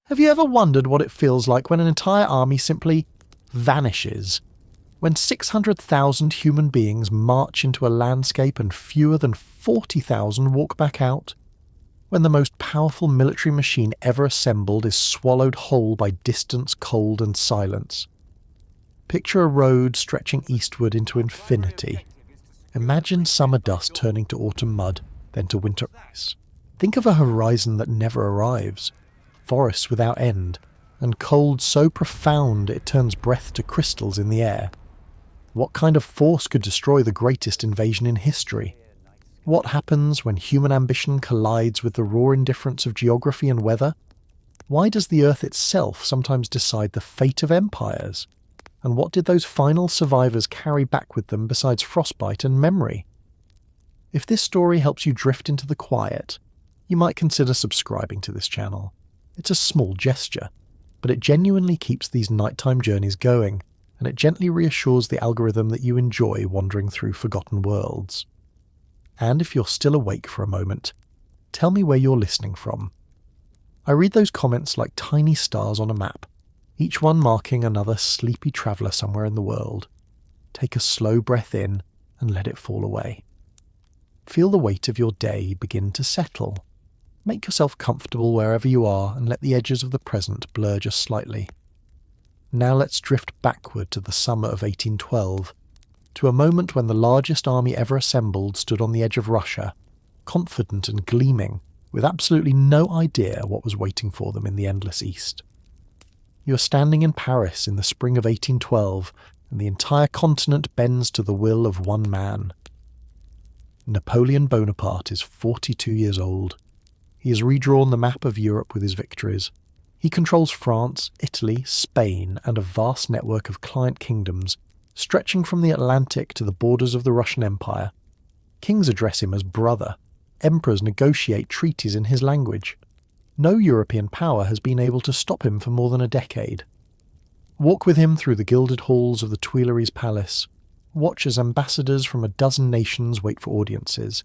Have you ever wondered what it feels like when an entire army simply vanishes? When 600,000 human beings march into a landscape and fewer than 40,000 walk back out? When the most powerful military machine ever assembled is swallowed whole by distance, cold and silence? Picture a road stretching eastward into infinity. Imagine summer dust turning to autumn mud, then to winter ice. Think of a horizon that never arrives, forests without end, and cold so profound it turns breath to crystals in the air. What kind of force could destroy the greatest invasion in history? What happens when human ambition collides with the raw indifference of geography and weather? Why does the earth itself sometimes decide the fate of empires? And what did those final survivors carry back with them besides frostbite and memory? If this story helps you drift into the quiet, you might consider subscribing to this channel. It's a small gesture, but it genuinely keeps these nighttime journeys going, and it gently reassures the algorithm that you enjoy wandering through forgotten worlds. And if you're still awake for a moment, tell me where you're listening from. I read those comments like tiny stars on a map, each one marking another sleepy traveller somewhere in the world. Take a slow breath in and let it fall away. Feel the weight of your day begin to settle. Make yourself comfortable wherever you are and let the edges of the present blur just slightly. Now let's drift backward to the summer of 1812, to a moment when the largest army ever assembled stood on the edge of Russia, confident and gleaming, with absolutely no idea what was waiting for them in the endless east. You are standing in Paris in the spring of 1812, and the entire continent bends to the will of one man. Napoleon Bonaparte is 42 years old. He has redrawn the map of Europe with his victories. He controls France, Italy, Spain, and a vast network of client kingdoms, stretching from the Atlantic to the borders of the Russian Empire. Kings address him as brother. Emperors negotiate treaties in his language. No European power has been able to stop him for more than a decade. Walk with him through the gilded halls of the Tuileries Palace. Watch as ambassadors from a dozen nations wait for audiences,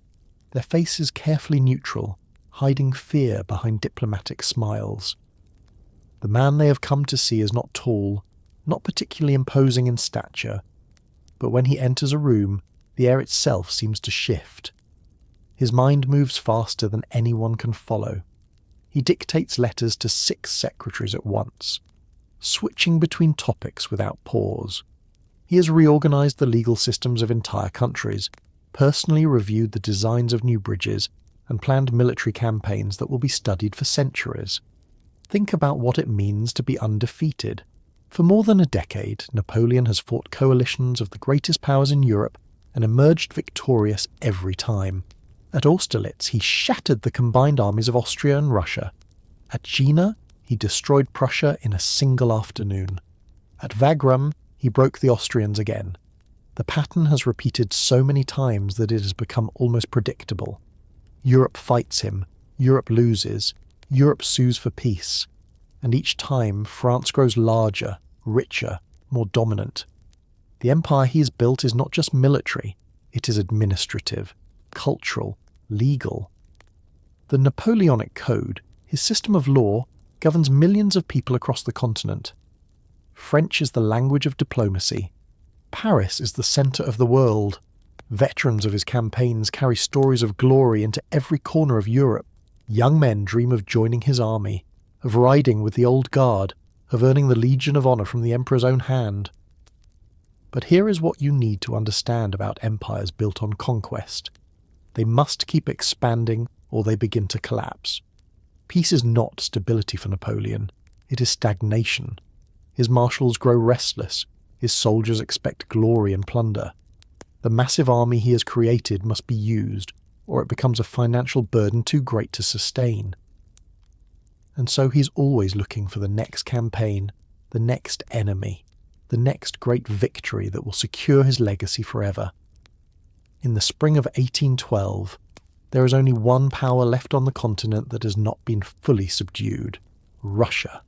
their faces carefully neutral, hiding fear behind diplomatic smiles. The man they have come to see is not tall, not particularly imposing in stature, but when he enters a room, the air itself seems to shift. His mind moves faster than anyone can follow. He dictates letters to 6 secretaries at once, switching between topics without pause. He has reorganized the legal systems of entire countries, personally reviewed the designs of new bridges, and planned military campaigns that will be studied for centuries. Think about what it means to be undefeated. For more than a decade, Napoleon has fought coalitions of the greatest powers in Europe and emerged victorious every time. At Austerlitz, he shattered the combined armies of Austria and Russia. At Jena, he destroyed Prussia in a single afternoon. At Wagram, he broke the Austrians again. The pattern has repeated so many times that it has become almost predictable. Europe fights him, Europe loses, Europe sues for peace, and each time France grows larger, richer, more dominant. The empire he has built is not just military, it is administrative, cultural, legal. The Napoleonic Code, his system of law, governs millions of people across the continent. French is the language of diplomacy. Paris is the centre of the world. Veterans of his campaigns carry stories of glory into every corner of Europe. Young men dream of joining his army, of riding with the old guard, of earning the Legion of Honour from the Emperor's own hand. But here is what you need to understand about empires built on conquest. They must keep expanding or they begin to collapse. Peace is not stability for Napoleon, it is stagnation. His marshals grow restless, his soldiers expect glory and plunder. The massive army he has created must be used, or it becomes a financial burden too great to sustain. And so he's always looking for the next campaign, the next enemy, the next great victory that will secure his legacy forever. In the spring of 1812, there is only one power left on the continent that has not been fully subdued: Russia.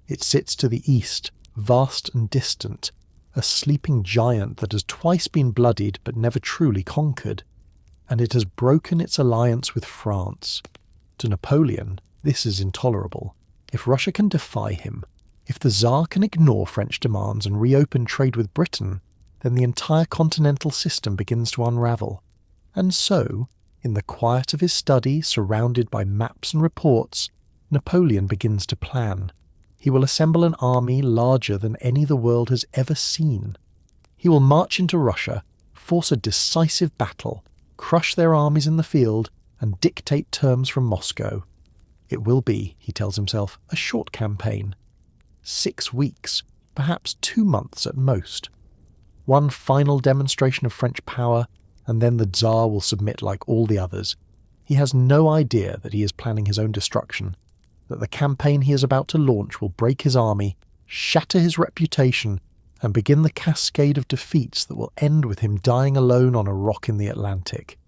It sits to the east, vast and distant, a sleeping giant that has twice been bloodied but never truly conquered, and it has broken its alliance with France. To Napoleon, this is intolerable. If Russia can defy him, if the Tsar can ignore French demands and reopen trade with Britain, then the entire continental system begins to unravel. And so, in the quiet of his study, surrounded by maps and reports, Napoleon begins to plan. He will assemble an army larger than any the world has ever seen. He will march into Russia, force a decisive battle, crush their armies in the field, and dictate terms from Moscow. It will be, he tells himself, a short campaign. 6 weeks, perhaps 2 months at most. One final demonstration of French power, and then the Tsar will submit like all the others. He has no idea that he is planning his own destruction, that the campaign he is about to launch will break his army, shatter his reputation, and begin the cascade of defeats that will end with him dying alone on a rock in the Atlantic.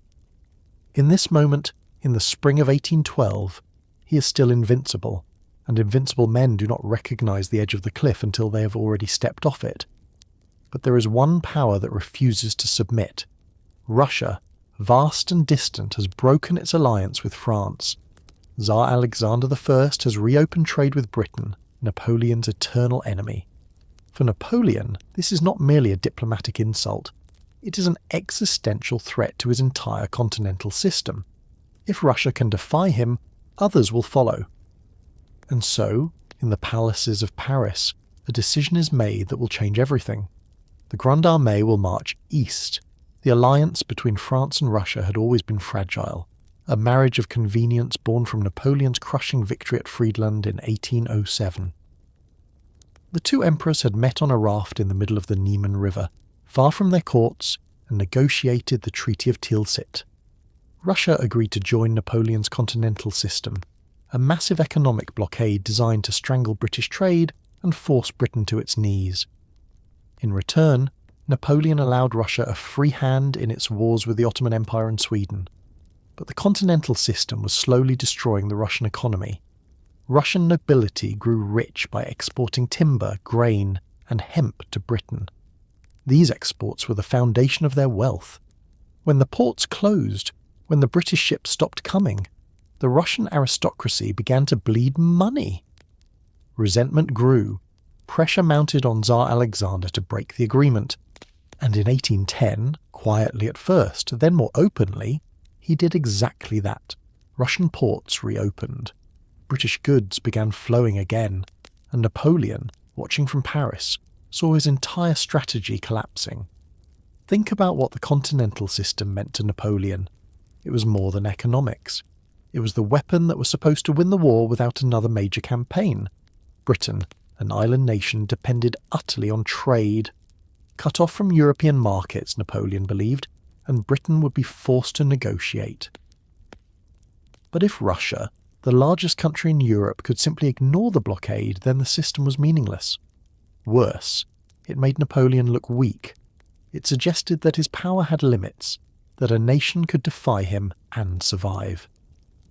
In this moment, in the spring of 1812, he is still invincible, and invincible men do not recognize the edge of the cliff until they have already stepped off it. But there is one power that refuses to submit. Russia, vast and distant, has broken its alliance with France. Tsar Alexander I has reopened trade with Britain, Napoleon's eternal enemy. For Napoleon, this is not merely a diplomatic insult. It is an existential threat to his entire continental system. If Russia can defy him, others will follow. And so, in the palaces of Paris, a decision is made that will change everything. The Grande Armée will march east. The alliance between France and Russia had always been fragile, a marriage of convenience born from Napoleon's crushing victory at Friedland in 1807. The two emperors had met on a raft in the middle of the Neman River, far from their courts, and negotiated the Treaty of Tilsit. Russia agreed to join Napoleon's continental system, a massive economic blockade designed to strangle British trade and force Britain to its knees. In return, Napoleon allowed Russia a free hand in its wars with the Ottoman Empire and Sweden. But the continental system was slowly destroying the Russian economy. Russian nobility grew rich by exporting timber, grain, and hemp to Britain. These exports were the foundation of their wealth. When the ports closed, when the British ships stopped coming, the Russian aristocracy began to bleed money. Resentment grew. Pressure mounted on Tsar Alexander to break the agreement. And in 1810, quietly at first, then more openly, he did exactly that. Russian ports reopened. British goods began flowing again, and Napoleon, watching from Paris, saw his entire strategy collapsing. Think about what the continental system meant to Napoleon. It was more than economics. It was the weapon that was supposed to win the war without another major campaign. Britain, an island nation, depended utterly on trade. Cut off from European markets, Napoleon believed, and Britain would be forced to negotiate. But if Russia, the largest country in Europe, could simply ignore the blockade, then the system was meaningless. Worse, it made Napoleon look weak. It suggested that his power had limits, that a nation could defy him and survive.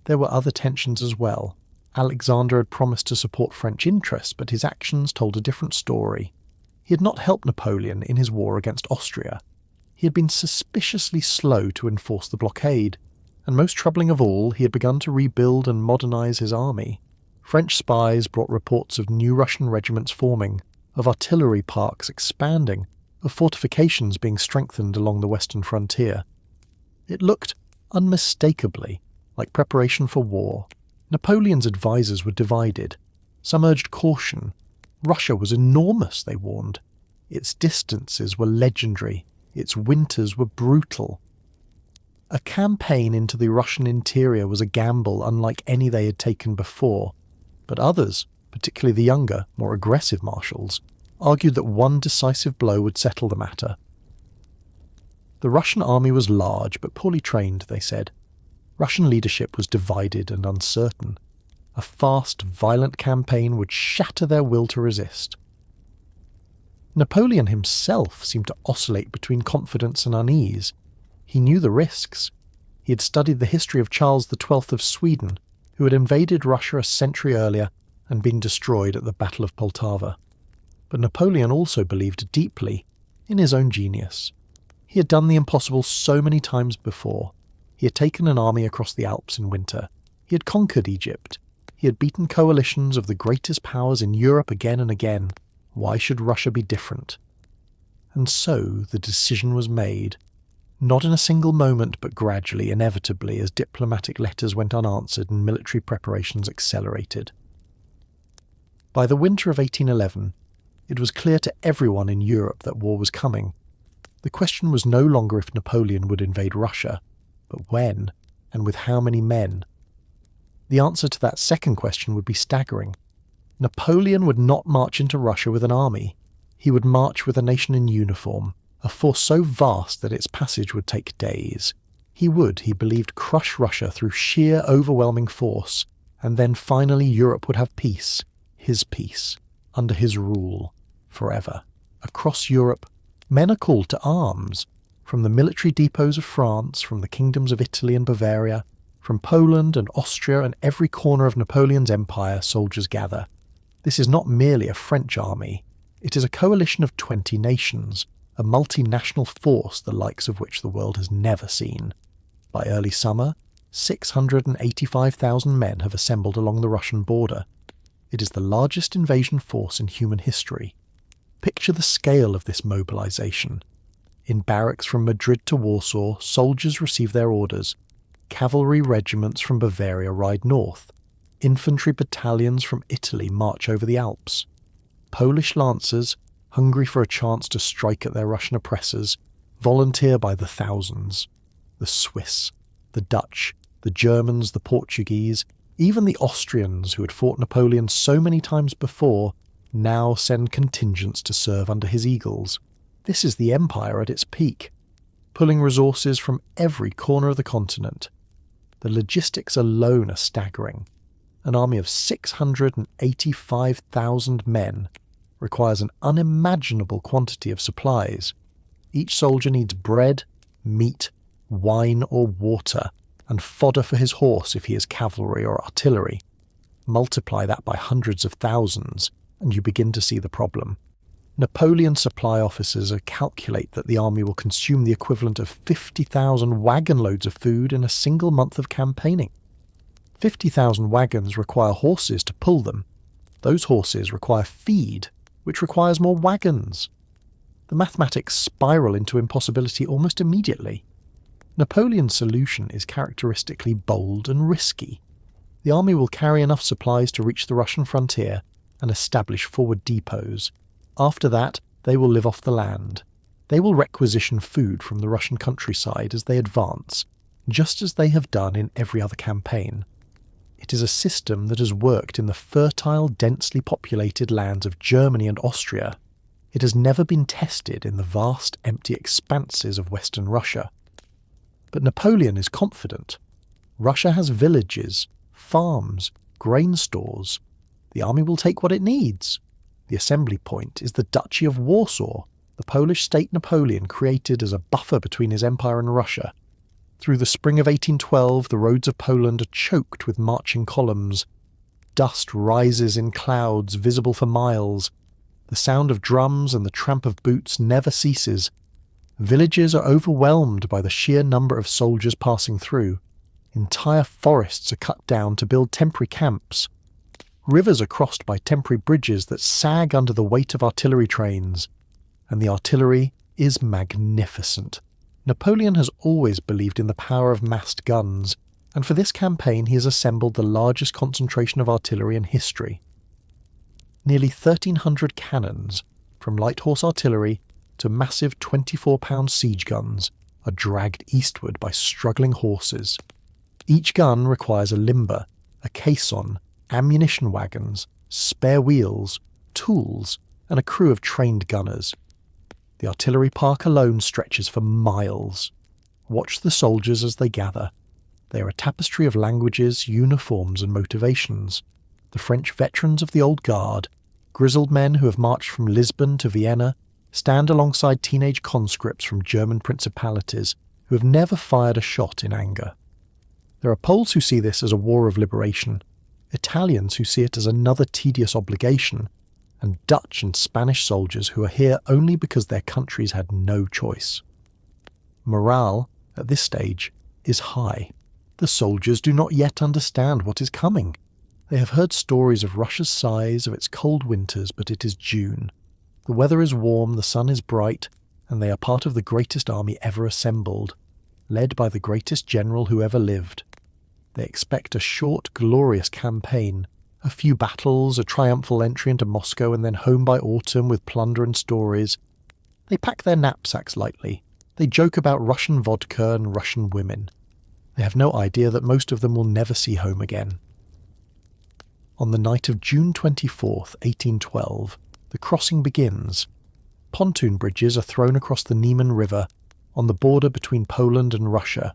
There were other tensions as well. Alexander had promised to support French interests, but his actions told a different story. He had not helped Napoleon in his war against Austria. He had been suspiciously slow to enforce the blockade, and most troubling of all, he had begun to rebuild and modernize his army. French spies brought reports of new Russian regiments forming, of artillery parks expanding, of fortifications being strengthened along the western frontier. It looked, unmistakably, like preparation for war. Napoleon's advisers were divided. Some urged caution. Russia was enormous, they warned. Its distances were legendary. Its winters were brutal. A campaign into the Russian interior was a gamble unlike any they had taken before, but others, particularly the younger, more aggressive marshals, argued that one decisive blow would settle the matter. The Russian army was large but poorly trained, they said. Russian leadership was divided and uncertain. A fast, violent campaign would shatter their will to resist. Napoleon himself seemed to oscillate between confidence and unease. He knew the risks. He had studied the history of Charles XII of Sweden, who had invaded Russia a century earlier and been destroyed at the Battle of Poltava. But Napoleon also believed deeply in his own genius. He had done the impossible so many times before. He had taken an army across the Alps in winter. He had conquered Egypt. He had beaten coalitions of the greatest powers in Europe again and again. Why should Russia be different? And so the decision was made, not in a single moment but gradually, inevitably, as diplomatic letters went unanswered and military preparations accelerated. By the winter of 1811, it was clear to everyone in Europe that war was coming. The question was no longer if Napoleon would invade Russia, but when, and with how many men. The answer to that second question would be staggering. Napoleon would not march into Russia with an army. He would march with a nation in uniform, a force so vast that its passage would take days. He would, he believed, crush Russia through sheer overwhelming force, and then finally Europe would have peace, his peace, under his rule, forever. Across Europe, men are called to arms. From the military depots of France, from the kingdoms of Italy and Bavaria, from Poland and Austria and every corner of Napoleon's empire, soldiers gather. This is not merely a French army. It is a coalition of 20 nations, a multinational force the likes of which the world has never seen. By early summer, 685,000 men have assembled along the Russian border. It is the largest invasion force in human history. Picture the scale of this mobilization. In barracks from Madrid to Warsaw, soldiers receive their orders. Cavalry regiments from Bavaria ride north. Infantry battalions from Italy march over the Alps. Polish lancers, hungry for a chance to strike at their Russian oppressors, volunteer by the thousands. The Swiss, the Dutch, the Germans, the Portuguese, even the Austrians, who had fought Napoleon so many times before, now send contingents to serve under his eagles. This is the empire at its peak, pulling resources from every corner of the continent. The logistics alone are staggering. An army of 685,000 men requires an unimaginable quantity of supplies. Each soldier needs bread, meat, wine or water, and fodder for his horse if he is cavalry or artillery. Multiply that by hundreds of thousands, and you begin to see the problem. Napoleon's supply officers calculate that the army will consume the equivalent of 50,000 wagon loads of food in a single month of campaigning. 50,000 wagons require horses to pull them. Those horses require feed, which requires more wagons. The mathematics spiral into impossibility almost immediately. Napoleon's solution is characteristically bold and risky. The army will carry enough supplies to reach the Russian frontier and establish forward depots. After that, they will live off the land. They will requisition food from the Russian countryside as they advance, just as they have done in every other campaign. It is a system that has worked in the fertile, densely populated lands of Germany and Austria. It has never been tested in the vast, empty expanses of Western Russia. But Napoleon is confident. Russia has villages, farms, grain stores. The army will take what it needs. The assembly point is the Duchy of Warsaw, the Polish state Napoleon created as a buffer between his empire and Russia. Through the spring of 1812, the roads of Poland are choked with marching columns. Dust rises in clouds visible for miles. The sound of drums and the tramp of boots never ceases. Villages are overwhelmed by the sheer number of soldiers passing through. Entire forests are cut down to build temporary camps. Rivers are crossed by temporary bridges that sag under the weight of artillery trains. And the artillery is magnificent. Napoleon has always believed in the power of massed guns, and for this campaign he has assembled the largest concentration of artillery in history. Nearly 1,300 cannons, from light horse artillery to massive 24-pound siege guns, are dragged eastward by struggling horses. Each gun requires a limber, a caisson, ammunition wagons, spare wheels, tools, and a crew of trained gunners. The artillery park alone stretches for miles. Watch the soldiers as they gather. They are a tapestry of languages, uniforms, and motivations. The French veterans of the old guard, grizzled men who have marched from Lisbon to Vienna, stand alongside teenage conscripts from German principalities who have never fired a shot in anger. There are Poles who see this as a war of liberation, Italians who see it as another tedious obligation, and Dutch and Spanish soldiers who are here only because their countries had no choice. Morale, at this stage, is high. The soldiers do not yet understand what is coming. They have heard stories of Russia's size, of its cold winters, but it is June. The weather is warm, the sun is bright, and they are part of the greatest army ever assembled, led by the greatest general who ever lived. They expect a short, glorious campaign, a few battles, a triumphal entry into Moscow, and then home by autumn with plunder and stories. They pack their knapsacks lightly. They joke about Russian vodka and Russian women. They have no idea that most of them will never see home again. On the night of June 24th, 1812, the crossing begins. Pontoon bridges are thrown across the Neman River on the border between Poland and Russia.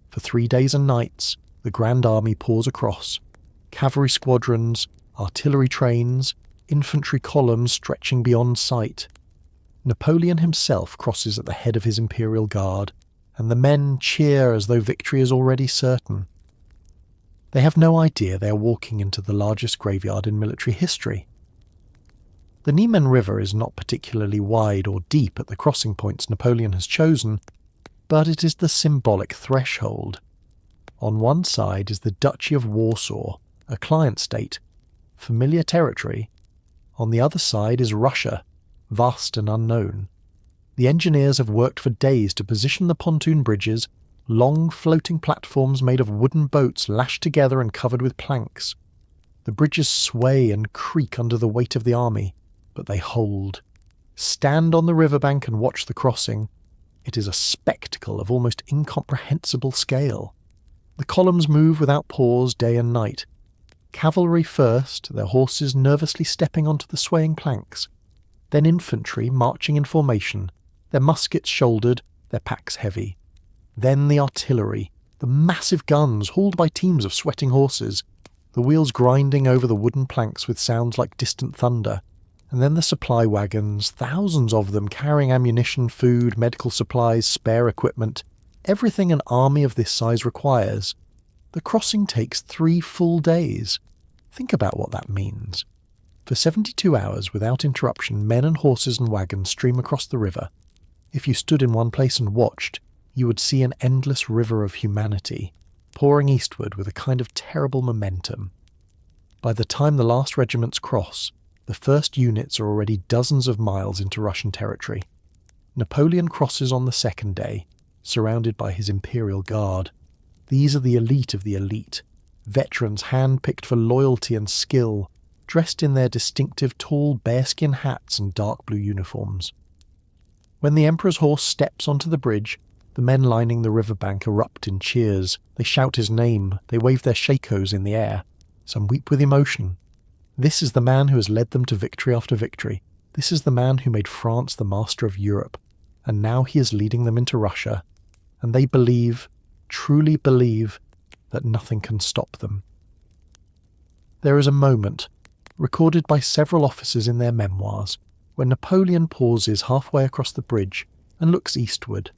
For 3 days and nights, the Grand Army pours across. Cavalry squadrons, artillery trains, infantry columns stretching beyond sight. Napoleon himself crosses at the head of his Imperial Guard, and the men cheer as though victory is already certain. They have no idea they are walking into the largest graveyard in military history. The Neman River is not particularly wide or deep at the crossing points Napoleon has chosen, but it is the symbolic threshold. On one side is the Duchy of Warsaw, a client state, familiar territory. On the other side is Russia, vast and unknown. The engineers have worked for days to position the pontoon bridges, long floating platforms made of wooden boats lashed together and covered with planks. The bridges sway and creak under the weight of the army, but they hold. Stand on the riverbank and watch the crossing. It is a spectacle of almost incomprehensible scale. The columns move without pause day and night. Cavalry first, their horses nervously stepping onto the swaying planks. Then infantry marching in formation, their muskets shouldered, their packs heavy. Then the artillery, the massive guns hauled by teams of sweating horses, the wheels grinding over the wooden planks with sounds like distant thunder. And then the supply wagons, thousands of them carrying ammunition, food, medical supplies, spare equipment, everything an army of this size requires. The crossing takes 3 full days. Think about what that means. For 72 hours without interruption, men and horses and wagons stream across the river. If you stood in one place and watched, you would see an endless river of humanity, pouring eastward with a kind of terrible momentum. By the time the last regiments cross, the first units are already dozens of miles into Russian territory. Napoleon crosses on the second day, surrounded by his Imperial Guard. These are the elite of the elite, veterans hand-picked for loyalty and skill, dressed in their distinctive tall bearskin hats and dark blue uniforms. When the Emperor's horse steps onto the bridge, the men lining the riverbank erupt in cheers. They shout his name, they wave their shakos in the air. Some weep with emotion. This is the man who has led them to victory after victory. This is the man who made France the master of Europe. And now he is leading them into Russia. And they believe, truly believe, that nothing can stop them. There is a moment, recorded by several officers in their memoirs, when Napoleon pauses halfway across the bridge and looks eastward.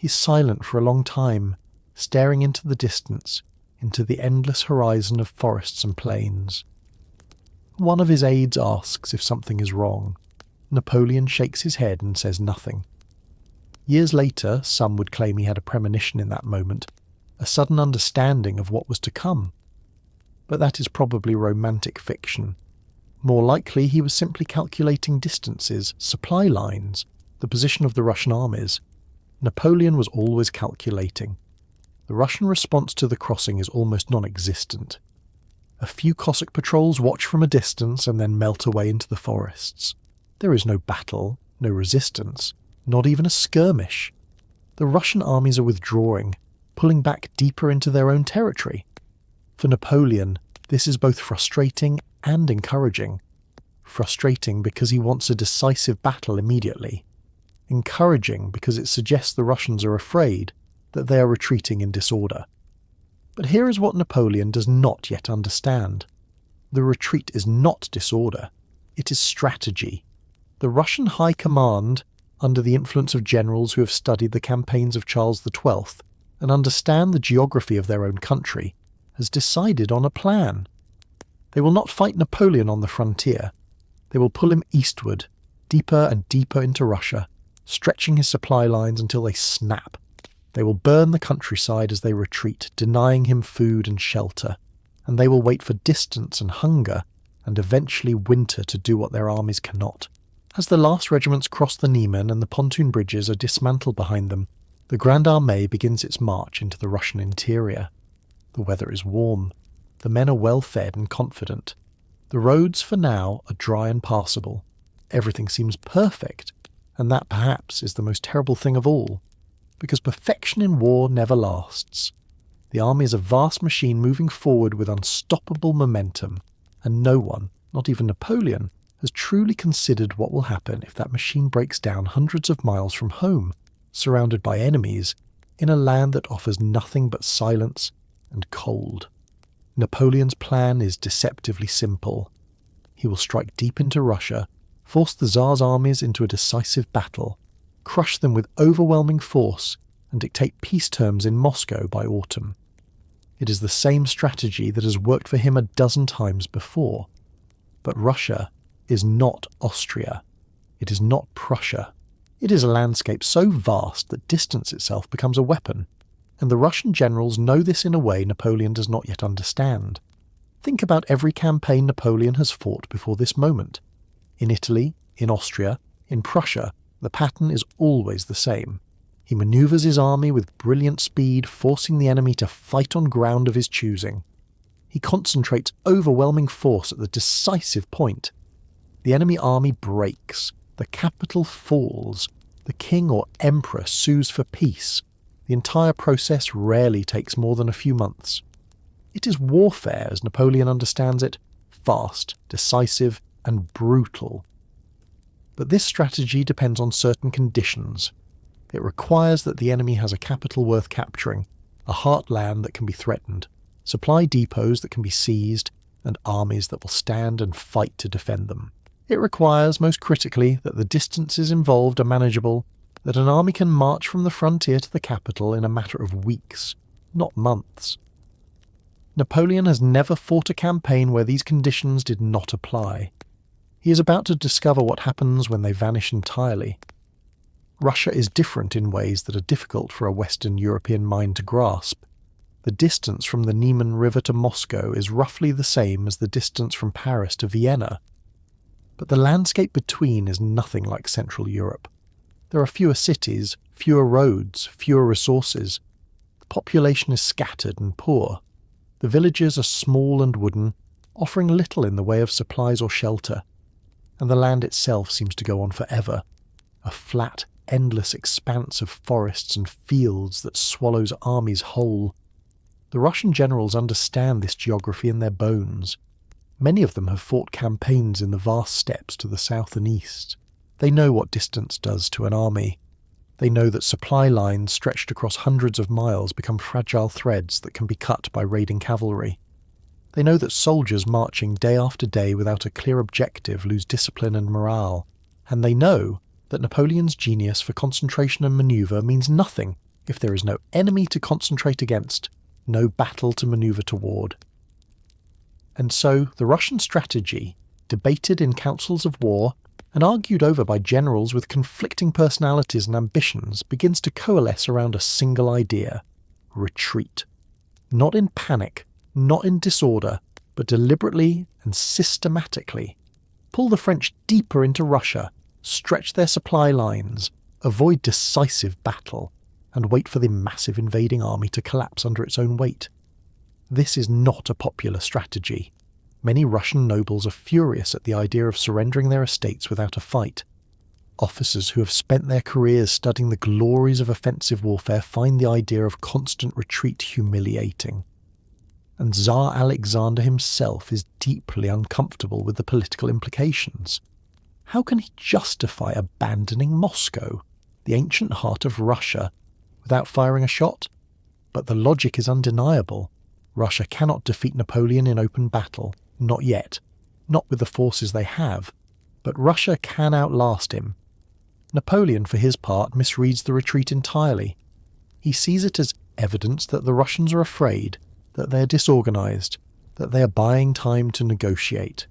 He's silent for a long time, staring into the distance, into the endless horizon of forests and plains. One of his aides asks if something is wrong. Napoleon shakes his head and says nothing. Years later, some would claim he had a premonition in that moment, a sudden understanding of what was to come. But that is probably romantic fiction. More likely he was simply calculating distances, supply lines, the position of the Russian armies. Napoleon was always calculating. The Russian response to the crossing is almost non-existent. A few Cossack patrols watch from a distance and then melt away into the forests. There is no battle, no resistance, not even a skirmish. The Russian armies are withdrawing, pulling back deeper into their own territory. For Napoleon, this is both frustrating and encouraging. Frustrating because he wants a decisive battle immediately. Encouraging because it suggests the Russians are afraid that they are retreating in disorder. But here is what Napoleon does not yet understand. The retreat is not disorder. It is strategy. The Russian High Command, under the influence of generals who have studied the campaigns of Charles XII and understand the geography of their own country, has decided on a plan. They will not fight Napoleon on the frontier. They will pull him eastward, deeper and deeper into Russia, stretching his supply lines until they snap. They will burn the countryside as they retreat, denying him food and shelter. and they will wait for distance and hunger and eventually winter to do what their armies cannot. As the last regiments cross the Neman and the pontoon bridges are dismantled behind them, the Grande Armée begins its march into the Russian interior. The weather is warm. The men are well fed and confident. The roads, for now, are dry and passable. Everything seems perfect, and that perhaps is the most terrible thing of all, because perfection in war never lasts. The army is a vast machine moving forward with unstoppable momentum, and no one, not even Napoleon, has truly considered what will happen if that machine breaks down hundreds of miles from home, surrounded by enemies, in a land that offers nothing but silence and cold. Napoleon's plan is deceptively simple. He will strike deep into Russia, force the Tsar's armies into a decisive battle, crush them with overwhelming force, and dictate peace terms in Moscow by autumn. It is the same strategy that has worked for him a dozen times before. But Russia is not Austria. It is not Prussia. It is a landscape so vast that distance itself becomes a weapon, and the Russian generals know this in a way Napoleon does not yet understand. Think about every campaign Napoleon has fought before this moment. In Italy, in Austria, in Prussia, the pattern is always the same. He manoeuvres his army with brilliant speed, forcing the enemy to fight on ground of his choosing. He concentrates overwhelming force at the decisive point. The enemy army breaks, the capital falls, the king or emperor sues for peace. The entire process rarely takes more than a few months. It is warfare, as Napoleon understands it, fast, decisive, and brutal. But this strategy depends on certain conditions. It requires that the enemy has a capital worth capturing, a heartland that can be threatened, supply depots that can be seized, and armies that will stand and fight to defend them. It requires, most critically, that the distances involved are manageable, that an army can march from the frontier to the capital in a matter of weeks, not months. Napoleon has never fought a campaign where these conditions did not apply. He is about to discover what happens when they vanish entirely. Russia is different in ways that are difficult for a Western European mind to grasp. The distance from the Neman River to Moscow is roughly the same as the distance from Paris to Vienna. But the landscape between is nothing like Central Europe. There are fewer cities, fewer roads, fewer resources. The population is scattered and poor. The villages are small and wooden, offering little in the way of supplies or shelter. And the land itself seems to go on forever, a flat, endless expanse of forests and fields that swallows armies whole. The Russian generals understand this geography in their bones. Many of them have fought campaigns in the vast steppes to the south and east. They know what distance does to an army. They know that supply lines stretched across hundreds of miles become fragile threads that can be cut by raiding cavalry. They know that soldiers marching day after day without a clear objective lose discipline and morale. And they know that Napoleon's genius for concentration and manoeuvre means nothing if there is no enemy to concentrate against, no battle to manoeuvre toward. And so the Russian strategy, debated in councils of war and argued over by generals with conflicting personalities and ambitions, begins to coalesce around a single idea: retreat. Not in panic, not in disorder, but deliberately and systematically. Pull the French deeper into Russia, stretch their supply lines, avoid decisive battle, and wait for the massive invading army to collapse under its own weight. This is not a popular strategy. Many Russian nobles are furious at the idea of surrendering their estates without a fight. Officers who have spent their careers studying the glories of offensive warfare find the idea of constant retreat humiliating. And Tsar Alexander himself is deeply uncomfortable with the political implications. How can he justify abandoning Moscow, the ancient heart of Russia, without firing a shot? But the logic is undeniable. Russia cannot defeat Napoleon in open battle. Not yet. Not with the forces they have. But Russia can outlast him. Napoleon, for his part, misreads the retreat entirely. He sees it as evidence that the Russians are afraid, that they are disorganized, that they are buying time to negotiate.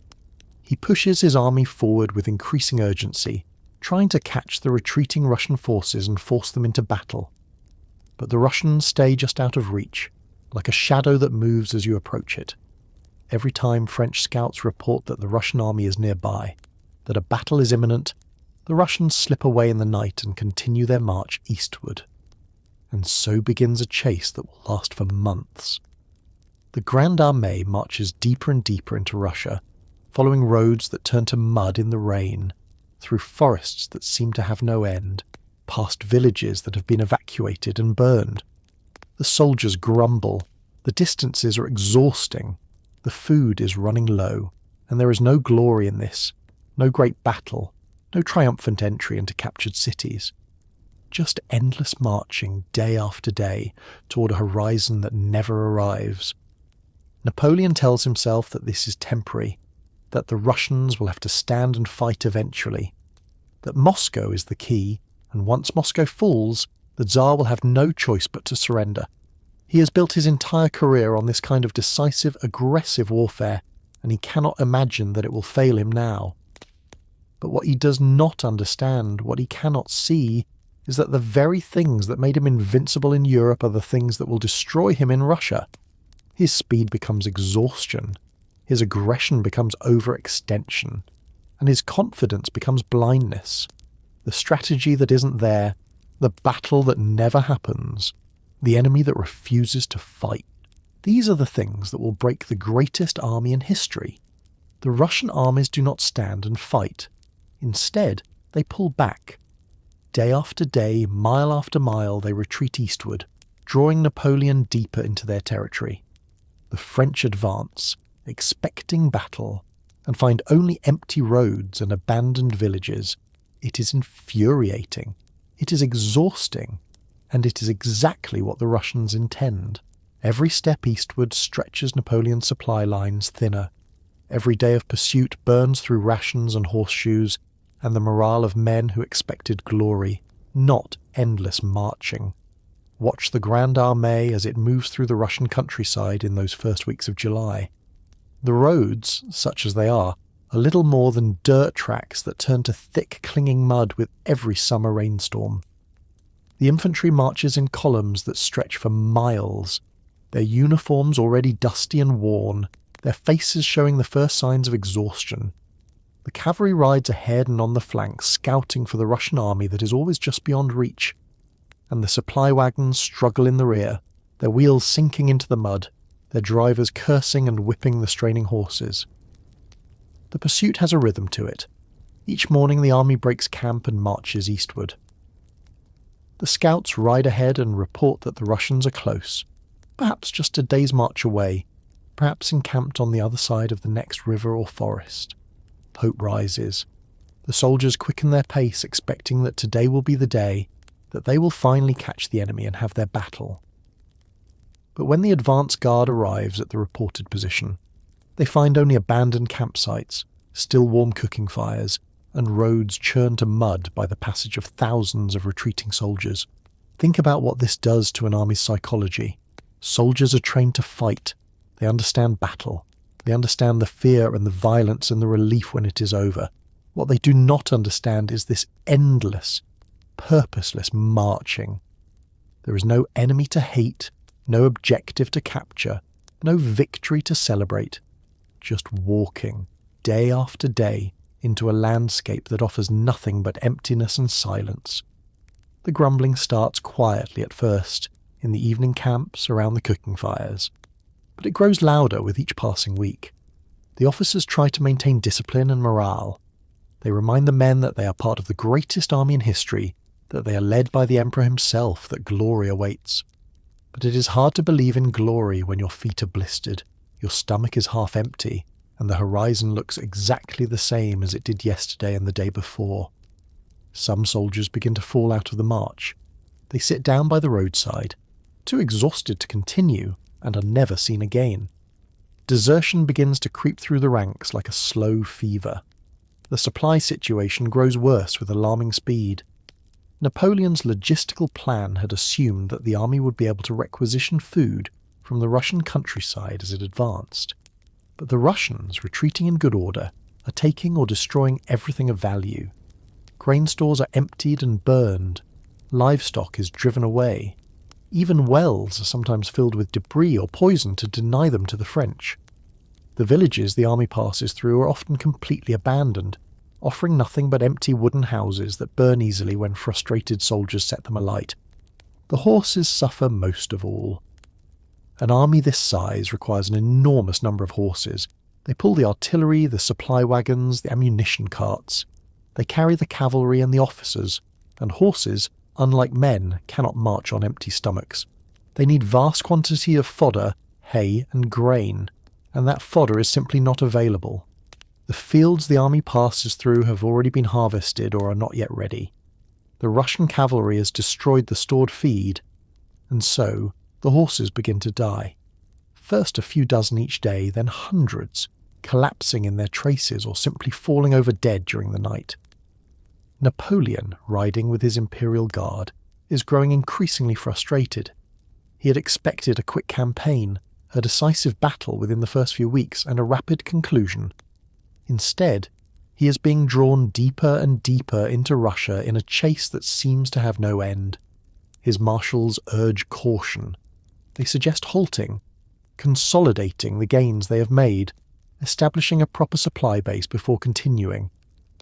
He pushes his army forward with increasing urgency, trying to catch the retreating Russian forces and force them into battle. But the Russians stay just out of reach, like a shadow that moves as you approach it. every time French scouts report that the Russian army is nearby, that a battle is imminent, the Russians slip away in the night and continue their march eastward. And so begins a chase that will last for months. The Grande Armée marches deeper and deeper into Russia, following roads that turn to mud in the rain, through forests that seem to have no end, past villages that have been evacuated and burned. The soldiers grumble, the distances are exhausting, the food is running low, and there is no glory in this, no great battle, no triumphant entry into captured cities. Just endless marching day after day toward a horizon that never arrives. Napoleon tells himself that this is temporary, that the Russians will have to stand and fight eventually, that Moscow is the key, and once Moscow falls, the Tsar will have no choice but to surrender. He has built his entire career on this kind of decisive, aggressive warfare, and he cannot imagine that it will fail him now. But what he does not understand, what he cannot see, is that the very things that made him invincible in Europe are the things that will destroy him in Russia. His speed becomes exhaustion, his aggression becomes overextension, and his confidence becomes blindness. The strategy that isn't there, the battle that never happens, the enemy that refuses to fight. These are the things that will break the greatest army in history. The Russian armies do not stand and fight. Instead, they pull back. Day after day, mile after mile, they retreat eastward, drawing Napoleon deeper into their territory. The French advance, expecting battle, and find only empty roads and abandoned villages. It is infuriating. It is exhausting. And it is exactly what the Russians intend. Every step eastward stretches Napoleon's supply lines thinner. Every day of pursuit burns through rations and horseshoes, and the morale of men who expected glory, not endless marching. Watch the Grande Armée as it moves through the Russian countryside in those first weeks of July. The roads, such as they are little more than dirt tracks that turn to thick clinging mud with every summer rainstorm. The infantry marches in columns that stretch for miles, their uniforms already dusty and worn, their faces showing the first signs of exhaustion. The cavalry rides ahead and on the flanks, scouting for the Russian army that is always just beyond reach, and the supply wagons struggle in the rear, their wheels sinking into the mud, their drivers cursing and whipping the straining horses. The pursuit has a rhythm to it. Each morning the army breaks camp and marches eastward. The scouts ride ahead and report that the Russians are close, perhaps just a day's march away, perhaps encamped on the other side of the next river or forest. Hope rises. The soldiers quicken their pace, expecting that today will be the day that they will finally catch the enemy and have their battle. But when the advance guard arrives at the reported position, they find only abandoned campsites, still warm cooking fires, and roads churned to mud by the passage of thousands of retreating soldiers. Think about what this does to an army's psychology. Soldiers are trained to fight. They understand battle. They understand the fear and the violence and the relief when it is over. What they do not understand is this endless, purposeless marching. There is no enemy to hate, no objective to capture, no victory to celebrate. Just walking, day after day, into a landscape that offers nothing but emptiness and silence. The grumbling starts quietly at first, in the evening camps around the cooking fires, but it grows louder with each passing week. The officers try to maintain discipline and morale. They remind the men that they are part of the greatest army in history, that they are led by the emperor himself, that glory awaits. But it is hard to believe in glory when your feet are blistered, your stomach is half empty, and the horizon looks exactly the same as it did yesterday and the day before. Some soldiers begin to fall out of the march. They sit down by the roadside, too exhausted to continue, and are never seen again. Desertion begins to creep through the ranks like a slow fever. The supply situation grows worse with alarming speed. Napoleon's logistical plan had assumed that the army would be able to requisition food from the Russian countryside as it advanced. But the Russians, retreating in good order, are taking or destroying everything of value. Grain stores are emptied and burned. Livestock is driven away. Even wells are sometimes filled with debris or poison to deny them to the French. The villages the army passes through are often completely abandoned, offering nothing but empty wooden houses that burn easily when frustrated soldiers set them alight. The horses suffer most of all. An army this size requires an enormous number of horses. They pull the artillery, the supply wagons, the ammunition carts. They carry the cavalry and the officers, and horses, unlike men, cannot march on empty stomachs. They need vast quantity of fodder, hay and grain, and that fodder is simply not available. The fields the army passes through have already been harvested or are not yet ready. The Russian cavalry has destroyed the stored feed, and so the horses begin to die. First a few dozen each day, then hundreds, collapsing in their traces or simply falling over dead during the night. Napoleon, riding with his imperial guard, is growing increasingly frustrated. He had expected a quick campaign, a decisive battle within the first few weeks, and a rapid conclusion. Instead, he is being drawn deeper and deeper into Russia in a chase that seems to have no end. His marshals urge caution. They suggest halting, consolidating the gains they have made, establishing a proper supply base before continuing.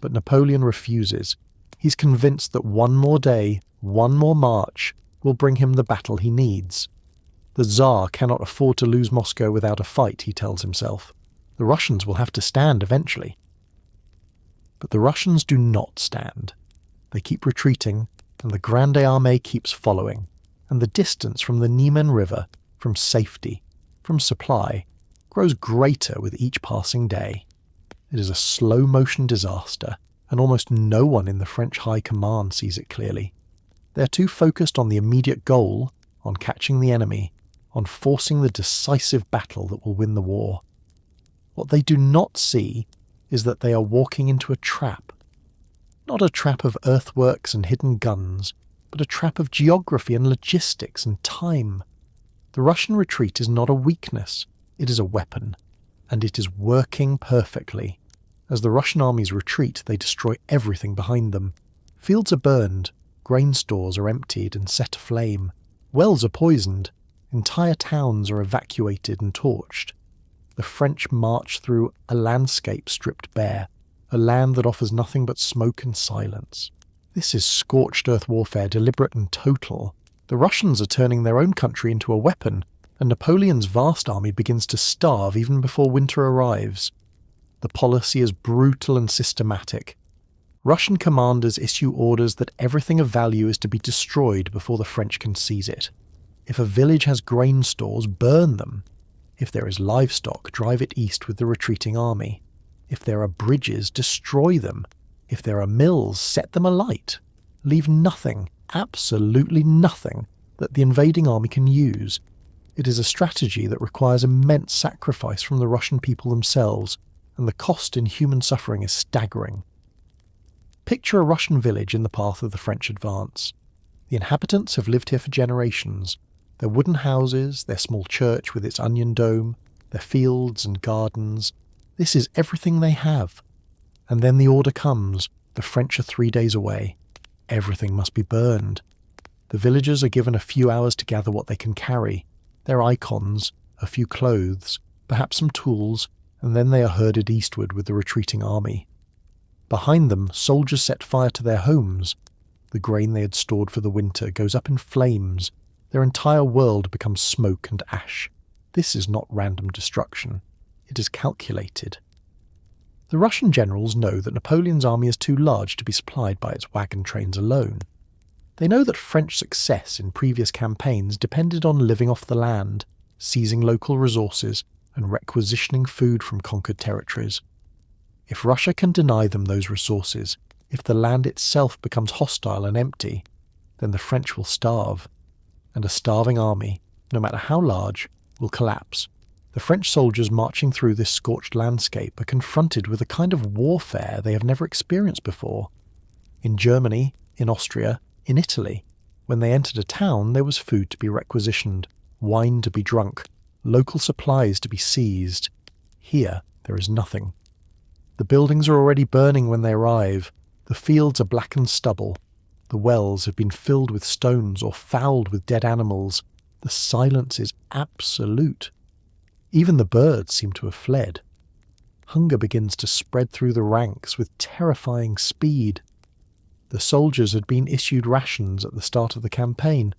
But Napoleon refuses. He's convinced that one more day, one more march, will bring him the battle he needs. The Tsar cannot afford to lose Moscow without a fight, he tells himself. The Russians will have to stand eventually. But the Russians do not stand. They keep retreating, and the Grande Armée keeps following, and the distance from the Neman River, from safety, from supply, grows greater with each passing day. It is a slow-motion disaster, and almost no one in the French High Command sees it clearly. They are too focused on the immediate goal, on catching the enemy, on forcing the decisive battle that will win the war. What they do not see is that they are walking into a trap. Not a trap of earthworks and hidden guns, but a trap of geography and logistics and time. The Russian retreat is not a weakness, it is a weapon, and it is working perfectly. As the Russian armies retreat, they destroy everything behind them. Fields are burned, grain stores are emptied and set aflame, wells are poisoned, entire towns are evacuated and torched. The French march through a landscape stripped bare, a land that offers nothing but smoke and silence. This is scorched earth warfare, deliberate and total. The Russians are turning their own country into a weapon, and Napoleon's vast army begins to starve even before winter arrives. The policy is brutal and systematic. Russian commanders issue orders that everything of value is to be destroyed before the French can seize it. If a village has grain stores, burn them. If there is livestock, drive it east with the retreating army. If there are bridges, destroy them. If there are mills, set them alight. Leave nothing, absolutely nothing, that the invading army can use. It is a strategy that requires immense sacrifice from the Russian people themselves, and the cost in human suffering is staggering. Picture a Russian village in the path of the French advance. The inhabitants have lived here for generations. Their wooden houses, their small church with its onion dome, their fields and gardens. This is everything they have. And then the order comes. The French are 3 days away. Everything must be burned. The villagers are given a few hours to gather what they can carry. Their icons, a few clothes, perhaps some tools, and then they are herded eastward with the retreating army. Behind them, soldiers set fire to their homes. The grain they had stored for the winter goes up in flames. Their entire world becomes smoke and ash. This is not random destruction. It is calculated. The Russian generals know that Napoleon's army is too large to be supplied by its wagon trains alone. They know that French success in previous campaigns depended on living off the land, seizing local resources, and requisitioning food from conquered territories. If Russia can deny them those resources, if the land itself becomes hostile and empty, then the French will starve. And a starving army, no matter how large, will collapse. The French soldiers marching through this scorched landscape are confronted with a kind of warfare they have never experienced before. In Germany, in Austria, in Italy, when they entered a town, there was food to be requisitioned, wine to be drunk, local supplies to be seized. Here, there is nothing. The buildings are already burning when they arrive. The fields are blackened stubble. The wells have been filled with stones or fouled with dead animals. The silence is absolute. Even the birds seem to have fled. Hunger begins to spread through the ranks with terrifying speed. The soldiers had been issued rations at the start of the campaign,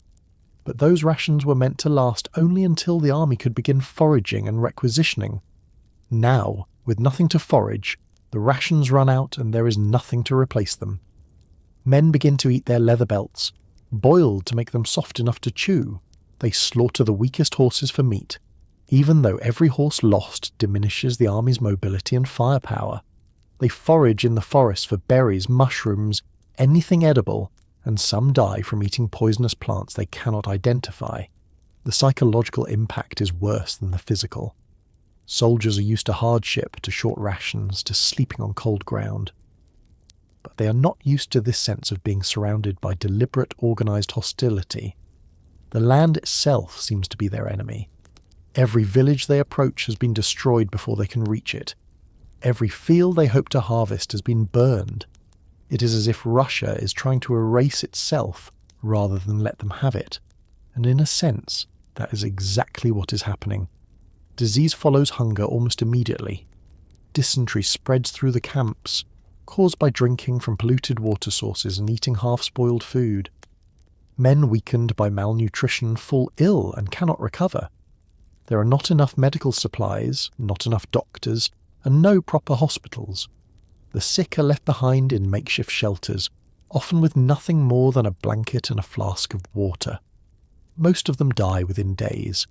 but those rations were meant to last only until the army could begin foraging and requisitioning. Now, with nothing to forage, the rations run out and there is nothing to replace them. Men begin to eat their leather belts, boiled to make them soft enough to chew. They slaughter the weakest horses for meat, even though every horse lost diminishes the army's mobility and firepower. They forage in the forest for berries, mushrooms, anything edible, and some die from eating poisonous plants they cannot identify. The psychological impact is worse than the physical. Soldiers are used to hardship, to short rations, to sleeping on cold ground. But they are not used to this sense of being surrounded by deliberate, organised hostility. The land itself seems to be their enemy. Every village they approach has been destroyed before they can reach it. Every field they hope to harvest has been burned. It is as if Russia is trying to erase itself rather than let them have it. And in a sense, that is exactly what is happening. Disease follows hunger almost immediately. Dysentery spreads through the camps, caused by drinking from polluted water sources and eating half-spoiled food. Men weakened by malnutrition fall ill and cannot recover. There are not enough medical supplies, not enough doctors, and no proper hospitals. The sick are left behind in makeshift shelters, often with nothing more than a blanket and a flask of water. Most of them die within days.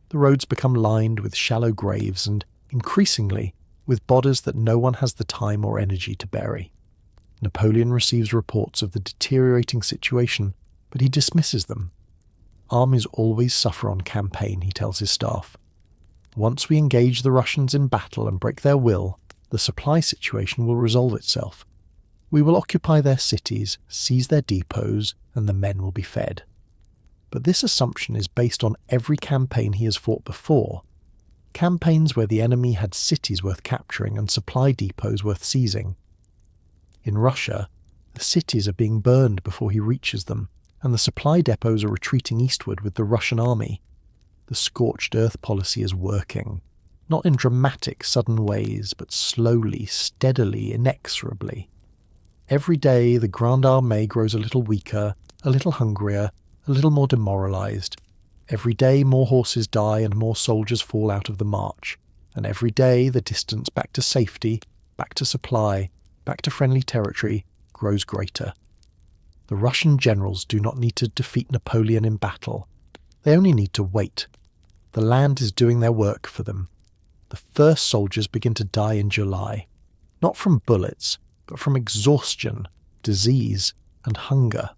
The roads become lined with shallow graves and, increasingly, with bodies that no one has the time or energy to bury. Napoleon receives reports of the deteriorating situation, but he dismisses them. Armies always suffer on campaign, he tells his staff. Once we engage the Russians in battle and break their will, the supply situation will resolve itself. We will occupy their cities, seize their depots, and the men will be fed. But this assumption is based on every campaign he has fought before. Campaigns where the enemy had cities worth capturing and supply depots worth seizing. In Russia, the cities are being burned before he reaches them, and the supply depots are retreating eastward with the Russian army. The scorched earth policy is working, not in dramatic, sudden ways, but slowly, steadily, inexorably. Every day the Grande Armée grows a little weaker, a little hungrier, a little more demoralised. Every day more horses die and more soldiers fall out of the march, and every day the distance back to safety, back to supply, back to friendly territory grows greater. The Russian generals do not need to defeat Napoleon in battle. They only need to wait. The land is doing their work for them. The first soldiers begin to die in July, not from bullets, but from exhaustion, disease, and hunger.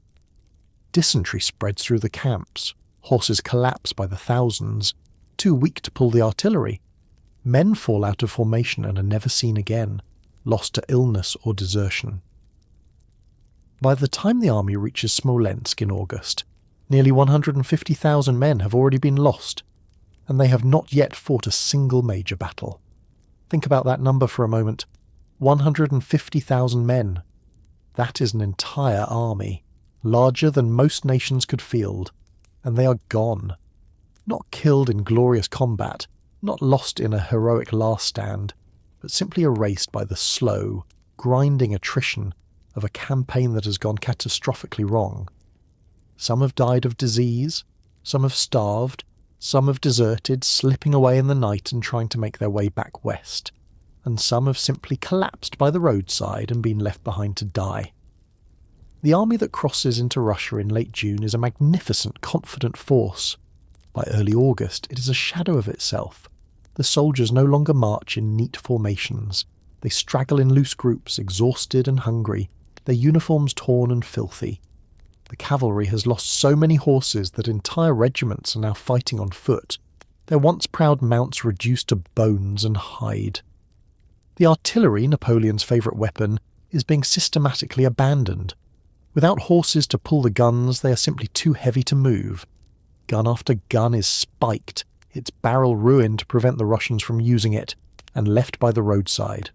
Dysentery spreads through the camps. Horses collapse by the thousands, too weak to pull the artillery. Men fall out of formation and are never seen again, lost to illness or desertion. By the time the army reaches Smolensk in August, nearly 150,000 men have already been lost, and they have not yet fought a single major battle. Think about that number for a moment. 150,000 men. That is an entire army, larger than most nations could field, and they are gone. Not killed in glorious combat, not lost in a heroic last stand, but simply erased by the slow, grinding attrition of a campaign that has gone catastrophically wrong. Some have died of disease, some have starved, some have deserted, slipping away in the night and trying to make their way back west, and some have simply collapsed by the roadside and been left behind to die. The army that crosses into Russia in late June is a magnificent, confident force. By early August, it is a shadow of itself. The soldiers no longer march in neat formations. They straggle in loose groups, exhausted and hungry, their uniforms torn and filthy. The cavalry has lost so many horses that entire regiments are now fighting on foot, their once proud mounts reduced to bones and hide. The artillery, Napoleon's favourite weapon, is being systematically abandoned. Without horses to pull the guns, they are simply too heavy to move. Gun after gun is spiked, its barrel ruined to prevent the Russians from using it, and left by the roadside.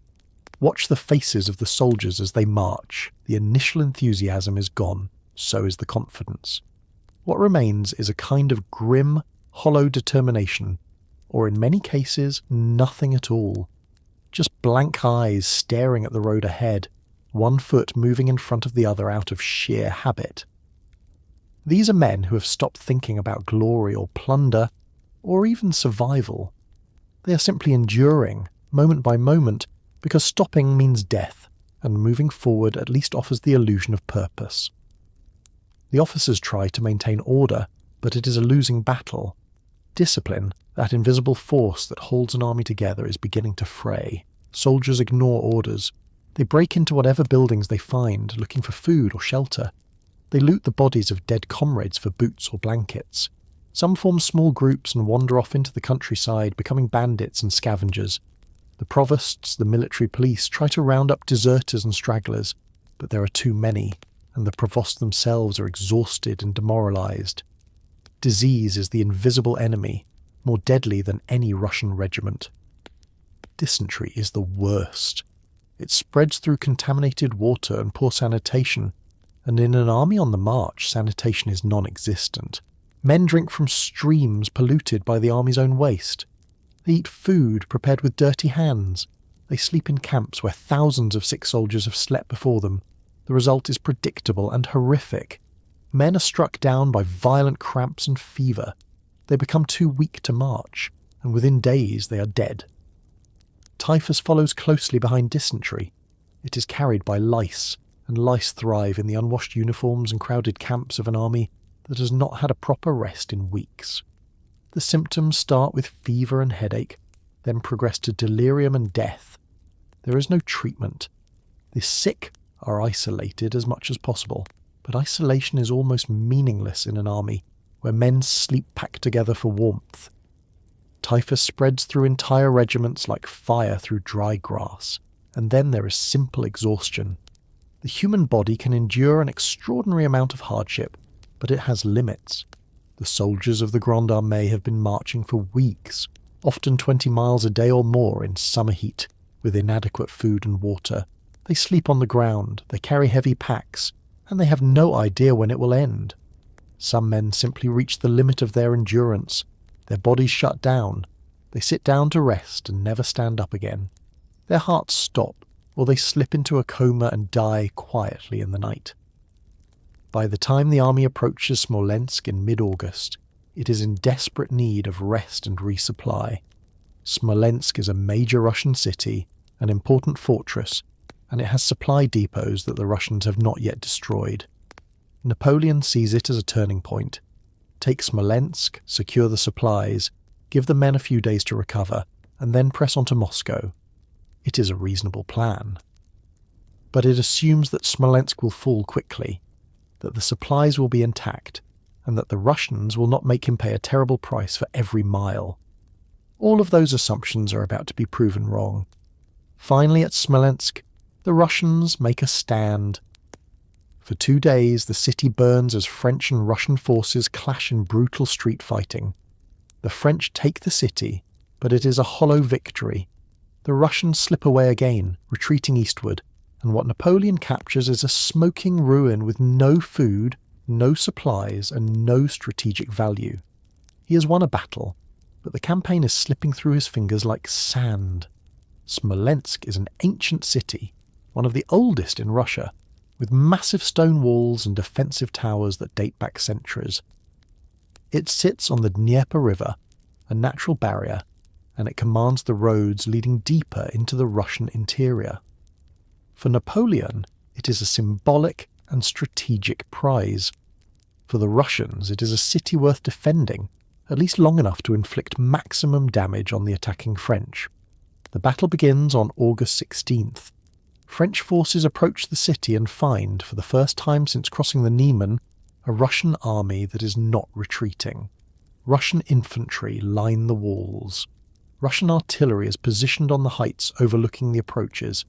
Watch the faces of the soldiers as they march. The initial enthusiasm is gone, so is the confidence. What remains is a kind of grim, hollow determination, or in many cases, nothing at all. just blank eyes staring at the road ahead, one foot moving in front of the other out of sheer habit. These are men who have stopped thinking about glory or plunder, or even survival. They are simply enduring, moment by moment, because stopping means death, and moving forward at least offers the illusion of purpose. The officers try to maintain order, but it is a losing battle. Discipline, that invisible force that holds an army together, is beginning to fray. Soldiers ignore orders. They break into whatever buildings they find, looking for food or shelter. They loot the bodies of dead comrades for boots or blankets. Some form small groups and wander off into the countryside, becoming bandits and scavengers. The provosts, the military police, try to round up deserters and stragglers, but there are too many, and the provosts themselves are exhausted and demoralized. Disease is the invisible enemy, more deadly than any Russian regiment. Dysentery is the worst. It spreads through contaminated water and poor sanitation, and in an army on the march, sanitation is non-existent. Men drink from streams polluted by the army's own waste. They eat food prepared with dirty hands. They sleep in camps where thousands of sick soldiers have slept before them. The result is predictable and horrific. Men are struck down by violent cramps and fever. They become too weak to march, and within days they are dead. Typhus follows closely behind dysentery. It is carried by lice, and lice thrive in the unwashed uniforms and crowded camps of an army that has not had a proper rest in weeks. The symptoms start with fever and headache, then progress to delirium and death. There is no treatment. The sick are isolated as much as possible, but isolation is almost meaningless in an army where men sleep packed together for warmth. Typhus spreads through entire regiments like fire through dry grass, and then there is simple exhaustion. The human body can endure an extraordinary amount of hardship, but it has limits. The soldiers of the Grande Armée have been marching for weeks, often 20 miles a day or more in summer heat, with inadequate food and water. They sleep on the ground, they carry heavy packs, and they have no idea when it will end. Some men simply reach the limit of their endurance. Their bodies shut down. They sit down to rest and never stand up again. Their hearts stop, or they slip into a coma and die quietly in the night. By the time the army approaches Smolensk in mid-August, it is in desperate need of rest and resupply. Smolensk is a major Russian city, an important fortress, and it has supply depots that the Russians have not yet destroyed. Napoleon sees it as a turning point. Take Smolensk, secure the supplies, give the men a few days to recover, and then press on to Moscow. It is a reasonable plan. But it assumes that Smolensk will fall quickly, that the supplies will be intact, and that the Russians will not make him pay a terrible price for every mile. All of those assumptions are about to be proven wrong. Finally, at Smolensk, the Russians make a stand. For 2 days, the city burns as French and Russian forces clash in brutal street fighting. The French take the city, but it is a hollow victory. The Russians slip away again, retreating eastward, and what Napoleon captures is a smoking ruin with no food, no supplies, and no strategic value. He has won a battle, but the campaign is slipping through his fingers like sand. Smolensk is an ancient city, one of the oldest in Russia, with massive stone walls and defensive towers that date back centuries. It sits on the Dnieper River, a natural barrier, and it commands the roads leading deeper into the Russian interior. For Napoleon, it is a symbolic and strategic prize. For the Russians, it is a city worth defending, at least long enough to inflict maximum damage on the attacking French. The battle begins on August 16th. French forces approach the city and find, for the first time since crossing the Neman, a Russian army that is not retreating. Russian infantry line the walls. Russian artillery is positioned on the heights overlooking the approaches,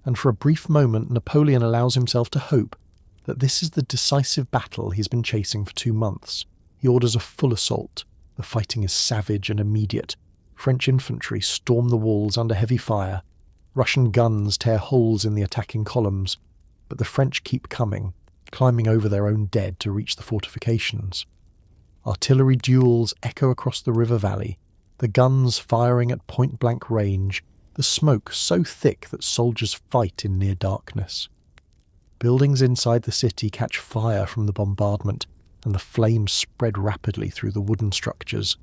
and for a brief moment Napoleon allows himself to hope that this is the decisive battle he's been chasing for 2 months. He orders a full assault. The fighting is savage and immediate. French infantry storm the walls under heavy fire. Russian guns tear holes in the attacking columns, but the French keep coming, climbing over their own dead to reach the fortifications. Artillery duels echo across the river valley, the guns firing at point-blank range, the smoke so thick that soldiers fight in near darkness. Buildings inside the city catch fire from the bombardment, and the flames spread rapidly through the wooden structures.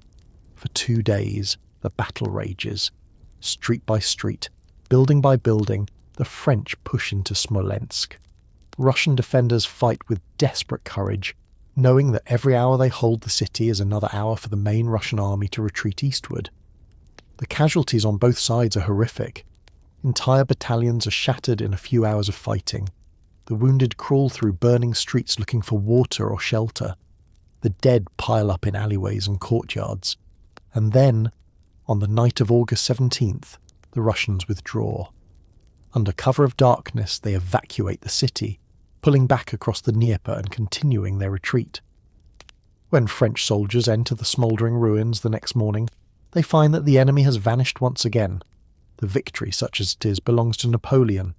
For 2 days, the battle rages. Street by street, building by building, the French push into Smolensk. Russian defenders fight with desperate courage, knowing that every hour they hold the city is another hour for the main Russian army to retreat eastward. The casualties on both sides are horrific. Entire battalions are shattered in a few hours of fighting. The wounded crawl through burning streets looking for water or shelter. The dead pile up in alleyways and courtyards. And then, on the night of August 17th, the Russians withdraw. Under cover of darkness, they evacuate the city, pulling back across the Dnieper and continuing their retreat. When French soldiers enter the smouldering ruins the next morning, they find that the enemy has vanished once again. The victory, such as it is, belongs to Napoleon,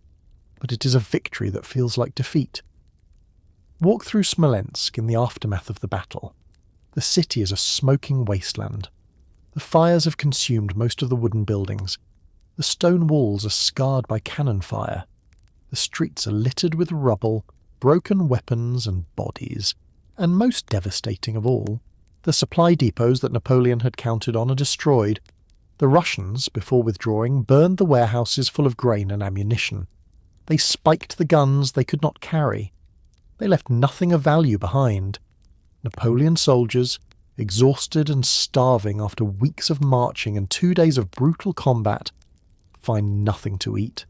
but it is a victory that feels like defeat. Walk through Smolensk in the aftermath of the battle. The city is a smoking wasteland. The fires have consumed most of the wooden buildings. The stone walls are scarred by cannon fire. The streets are littered with rubble, broken weapons and bodies. And most devastating of all, the supply depots that Napoleon had counted on are destroyed. The Russians, before withdrawing, burned the warehouses full of grain and ammunition. They spiked the guns they could not carry. They left nothing of value behind. Napoleon's soldiers, exhausted and starving after weeks of marching and 2 days of brutal combat, find nothing to eat,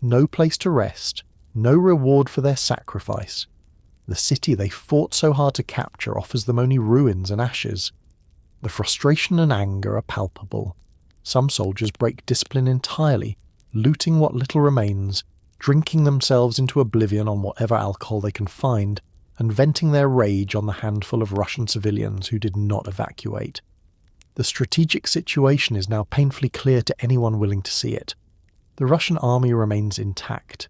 no place to rest, no reward for their sacrifice. The city they fought so hard to capture offers them only ruins and ashes. The frustration and anger are palpable. Some soldiers break discipline entirely, looting what little remains, drinking themselves into oblivion on whatever alcohol they can find, and venting their rage on the handful of Russian civilians who did not evacuate. The strategic situation is now painfully clear to anyone willing to see it. The Russian army remains intact.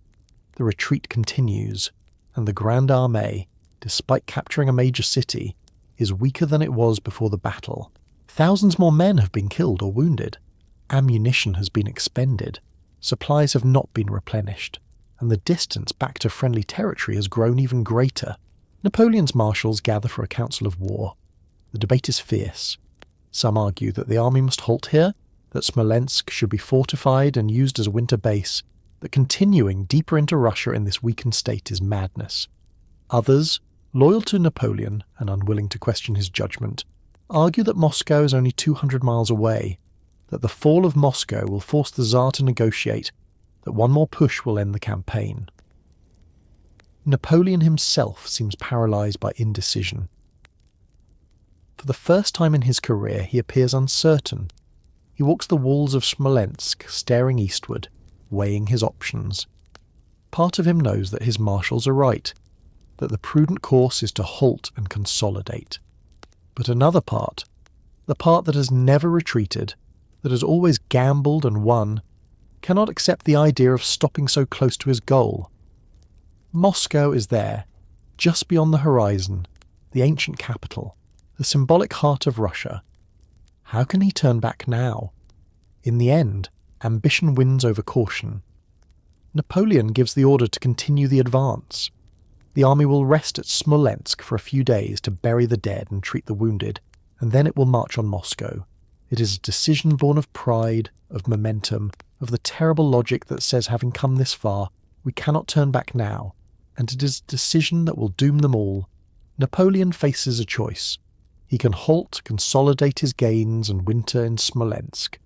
The retreat continues, and the Grande Armée, despite capturing a major city, is weaker than it was before the battle. Thousands more men have been killed or wounded. Ammunition has been expended. Supplies have not been replenished, and the distance back to friendly territory has grown even greater. Napoleon's marshals gather for a council of war. The debate is fierce. Some argue that the army must halt here, that Smolensk should be fortified and used as a winter base, that continuing deeper into Russia in this weakened state is madness. Others, loyal to Napoleon and unwilling to question his judgment, argue that Moscow is only 200 miles away, that the fall of Moscow will force the Tsar to negotiate, that one more push will end the campaign. Napoleon himself seems paralysed by indecision. For the first time in his career, he appears uncertain. He walks the walls of Smolensk, staring eastward, weighing his options. Part of him knows that his marshals are right, that the prudent course is to halt and consolidate. But another part, the part that has never retreated, that has always gambled and won, cannot accept the idea of stopping so close to his goal. Moscow is there, just beyond the horizon, the ancient capital, the symbolic heart of Russia. How can he turn back now? In the end, ambition wins over caution. Napoleon gives the order to continue the advance. The army will rest at Smolensk for a few days to bury the dead and treat the wounded, and then it will march on Moscow. It is a decision born of pride, of momentum, of the terrible logic that says, having come this far, we cannot turn back now, and it is a decision that will doom them all. Napoleon faces a choice. He can halt, consolidate his gains and winter in Smolensk,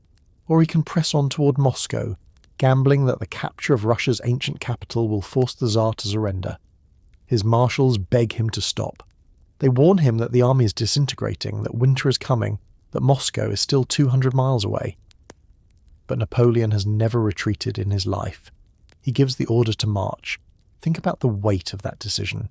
or he can press on toward Moscow, gambling that the capture of Russia's ancient capital will force the Tsar to surrender. His marshals beg him to stop. They warn him that the army is disintegrating, that winter is coming, that Moscow is still 200 miles away. But Napoleon has never retreated in his life. He gives the order to march. Think about the weight of that decision.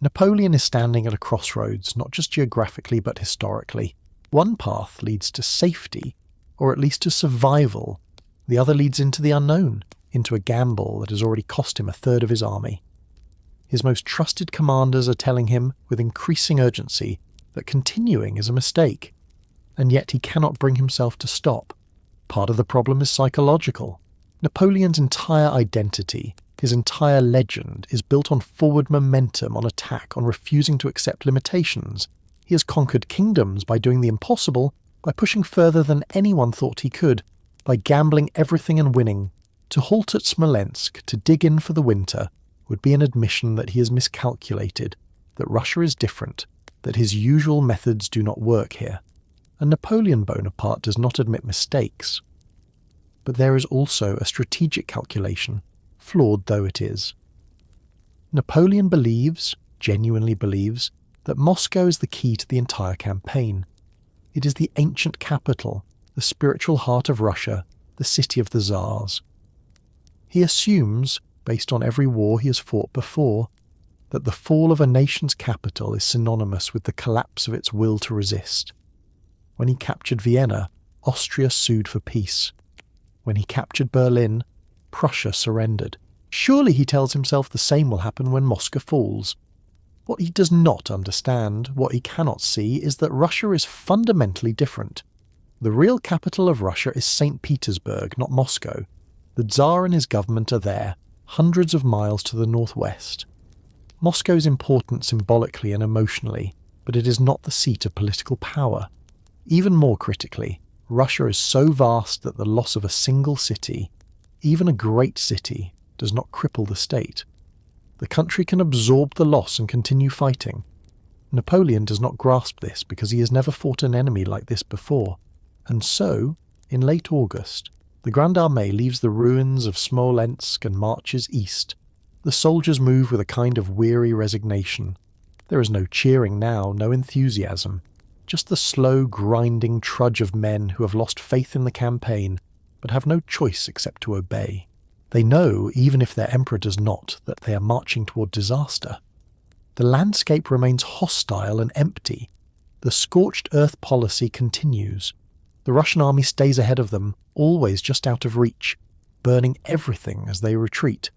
Napoleon is standing at a crossroads, not just geographically but historically. One path leads to safety, or at least to survival. The other leads into the unknown, into a gamble that has already cost him a third of his army. His most trusted commanders are telling him, with increasing urgency, that continuing is a mistake, and yet he cannot bring himself to stop. Part of the problem is psychological. Napoleon's entire identity, his entire legend, is built on forward momentum, on attack, on refusing to accept limitations. He has conquered kingdoms by doing the impossible, by pushing further than anyone thought he could, by gambling everything and winning. To halt at Smolensk, to dig in for the winter, would be an admission that he has miscalculated, that Russia is different, that his usual methods do not work here. And Napoleon Bonaparte does not admit mistakes. But there is also a strategic calculation, flawed though it is. Napoleon believes, genuinely believes, that Moscow is the key to the entire campaign. It is the ancient capital, the spiritual heart of Russia, the city of the Tsars. He assumes, based on every war he has fought before, that the fall of a nation's capital is synonymous with the collapse of its will to resist. When he captured Vienna, Austria sued for peace. When he captured Berlin, Prussia surrendered. Surely, he tells himself, the same will happen when Moscow falls. What he does not understand, what he cannot see, is that Russia is fundamentally different. The real capital of Russia is St. Petersburg, not Moscow. The Tsar and his government are there, hundreds of miles to the northwest. Moscow is important symbolically and emotionally, but it is not the seat of political power. Even more critically, Russia is so vast that the loss of a single city, even a great city, does not cripple the state. The country can absorb the loss and continue fighting. Napoleon does not grasp this because he has never fought an enemy like this before. And so, in late August, the Grande Armée leaves the ruins of Smolensk and marches east. The soldiers move with a kind of weary resignation. There is no cheering now, no enthusiasm. Just the slow, grinding trudge of men who have lost faith in the campaign, but have no choice except to obey. They know, even if their emperor does not, that they are marching toward disaster. The landscape remains hostile and empty. The scorched earth policy continues. The Russian army stays ahead of them, always just out of reach, burning everything as they retreat.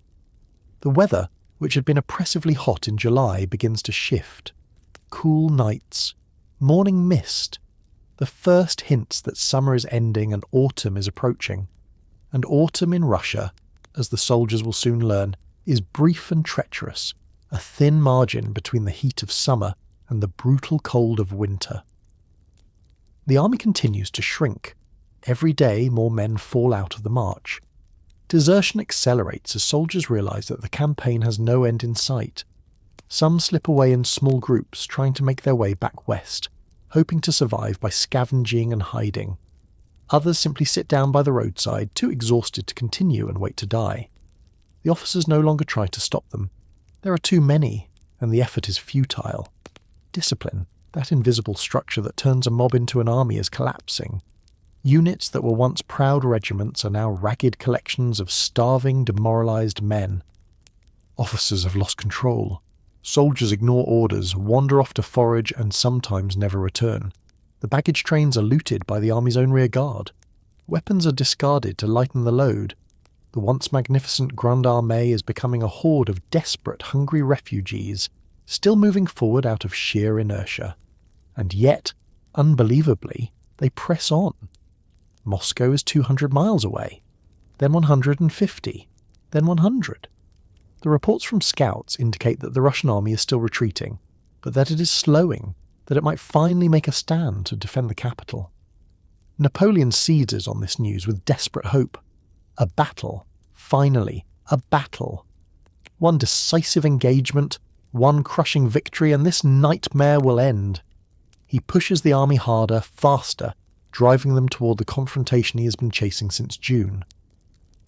The weather, which had been oppressively hot in July, begins to shift. Cool nights, morning mist, the first hints that summer is ending and autumn is approaching. And autumn in Russia, as the soldiers will soon learn, is brief and treacherous, a thin margin between the heat of summer and the brutal cold of winter. The army continues to shrink. Every day more men fall out of the march. Desertion accelerates as soldiers realise that the campaign has no end in sight. Some slip away in small groups, trying to make their way back west, hoping to survive by scavenging and hiding. Others simply sit down by the roadside, too exhausted to continue and wait to die. The officers no longer try to stop them. There are too many, and the effort is futile. Discipline, that invisible structure that turns a mob into an army, is collapsing. Units that were once proud regiments are now ragged collections of starving, demoralised men. Officers have lost control. Soldiers ignore orders, wander off to forage, and sometimes never return. The baggage trains are looted by the army's own rear guard. Weapons are discarded to lighten the load. The once magnificent Grande Armée is becoming a horde of desperate, hungry refugees, still moving forward out of sheer inertia. And yet, unbelievably, they press on. Moscow is 200 miles away, then 150, then 100. The reports from scouts indicate that the Russian army is still retreating, but that it is slowing, that it might finally make a stand to defend the capital. Napoleon seizes on this news with desperate hope. A battle, finally, a battle. One decisive engagement, one crushing victory, and this nightmare will end. He pushes the army harder, faster, driving them toward the confrontation he has been chasing since June.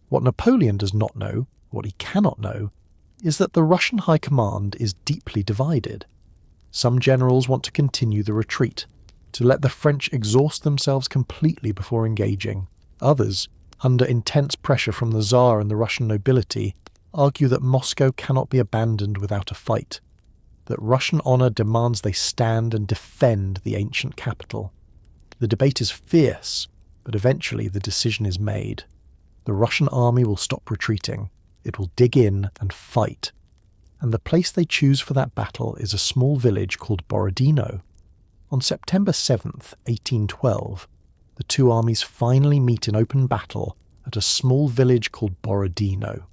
What Napoleon does not know, what he cannot know, is that the Russian High Command is deeply divided. Some generals want to continue the retreat, to let the French exhaust themselves completely before engaging. Others, under intense pressure from the Tsar and the Russian nobility, argue that Moscow cannot be abandoned without a fight, that Russian honour demands they stand and defend the ancient capital. The debate is fierce, but eventually the decision is made. The Russian army will stop retreating. It will dig in and fight. And the place they choose for that battle is a small village called Borodino. On September 7th, 1812, the two armies finally meet in open battle at a small village called Borodino.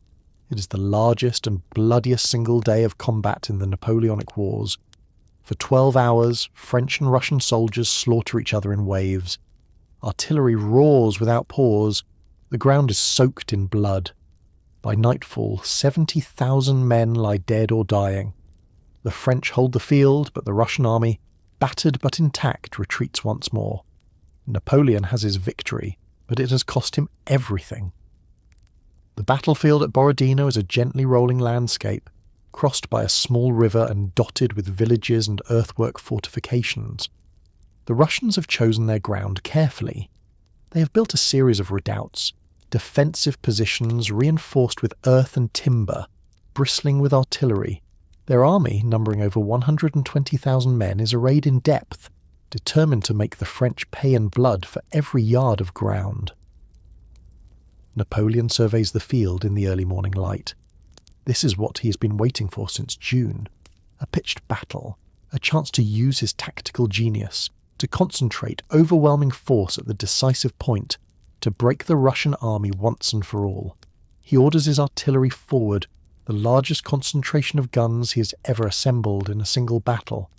It is the largest and bloodiest single day of combat in the Napoleonic Wars. For 12 hours, French and Russian soldiers slaughter each other in waves. Artillery roars without pause. The ground is soaked in blood. By nightfall, 70,000 men lie dead or dying. The French hold the field, but the Russian army, battered but intact, retreats once more. Napoleon has his victory, but it has cost him everything. The battlefield at Borodino is a gently rolling landscape, crossed by a small river and dotted with villages and earthwork fortifications. The Russians have chosen their ground carefully. They have built a series of redoubts, defensive positions reinforced with earth and timber, bristling with artillery. Their army, numbering over 120,000 men, is arrayed in depth, determined to make the French pay in blood for every yard of ground. Napoleon surveys the field in the early morning light. This is what he has been waiting for since June. A pitched battle, a chance to use his tactical genius, to concentrate overwhelming force at the decisive point, to break the Russian army once and for all. He orders his artillery forward, the largest concentration of guns he has ever assembled in a single battle.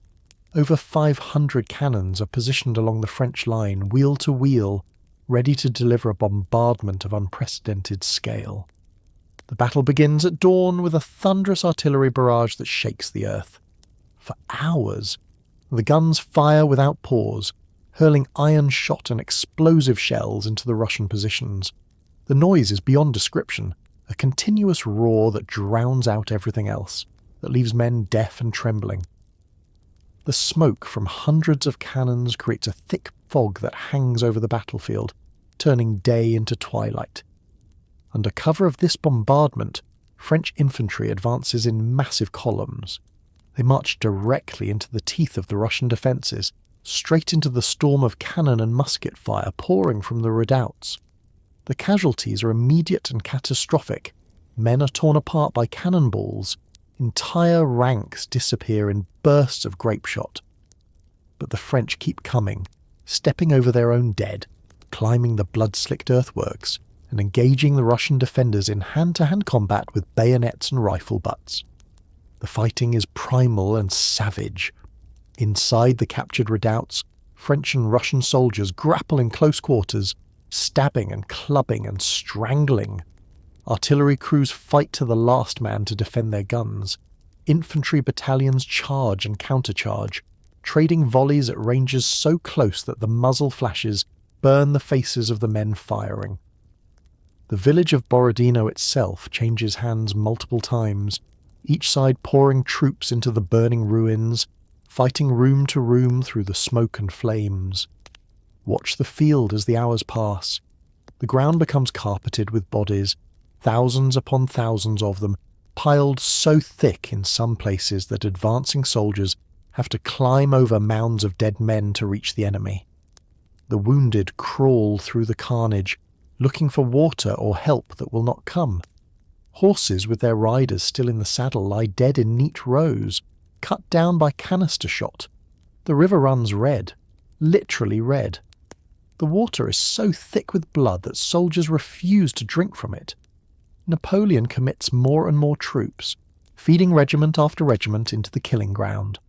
Over 500 cannons are positioned along the French line, wheel to wheel, ready to deliver a bombardment of unprecedented scale. The battle begins at dawn with a thunderous artillery barrage that shakes the earth. For hours, the guns fire without pause, hurling iron shot and explosive shells into the Russian positions. The noise is beyond description, a continuous roar that drowns out everything else, that leaves men deaf and trembling. The smoke from hundreds of cannons creates a thick fog that hangs over the battlefield, turning day into twilight. Under cover of this bombardment, French infantry advances in massive columns. They march directly into the teeth of the Russian defences, straight into the storm of cannon and musket fire pouring from the redoubts. The casualties are immediate and catastrophic. Men are torn apart by cannonballs. Entire ranks disappear in bursts of grapeshot. But the French keep coming, stepping over their own dead, climbing the blood-slicked earthworks, and engaging the Russian defenders in hand-to-hand combat with bayonets and rifle butts. The fighting is primal and savage. Inside the captured redoubts, French and Russian soldiers grapple in close quarters, stabbing and clubbing and strangling. Artillery crews fight to the last man to defend their guns. Infantry battalions charge and countercharge, trading volleys at ranges so close that the muzzle flashes burn the faces of the men firing. The village of Borodino itself changes hands multiple times, each side pouring troops into the burning ruins, fighting room to room through the smoke and flames. Watch the field as the hours pass. The ground becomes carpeted with bodies, thousands upon thousands of them, piled so thick in some places that advancing soldiers have to climb over mounds of dead men to reach the enemy. The wounded crawl through the carnage, looking for water or help that will not come. Horses with their riders still in the saddle lie dead in neat rows, cut down by canister shot. The river runs red, literally red. The water is so thick with blood that soldiers refuse to drink from it. Napoleon commits more and more troops, feeding regiment after regiment into the killing ground.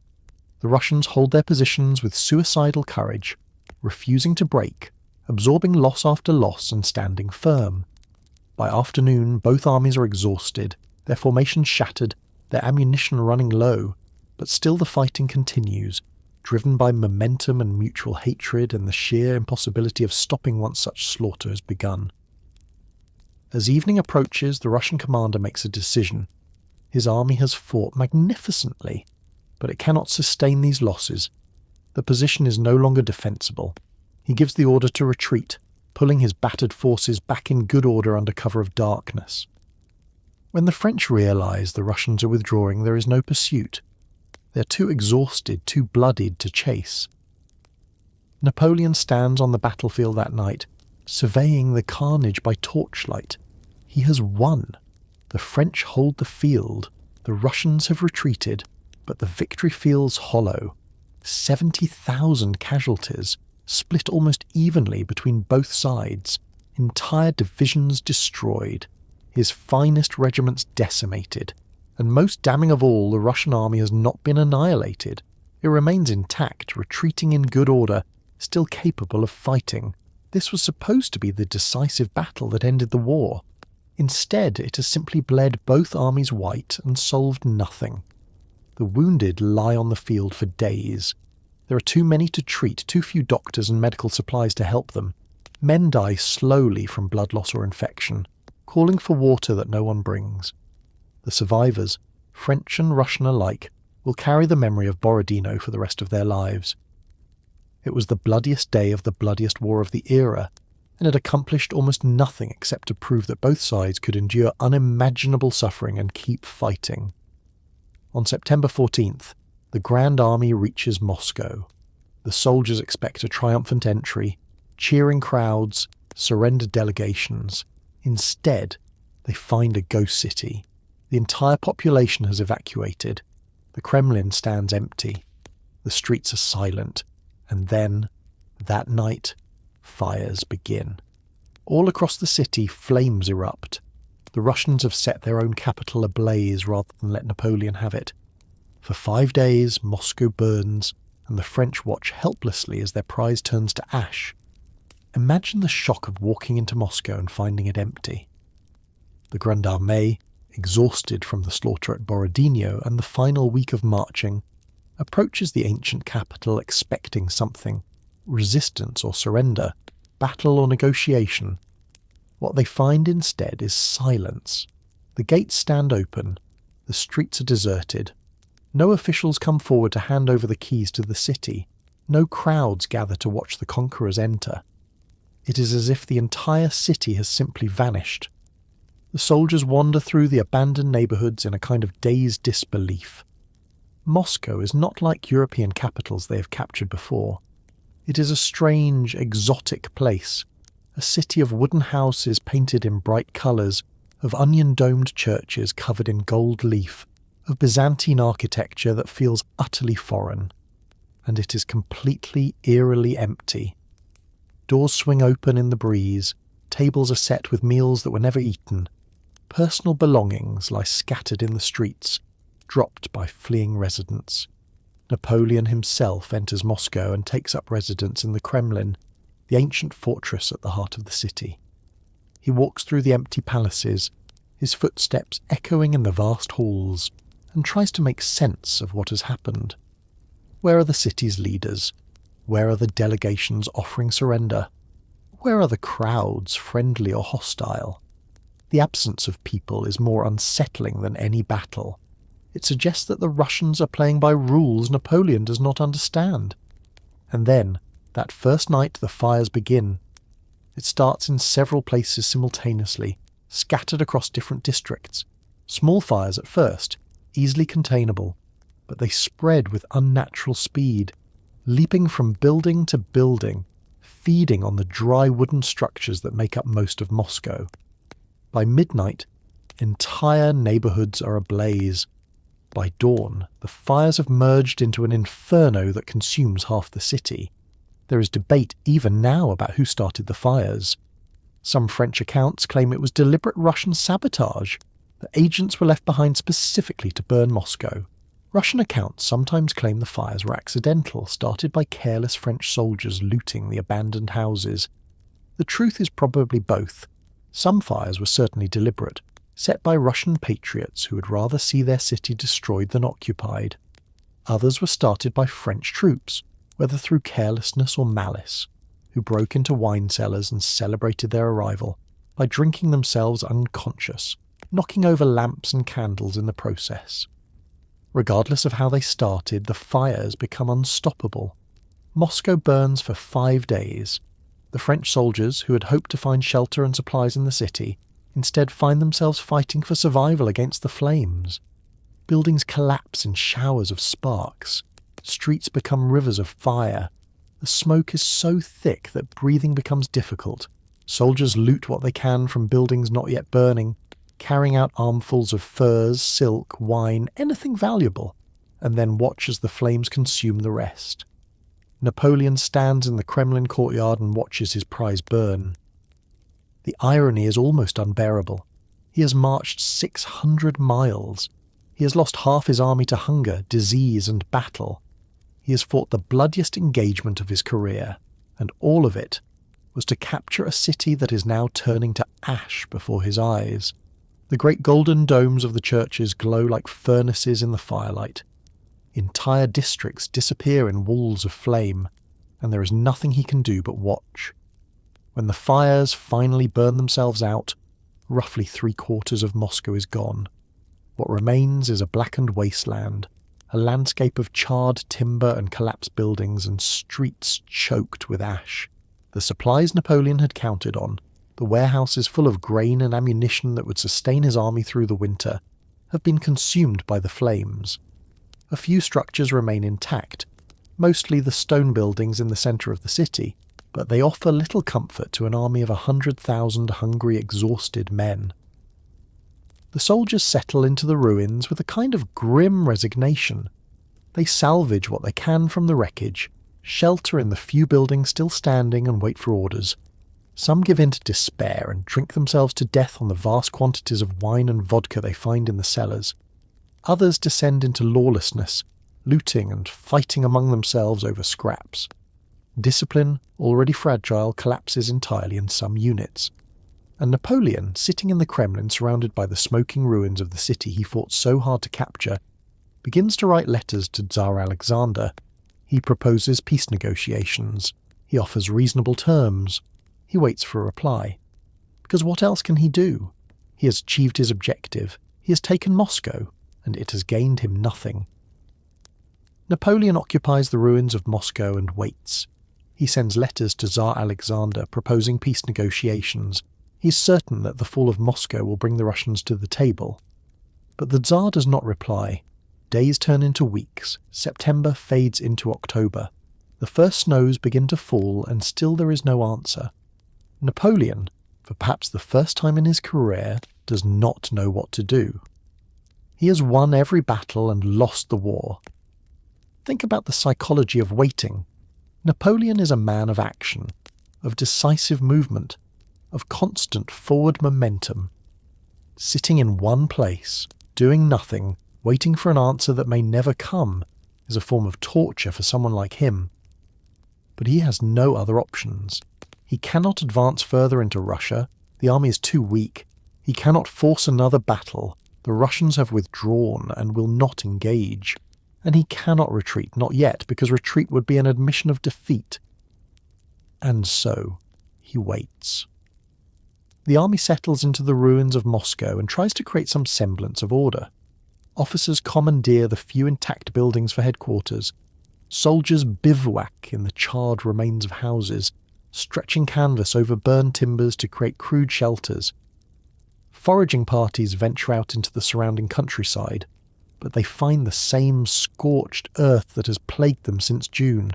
The Russians hold their positions with suicidal courage, refusing to break, absorbing loss after loss and standing firm. By afternoon, both armies are exhausted, their formations shattered, their ammunition running low, but still the fighting continues, driven by momentum and mutual hatred and the sheer impossibility of stopping once such slaughter has begun. As evening approaches, the Russian commander makes a decision. His army has fought magnificently, but it cannot sustain these losses. The position is no longer defensible. He gives the order to retreat, pulling his battered forces back in good order under cover of darkness. When the French realise the Russians are withdrawing, there is no pursuit. They are too exhausted, too bloodied to chase. Napoleon stands on the battlefield that night, surveying the carnage by torchlight. He has won. The French hold the field. The Russians have retreated, but the victory feels hollow. 70,000 casualties, split almost evenly between both sides, entire divisions destroyed, his finest regiments decimated, and most damning of all, the Russian army has not been annihilated. It remains intact, retreating in good order, still capable of fighting. This was supposed to be the decisive battle that ended the war. Instead, it has simply bled both armies white and solved nothing. The wounded lie on the field for days. There are too many to treat, too few doctors and medical supplies to help them. Men die slowly from blood loss or infection, calling for water that no one brings. The survivors, French and Russian alike, will carry the memory of Borodino for the rest of their lives. It was the bloodiest day of the bloodiest war of the era, and it accomplished almost nothing except to prove that both sides could endure unimaginable suffering and keep fighting. On September 14th, the Grand Army reaches Moscow. The soldiers expect a triumphant entry, cheering crowds, surrender delegations. Instead, they find a ghost city. The entire population has evacuated. The Kremlin stands empty. The streets are silent. And then, that night, fires begin. All across the city, flames erupt. The Russians have set their own capital ablaze rather than let Napoleon have it. For 5 days, Moscow burns, and the French watch helplessly as their prize turns to ash. Imagine the shock of walking into Moscow and finding it empty. The Grande Armée, exhausted from the slaughter at Borodino and the final week of marching, approaches the ancient capital expecting something: resistance or surrender, battle or negotiation. What they find instead is silence. The gates stand open, the streets are deserted. No officials come forward to hand over the keys to the city. No crowds gather to watch the conquerors enter. It is as if the entire city has simply vanished. The soldiers wander through the abandoned neighbourhoods in a kind of dazed disbelief. Moscow is not like European capitals they have captured before. It is a strange, exotic place, a city of wooden houses painted in bright colours, of onion-domed churches covered in gold leaf, of Byzantine architecture that feels utterly foreign. And it is completely, eerily empty. Doors swing open in the breeze, tables are set with meals that were never eaten. Personal belongings lie scattered in the streets, dropped by fleeing residents. Napoleon himself enters Moscow and takes up residence in the Kremlin, the ancient fortress at the heart of the city. He walks through the empty palaces, his footsteps echoing in the vast halls, and tries to make sense of what has happened. Where are the city's leaders? Where are the delegations offering surrender? Where are the crowds, friendly or hostile? The absence of people is more unsettling than any battle. It suggests that the Russians are playing by rules Napoleon does not understand. And then, that first night the fires begin. It starts in several places simultaneously, scattered across different districts. Small fires at first, easily containable, but they spread with unnatural speed, leaping from building to building, feeding on the dry wooden structures that make up most of Moscow. By midnight, entire neighbourhoods are ablaze. By dawn, the fires have merged into an inferno that consumes half the city. There is debate even now about who started the fires. Some French accounts claim it was deliberate Russian sabotage, that agents were left behind specifically to burn Moscow. Russian accounts sometimes claim the fires were accidental, started by careless French soldiers looting the abandoned houses. The truth is probably both. Some fires were certainly deliberate, set by Russian patriots who would rather see their city destroyed than occupied. Others were started by French troops, whether through carelessness or malice, who broke into wine cellars and celebrated their arrival by drinking themselves unconscious, knocking over lamps and candles in the process. Regardless of how they started, the fires become unstoppable. Moscow burns for 5 days. The French soldiers, who had hoped to find shelter and supplies in the city, instead find themselves fighting for survival against the flames. Buildings collapse in showers of sparks. Streets become rivers of fire. The smoke is so thick that breathing becomes difficult. Soldiers loot what they can from buildings not yet burning, carrying out armfuls of furs, silk, wine, anything valuable, and then watch as the flames consume the rest. Napoleon stands in the Kremlin courtyard and watches his prize burn. The irony is almost unbearable. He has marched 600 miles. He has lost half his army to hunger, disease, and battle. He has fought the bloodiest engagement of his career, and all of it was to capture a city that is now turning to ash before his eyes. The great golden domes of the churches glow like furnaces in the firelight. Entire districts disappear in walls of flame, and there is nothing he can do but watch. When the fires finally burn themselves out, roughly 3/4 of Moscow is gone. What remains is a blackened wasteland, a landscape of charred timber and collapsed buildings and streets choked with ash. The supplies Napoleon had counted on, the warehouses full of grain and ammunition that would sustain his army through the winter, have been consumed by the flames. A few structures remain intact, mostly the stone buildings in the centre of the city, but they offer little comfort to an army of 100,000 hungry, exhausted men. The soldiers settle into the ruins with a kind of grim resignation. They salvage what they can from the wreckage, shelter in the few buildings still standing and wait for orders. Some give in to despair and drink themselves to death on the vast quantities of wine and vodka they find in the cellars. Others descend into lawlessness, looting and fighting among themselves over scraps. Discipline, already fragile, collapses entirely in some units. And Napoleon, sitting in the Kremlin surrounded by the smoking ruins of the city he fought so hard to capture, begins to write letters to Tsar Alexander. He proposes peace negotiations. He offers reasonable terms. He waits for a reply. Because what else can he do? He has achieved his objective. He has taken Moscow, and it has gained him nothing. Napoleon occupies the ruins of Moscow and waits. He sends letters to Tsar Alexander proposing peace negotiations. He's certain that the fall of Moscow will bring the Russians to the table. But the Tsar does not reply. Days turn into weeks. September fades into October. The first snows begin to fall, and still there is no answer. Napoleon, for perhaps the first time in his career, does not know what to do. He has won every battle and lost the war. Think about the psychology of waiting. Napoleon is a man of action, of decisive movement, of constant forward momentum. Sitting in one place, doing nothing, waiting for an answer that may never come, is a form of torture for someone like him. But he has no other options. He cannot advance further into Russia. The army is too weak. He cannot force another battle. The Russians have withdrawn and will not engage. And he cannot retreat, not yet, because retreat would be an admission of defeat. And so, he waits. The army settles into the ruins of Moscow and tries to create some semblance of order. Officers commandeer the few intact buildings for headquarters. Soldiers bivouac in the charred remains of houses, stretching canvas over burned timbers to create crude shelters. Foraging parties venture out into the surrounding countryside, but they find the same scorched earth that has plagued them since June.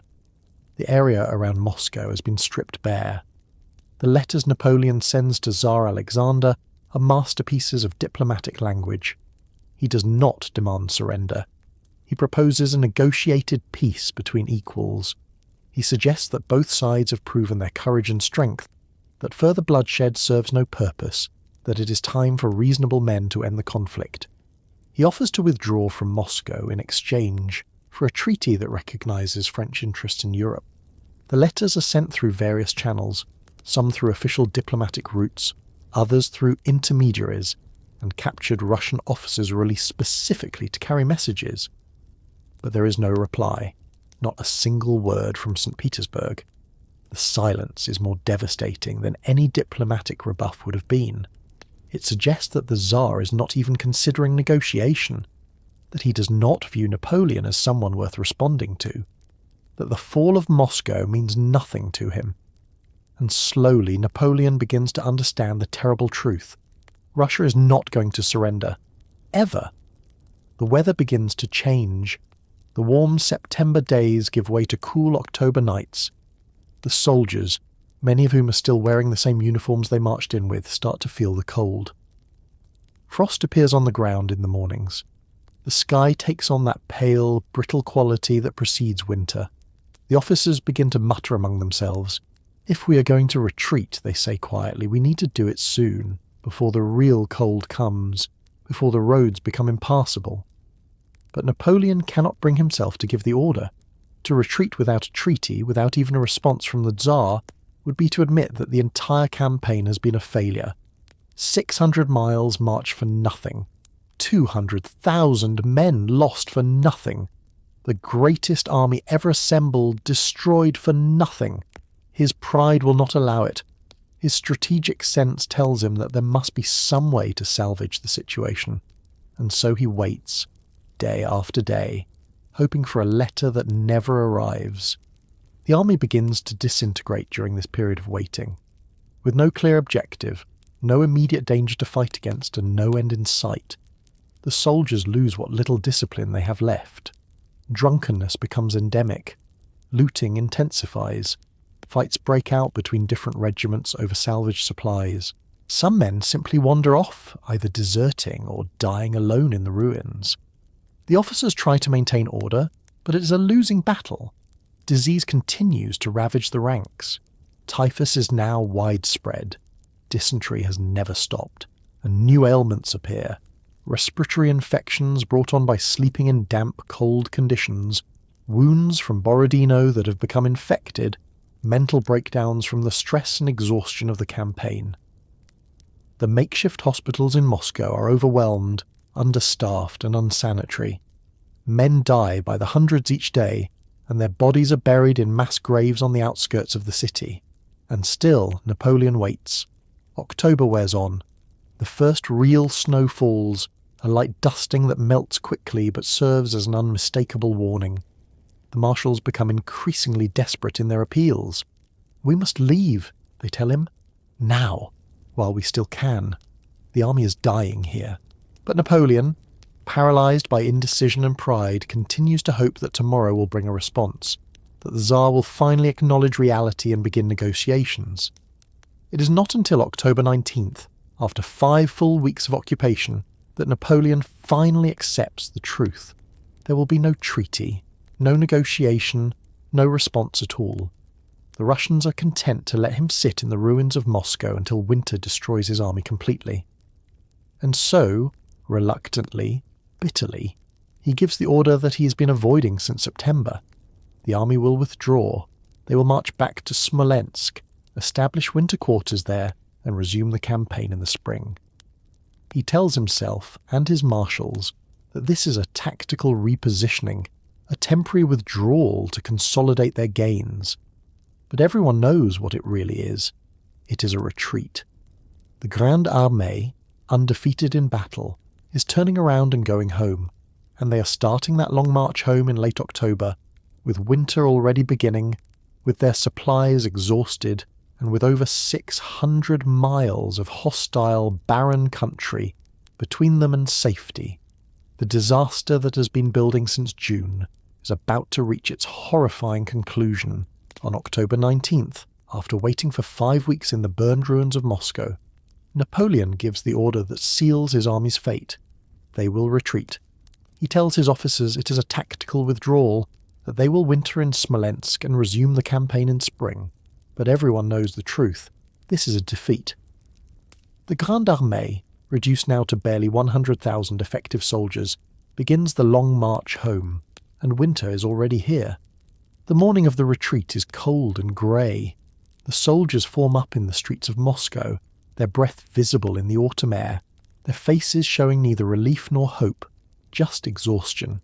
The area around Moscow has been stripped bare. The letters Napoleon sends to Tsar Alexander are masterpieces of diplomatic language. He does not demand surrender. He proposes a negotiated peace between equals. He suggests that both sides have proven their courage and strength, that further bloodshed serves no purpose, that it is time for reasonable men to end the conflict. He offers to withdraw from Moscow in exchange for a treaty that recognizes French interests in Europe. The letters are sent through various channels, some through official diplomatic routes, others through intermediaries, and captured Russian officers released specifically to carry messages. But there is no reply, not a single word from St. Petersburg. The silence is more devastating than any diplomatic rebuff would have been. It suggests that the Tsar is not even considering negotiation, that he does not view Napoleon as someone worth responding to, that the fall of Moscow means nothing to him. And slowly Napoleon begins to understand the terrible truth. Russia is not going to surrender. Ever. The weather begins to change. The warm September days give way to cool October nights. The soldiers, many of whom are still wearing the same uniforms they marched in with, start to feel the cold. Frost appears on the ground in the mornings. The sky takes on that pale, brittle quality that precedes winter. The officers begin to mutter among themselves. If we are going to retreat, they say quietly, we need to do it soon, before the real cold comes, before the roads become impassable. But Napoleon cannot bring himself to give the order. To retreat without a treaty, without even a response from the Tsar, would be to admit that the entire campaign has been a failure. 600 miles marched for nothing. 200,000 men lost for nothing. The greatest army ever assembled destroyed for nothing. His pride will not allow it. His strategic sense tells him that there must be some way to salvage the situation. And so he waits, day after day, hoping for a letter that never arrives. The army begins to disintegrate during this period of waiting. With no clear objective, no immediate danger to fight against, and no end in sight, the soldiers lose what little discipline they have left. Drunkenness becomes endemic. Looting intensifies. Fights break out between different regiments over salvaged supplies. Some men simply wander off, either deserting or dying alone in the ruins. The officers try to maintain order, but it is a losing battle. Disease continues to ravage the ranks. Typhus is now widespread. Dysentery has never stopped, and new ailments appear. Respiratory infections brought on by sleeping in damp, cold conditions, wounds from Borodino that have become infected, mental breakdowns from the stress and exhaustion of the campaign. The makeshift hospitals in Moscow are overwhelmed, understaffed and unsanitary. Men die by the hundreds each day, and their bodies are buried in mass graves on the outskirts of the city. And still Napoleon waits. October wears on. The first real snow falls, a light dusting that melts quickly but serves as an unmistakable warning. The marshals become increasingly desperate in their appeals. We must leave, they tell him. Now, while we still can. The army is dying here. But Napoleon, paralysed by indecision and pride, continues to hope that tomorrow will bring a response, that the Tsar will finally acknowledge reality and begin negotiations. It is not until October 19th, after 5 full weeks of occupation, that Napoleon finally accepts the truth. There will be no treaty, no negotiation, no response at all. The Russians are content to let him sit in the ruins of Moscow until winter destroys his army completely. And so, reluctantly, bitterly, he gives the order that he has been avoiding since September. The army will withdraw. They will march back to Smolensk, establish winter quarters there, and resume the campaign in the spring. He tells himself and his marshals that this is a tactical repositioning, a temporary withdrawal to consolidate their gains. But everyone knows what it really is. It is a retreat. The Grande Armée, undefeated in battle, is turning around and going home, and they are starting that long march home in late October, with winter already beginning, with their supplies exhausted, and with over 600 miles of hostile, barren country between them and safety. The disaster that has been building since June is about to reach its horrifying conclusion on October 19th, after waiting for 5 weeks in the burned ruins of Moscow. Napoleon gives the order that seals his army's fate. They will retreat. He tells his officers it is a tactical withdrawal, that they will winter in Smolensk and resume the campaign in spring. But everyone knows the truth. This is a defeat. The Grande Armée, reduced now to barely 100,000 effective soldiers, begins the long march home, and winter is already here. The morning of the retreat is cold and grey. The soldiers form up in the streets of Moscow, their breath visible in the autumn air, their faces showing neither relief nor hope, just exhaustion.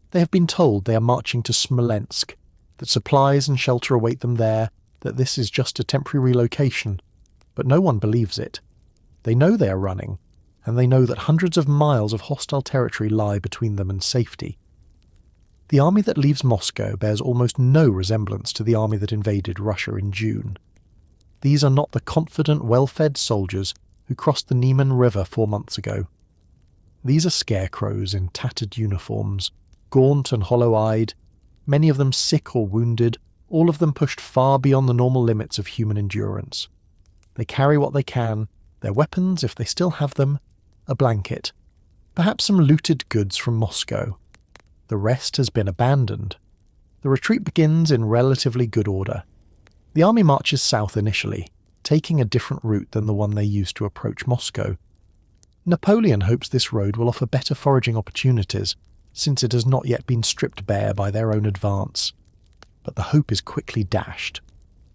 They have been told they are marching to Smolensk, that supplies and shelter await them there, that this is just a temporary relocation, but no one believes it. They know they are running, and they know that hundreds of miles of hostile territory lie between them and safety. The army that leaves Moscow bears almost no resemblance to the army that invaded Russia in June. These are not the confident, well-fed soldiers who crossed the Neman River 4 months ago. These are scarecrows in tattered uniforms, gaunt and hollow-eyed, many of them sick or wounded, all of them pushed far beyond the normal limits of human endurance. They carry what they can, their weapons, if they still have them, a blanket, perhaps some looted goods from Moscow. The rest has been abandoned. The retreat begins in relatively good order. The army marches south initially, taking a different route than the one they used to approach Moscow. Napoleon hopes this road will offer better foraging opportunities, since it has not yet been stripped bare by their own advance. But the hope is quickly dashed.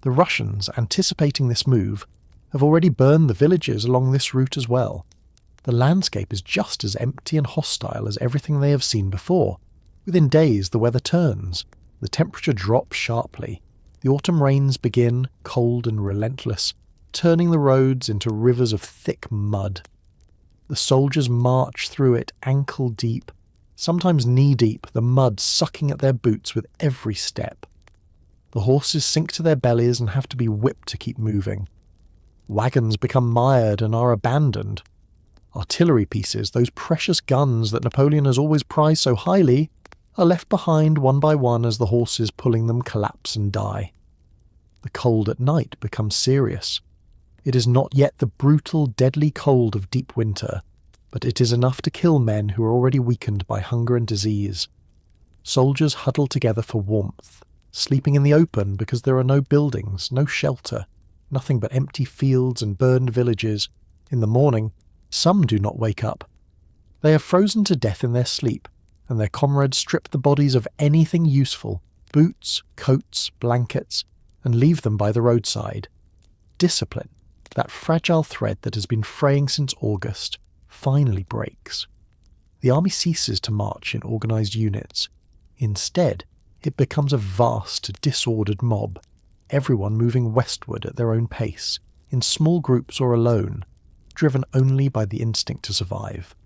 The Russians, anticipating this move, have already burned the villages along this route as well. The landscape is just as empty and hostile as everything they have seen before. Within days the weather turns, the temperature drops sharply, the autumn rains begin, cold and relentless, turning the roads into rivers of thick mud. The soldiers march through it ankle deep, sometimes knee deep, the mud sucking at their boots with every step. The horses sink to their bellies and have to be whipped to keep moving. Wagons become mired and are abandoned. Artillery pieces, those precious guns that Napoleon has always prized so highly, are left behind one by one as the horses pulling them collapse and die. The cold at night becomes serious. It is not yet the brutal, deadly cold of deep winter, but it is enough to kill men who are already weakened by hunger and disease. Soldiers huddle together for warmth, sleeping in the open because there are no buildings, no shelter, nothing but empty fields and burned villages. In the morning, some do not wake up. They are frozen to death in their sleep, and their comrades strip the bodies of anything useful, boots, coats, blankets, and leave them by the roadside. Discipline, that fragile thread that has been fraying since August, finally breaks. The army ceases to march in organised units. Instead, it becomes a vast, disordered mob, everyone moving westward at their own pace, in small groups or alone, driven only by the instinct to survive.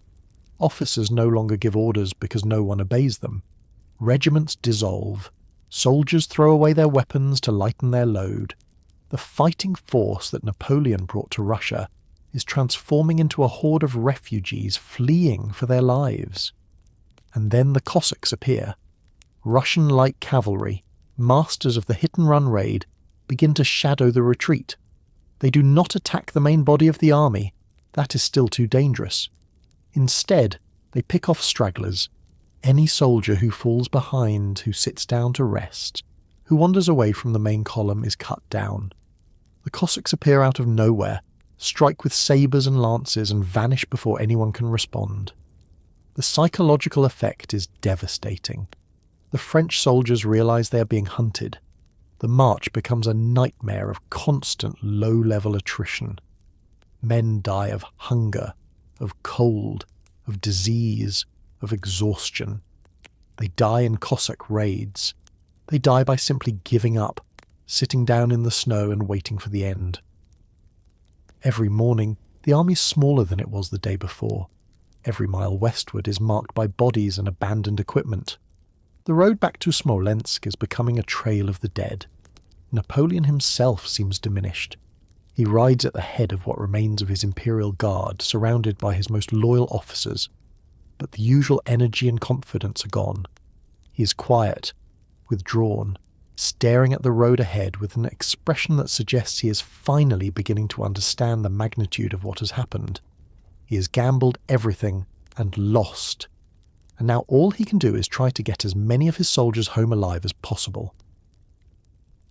Officers no longer give orders because no one obeys them. Regiments dissolve. Soldiers throw away their weapons to lighten their load. The fighting force that Napoleon brought to Russia is transforming into a horde of refugees fleeing for their lives. And then the Cossacks appear. Russian light cavalry, masters of the hit-and-run raid, begin to shadow the retreat. They do not attack the main body of the army. That is still too dangerous. Instead, they pick off stragglers, any soldier who falls behind, who sits down to rest, who wanders away from the main column is cut down. The Cossacks appear out of nowhere, strike with sabres and lances and vanish before anyone can respond. The psychological effect is devastating. The French soldiers realise they are being hunted. The march becomes a nightmare of constant low-level attrition. Men die of hunger, of cold, of disease, of exhaustion. They die in Cossack raids. They die by simply giving up, sitting down in the snow and waiting for the end. Every morning, the army is smaller than it was the day before. Every mile westward is marked by bodies and abandoned equipment. The road back to Smolensk is becoming a trail of the dead. Napoleon himself seems diminished. He rides at the head of what remains of his imperial guard, surrounded by his most loyal officers. But the usual energy and confidence are gone. He is quiet, withdrawn, staring at the road ahead with an expression that suggests he is finally beginning to understand the magnitude of what has happened. He has gambled everything and lost. And now all he can do is try to get as many of his soldiers home alive as possible.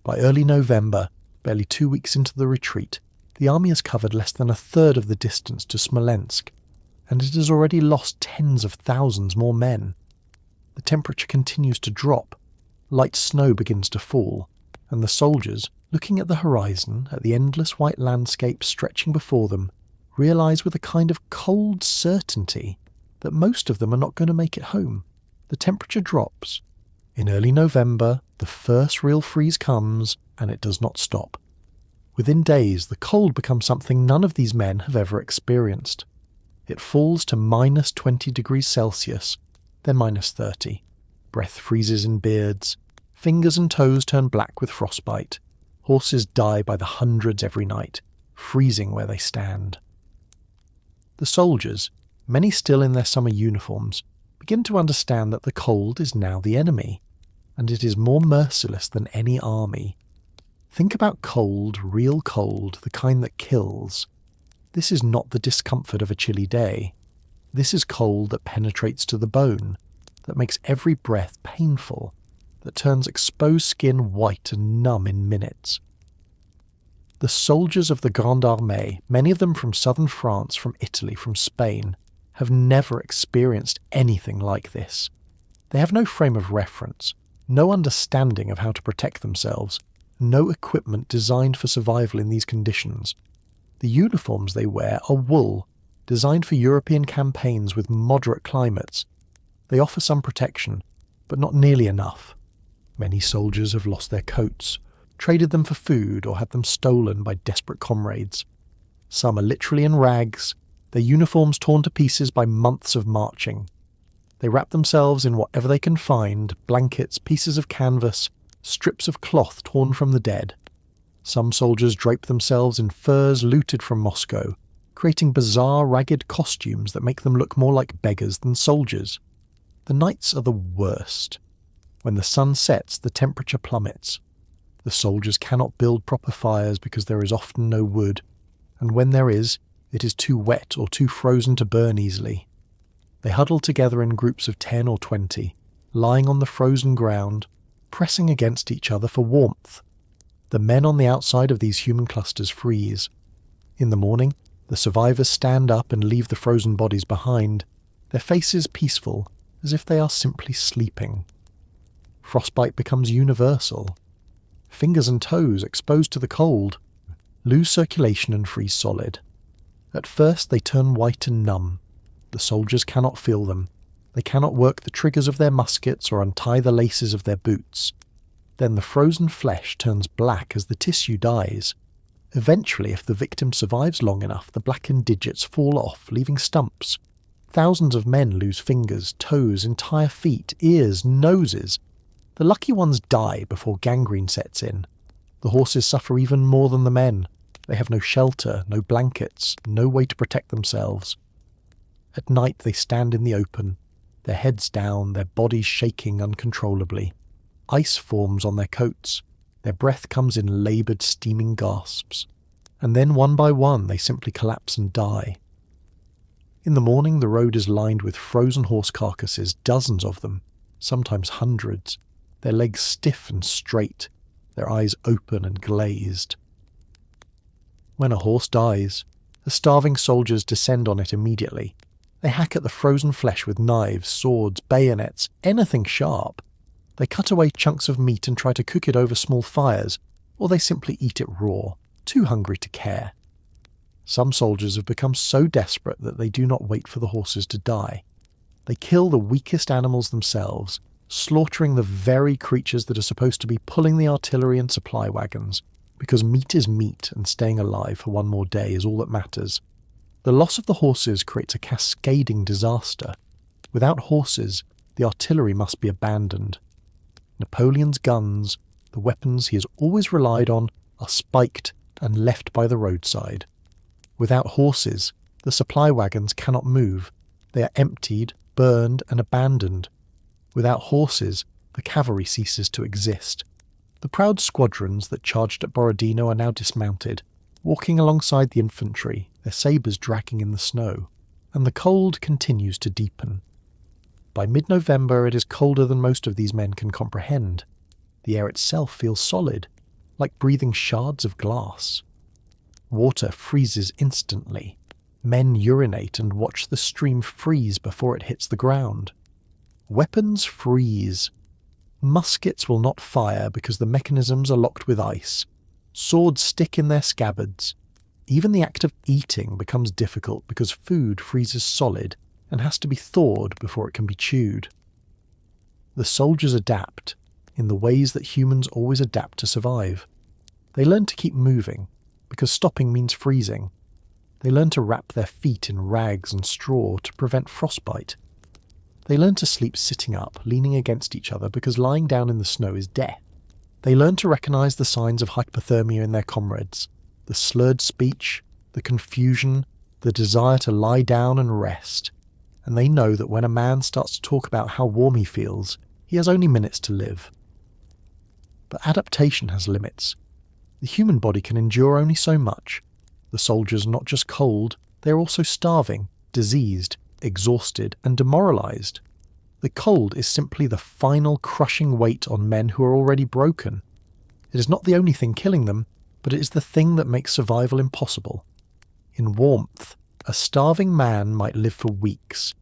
By early November, barely 2 weeks into the retreat, the army has covered less than a third of the distance to Smolensk, and it has already lost tens of thousands more men. The temperature continues to drop, light snow begins to fall, and the soldiers, looking at the horizon, at the endless white landscape stretching before them, realise with a kind of cold certainty that most of them are not going to make it home. The temperature drops. In early November, the first real freeze comes, and it does not stop. Within days, the cold becomes something none of these men have ever experienced. It falls to minus 20 degrees Celsius, then minus 30. Breath freezes in beards. Fingers and toes turn black with frostbite. Horses die by the hundreds every night, freezing where they stand. The soldiers, many still in their summer uniforms, begin to understand that the cold is now the enemy, and it is more merciless than any army. Think about cold, real cold, the kind that kills. This is not the discomfort of a chilly day. This is cold that penetrates to the bone, that makes every breath painful, that turns exposed skin white and numb in minutes. The soldiers of the Grande Armée, many of them from southern France, from Italy, from Spain, have never experienced anything like this. They have no frame of reference, no understanding of how to protect themselves, no equipment designed for survival in these conditions. The uniforms they wear are wool, designed for European campaigns with moderate climates. They offer some protection, but not nearly enough. Many soldiers have lost their coats, traded them for food, or had them stolen by desperate comrades. Some are literally in rags, their uniforms torn to pieces by months of marching. They wrap themselves in whatever they can find, blankets, pieces of canvas, strips of cloth torn from the dead. Some soldiers drape themselves in furs looted from Moscow, creating bizarre, ragged costumes that make them look more like beggars than soldiers. The nights are the worst. When the sun sets, the temperature plummets. The soldiers cannot build proper fires because there is often no wood, and when there is, it is too wet or too frozen to burn easily. They huddle together in groups of 10 or 20, lying on the frozen ground, pressing against each other for warmth. The men on the outside of these human clusters freeze. In the morning, the survivors stand up and leave the frozen bodies behind, their faces peaceful, as if they are simply sleeping. Frostbite becomes universal. Fingers and toes, exposed to the cold, lose circulation and freeze solid. At first they turn white and numb. The soldiers cannot feel them. They cannot work the triggers of their muskets or untie the laces of their boots. Then the frozen flesh turns black as the tissue dies. Eventually, if the victim survives long enough, the blackened digits fall off, leaving stumps. Thousands of men lose fingers, toes, entire feet, ears, noses. The lucky ones die before gangrene sets in. The horses suffer even more than the men. They have no shelter, no blankets, no way to protect themselves. At night they stand in the open, their heads down, their bodies shaking uncontrollably. Ice forms on their coats. Their breath comes in laboured, steaming gasps. And then one by one they simply collapse and die. In the morning the road is lined with frozen horse carcasses, dozens of them, sometimes hundreds, their legs stiff and straight, their eyes open and glazed. When a horse dies, the starving soldiers descend on it immediately. They hack at the frozen flesh with knives, swords, bayonets, anything sharp. They cut away chunks of meat and try to cook it over small fires, or they simply eat it raw, too hungry to care. Some soldiers have become so desperate that they do not wait for the horses to die. They kill the weakest animals themselves, slaughtering the very creatures that are supposed to be pulling the artillery and supply wagons, because meat is meat and staying alive for one more day is all that matters. The loss of the horses creates a cascading disaster. Without horses, the artillery must be abandoned. Napoleon's guns, the weapons he has always relied on, are spiked and left by the roadside. Without horses, the supply wagons cannot move. They are emptied, burned, and abandoned. Without horses, the cavalry ceases to exist. The proud squadrons that charged at Borodino are now dismounted, walking alongside the infantry, their sabres dragging in the snow, and the cold continues to deepen. By mid-November it is colder than most of these men can comprehend. The air itself feels solid, like breathing shards of glass. Water freezes instantly. Men urinate and watch the stream freeze before it hits the ground. Weapons freeze. Muskets will not fire because the mechanisms are locked with ice. Swords stick in their scabbards. Even the act of eating becomes difficult because food freezes solid and has to be thawed before it can be chewed. The soldiers adapt, in the ways that humans always adapt to survive. They learn to keep moving, because stopping means freezing. They learn to wrap their feet in rags and straw to prevent frostbite. They learn to sleep sitting up, leaning against each other, because lying down in the snow is death. They learn to recognise the signs of hypothermia in their comrades, the slurred speech, the confusion, the desire to lie down and rest. And they know that when a man starts to talk about how warm he feels, he has only minutes to live. But adaptation has limits. The human body can endure only so much. The soldiers are not just cold, they are also starving, diseased, exhausted, and demoralised. The cold is simply the final crushing weight on men who are already broken. It is not the only thing killing them, but it is the thing that makes survival impossible. In warmth, a starving man might live for weeks.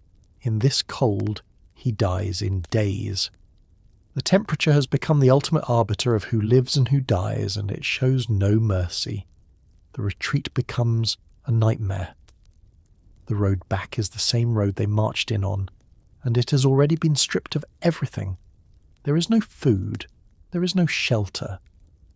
In this cold, he dies in days. The temperature has become the ultimate arbiter of who lives and who dies, and it shows no mercy. The retreat becomes a nightmare. The road back is the same road they marched in on, and it has already been stripped of everything. There is no food. There is no shelter.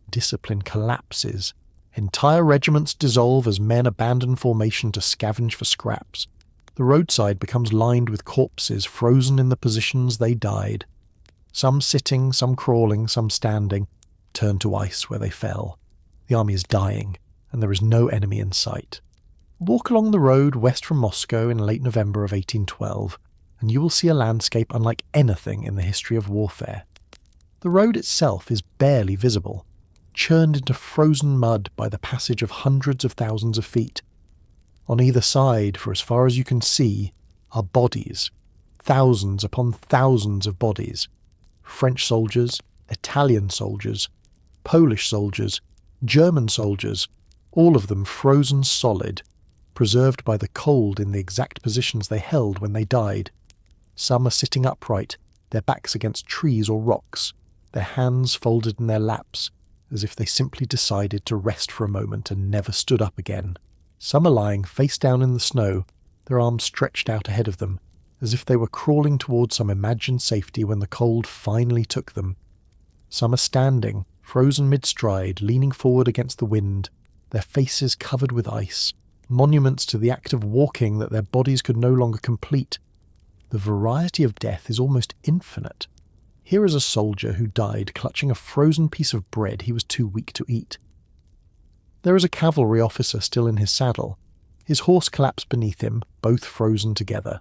Discipline collapses. Entire regiments dissolve as men abandon formation to scavenge for scraps. The roadside becomes lined with corpses frozen in the positions they died. Some sitting, some crawling, some standing, turned to ice where they fell. The army is dying, and there is no enemy in sight. Walk along the road west from Moscow in late November of 1812, and you will see a landscape unlike anything in the history of warfare. The road itself is barely visible, churned into frozen mud by the passage of hundreds of thousands of feet. On either side, for as far as you can see, are bodies, thousands upon thousands of bodies. French soldiers, Italian soldiers, Polish soldiers, German soldiers, all of them frozen solid, preserved by the cold in the exact positions they held when they died. Some are sitting upright, their backs against trees or rocks, their hands folded in their laps, as if they simply decided to rest for a moment and never stood up again. Some are lying face down in the snow, their arms stretched out ahead of them, as if they were crawling towards some imagined safety when the cold finally took them. Some are standing, frozen mid-stride, leaning forward against the wind, their faces covered with ice, monuments to the act of walking that their bodies could no longer complete. The variety of death is almost infinite. Here is a soldier who died clutching a frozen piece of bread he was too weak to eat. There is a cavalry officer still in his saddle. His horse collapsed beneath him, both frozen together.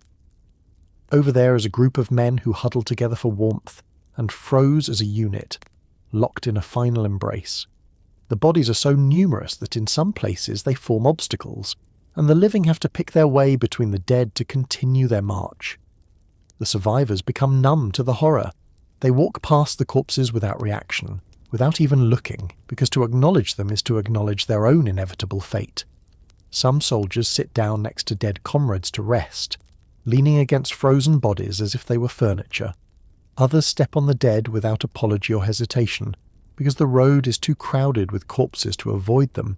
Over there is a group of men who huddled together for warmth and froze as a unit, locked in a final embrace. The bodies are so numerous that in some places they form obstacles, and the living have to pick their way between the dead to continue their march. The survivors become numb to the horror. They walk past the corpses without reaction, without even looking, because to acknowledge them is to acknowledge their own inevitable fate. Some soldiers sit down next to dead comrades to rest, leaning against frozen bodies as if they were furniture. Others step on the dead without apology or hesitation, because the road is too crowded with corpses to avoid them.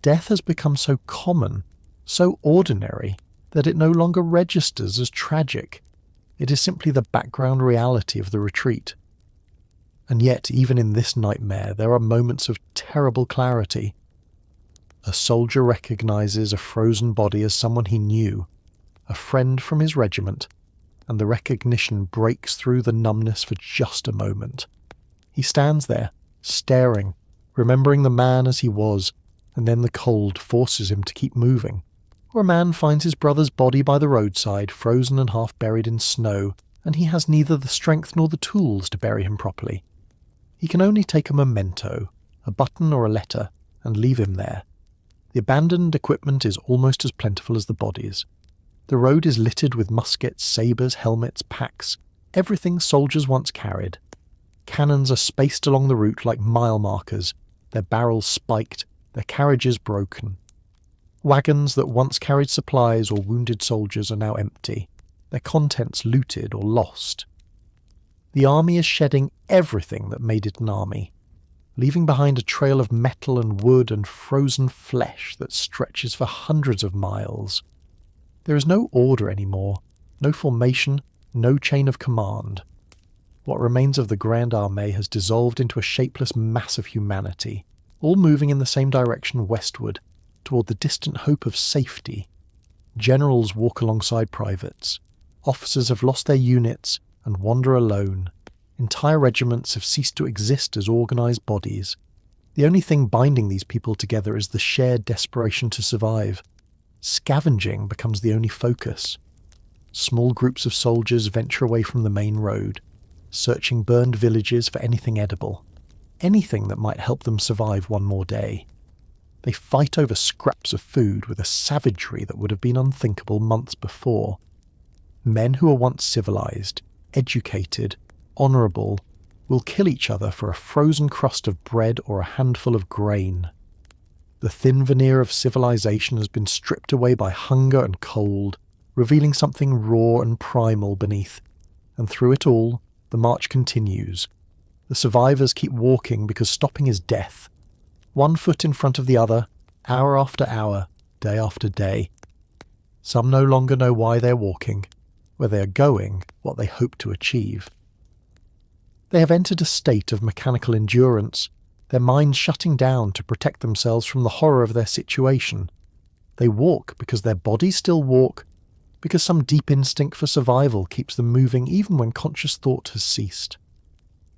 Death has become so common, so ordinary, that it no longer registers as tragic. It is simply the background reality of the retreat. And yet, even in this nightmare, there are moments of terrible clarity. A soldier recognizes a frozen body as someone he knew, a friend from his regiment, and the recognition breaks through the numbness for just a moment. He stands there, staring, remembering the man as he was, and then the cold forces him to keep moving. Or a man finds his brother's body by the roadside, frozen and half buried in snow, and he has neither the strength nor the tools to bury him properly. He can only take a memento, a button or a letter, and leave him there. The abandoned equipment is almost as plentiful as the bodies. The road is littered with muskets, sabres, helmets, packs, everything soldiers once carried. Cannons are spaced along the route like mile markers, their barrels spiked, their carriages broken. Wagons that once carried supplies or wounded soldiers are now empty, their contents looted or lost. The army is shedding everything that made it an army, leaving behind a trail of metal and wood and frozen flesh that stretches for hundreds of miles. There is no order anymore, no formation, no chain of command. What remains of the Grande Armée has dissolved into a shapeless mass of humanity, all moving in the same direction westward, toward the distant hope of safety. Generals walk alongside privates. Officers have lost their units and wander alone. Entire regiments have ceased to exist as organised bodies. The only thing binding these people together is the shared desperation to survive. Scavenging becomes the only focus. Small groups of soldiers venture away from the main road, searching burned villages for anything edible, anything that might help them survive one more day. They fight over scraps of food with a savagery that would have been unthinkable months before. Men who were once civilized, educated, honourable, will kill each other for a frozen crust of bread or a handful of grain. The thin veneer of civilization has been stripped away by hunger and cold, revealing something raw and primal beneath, and through it all, the march continues. The survivors keep walking because stopping is death. One foot in front of the other, hour after hour, day after day. Some no longer know why they're walking, where they are going, what they hope to achieve. They have entered a state of mechanical endurance, their minds shutting down to protect themselves from the horror of their situation. They walk because their bodies still walk, because some deep instinct for survival keeps them moving even when conscious thought has ceased.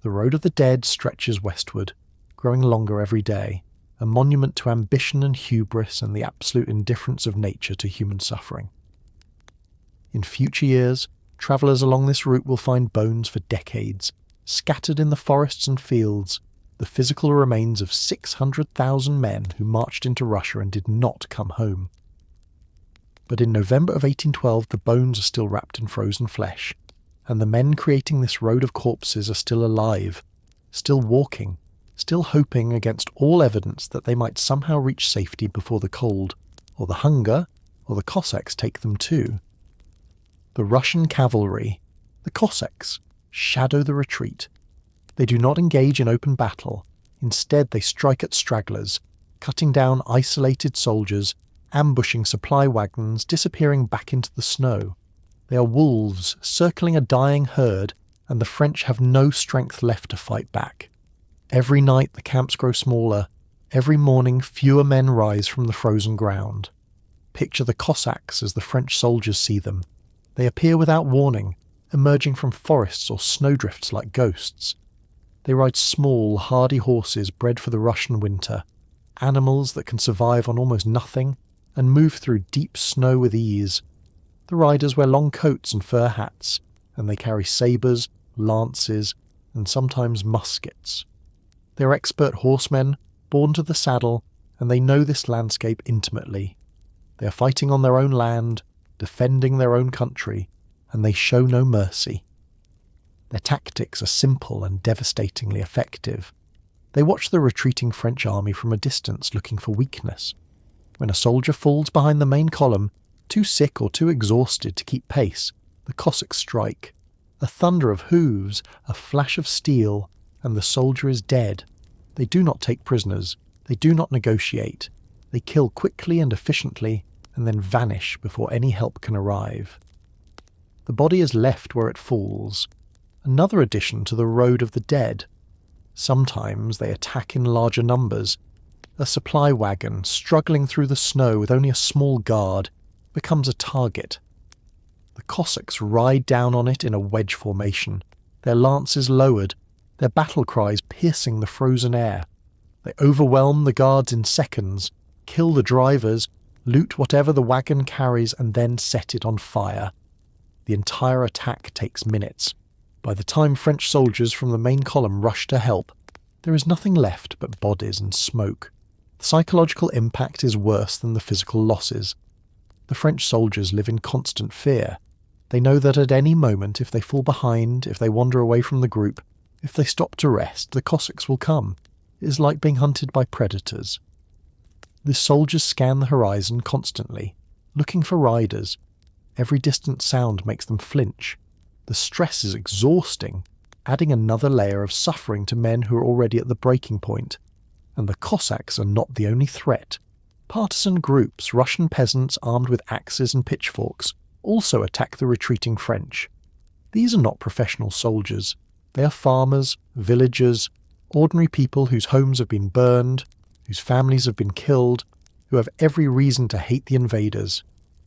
The road of the dead stretches westward, growing longer every day, a monument to ambition and hubris and the absolute indifference of nature to human suffering. In future years, travellers along this route will find bones for decades, scattered in the forests and fields, the physical remains of 600,000 men who marched into Russia and did not come home. But in November of 1812 the bones are still wrapped in frozen flesh, and the men creating this road of corpses are still alive, still walking, still hoping against all evidence that they might somehow reach safety before the cold, or the hunger, or the Cossacks take them too. The Russian cavalry, the Cossacks, shadow the retreat. They do not engage in open battle. Instead, they strike at stragglers, cutting down isolated soldiers, ambushing supply wagons, disappearing back into the snow. They are wolves circling a dying herd, and the French have no strength left to fight back. Every night the camps grow smaller. Every morning fewer men rise from the frozen ground. Picture the Cossacks as the French soldiers see them. They appear without warning, emerging from forests or snowdrifts like ghosts. They ride small, hardy horses bred for the Russian winter, animals that can survive on almost nothing and move through deep snow with ease. The riders wear long coats and fur hats, and they carry sabres, lances, and sometimes muskets. They are expert horsemen, born to the saddle, and they know this landscape intimately. They are fighting on their own land, defending their own country, and they show no mercy. Their tactics are simple and devastatingly effective. They watch the retreating French army from a distance looking for weakness. When a soldier falls behind the main column, too sick or too exhausted to keep pace, the Cossacks strike. A thunder of hooves, a flash of steel, and the soldier is dead. They do not take prisoners. They do not negotiate. They kill quickly and efficiently, and then vanish before any help can arrive. The body is left where it falls, another addition to the road of the dead. Sometimes they attack in larger numbers. A supply wagon, struggling through the snow with only a small guard, becomes a target. The Cossacks ride down on it in a wedge formation, their lances lowered, their battle cries piercing the frozen air. They overwhelm the guards in seconds, kill the drivers, loot whatever the wagon carries, and then set it on fire. The entire attack takes minutes. By the time French soldiers from the main column rush to help, there is nothing left but bodies and smoke. The psychological impact is worse than the physical losses. The French soldiers live in constant fear. They know that at any moment, if they fall behind, if they wander away from the group, if they stop to rest, the Cossacks will come. It is like being hunted by predators. The soldiers scan the horizon constantly, looking for riders. Every distant sound makes them flinch. The stress is exhausting, adding another layer of suffering to men who are already at the breaking point. And the Cossacks are not the only threat. Partisan groups, Russian peasants armed with axes and pitchforks, also attack the retreating French. These are not professional soldiers. They are farmers, villagers, ordinary people whose homes have been burned, whose families have been killed, who have every reason to hate the invaders.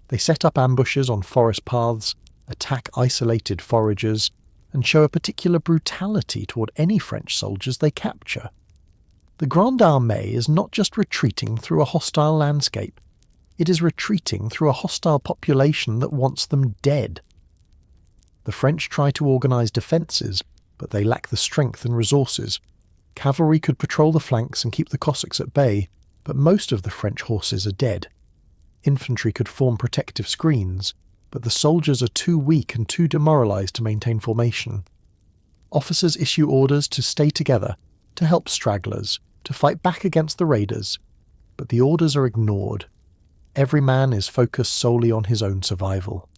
They set up ambushes on forest paths, attack isolated foragers, and show a particular brutality toward any French soldiers they capture. The Grande Armée is not just retreating through a hostile landscape. It is retreating through a hostile population that wants them dead. The French try to organise defences, but they lack the strength and resources. Cavalry could patrol the flanks and keep the Cossacks at bay, but most of the French horses are dead. Infantry could form protective screens, but the soldiers are too weak and too demoralised to maintain formation. Officers issue orders to stay together, to help stragglers, to fight back against the raiders, but the orders are ignored. Every man is focused solely on his own survival.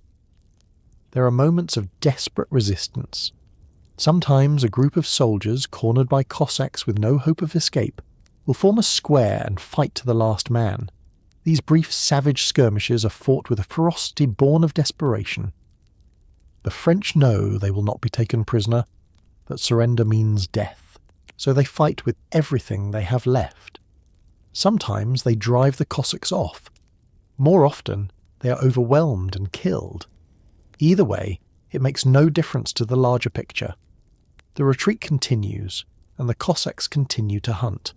There are moments of desperate resistance. Sometimes a group of soldiers, cornered by Cossacks with no hope of escape, will form a square and fight to the last man. These brief savage skirmishes are fought with a ferocity born of desperation. The French know they will not be taken prisoner, that surrender means death, so they fight with everything they have left. Sometimes they drive the Cossacks off. More often, they are overwhelmed and killed. Either way, it makes no difference to the larger picture. The retreat continues, and the Cossacks continue to hunt.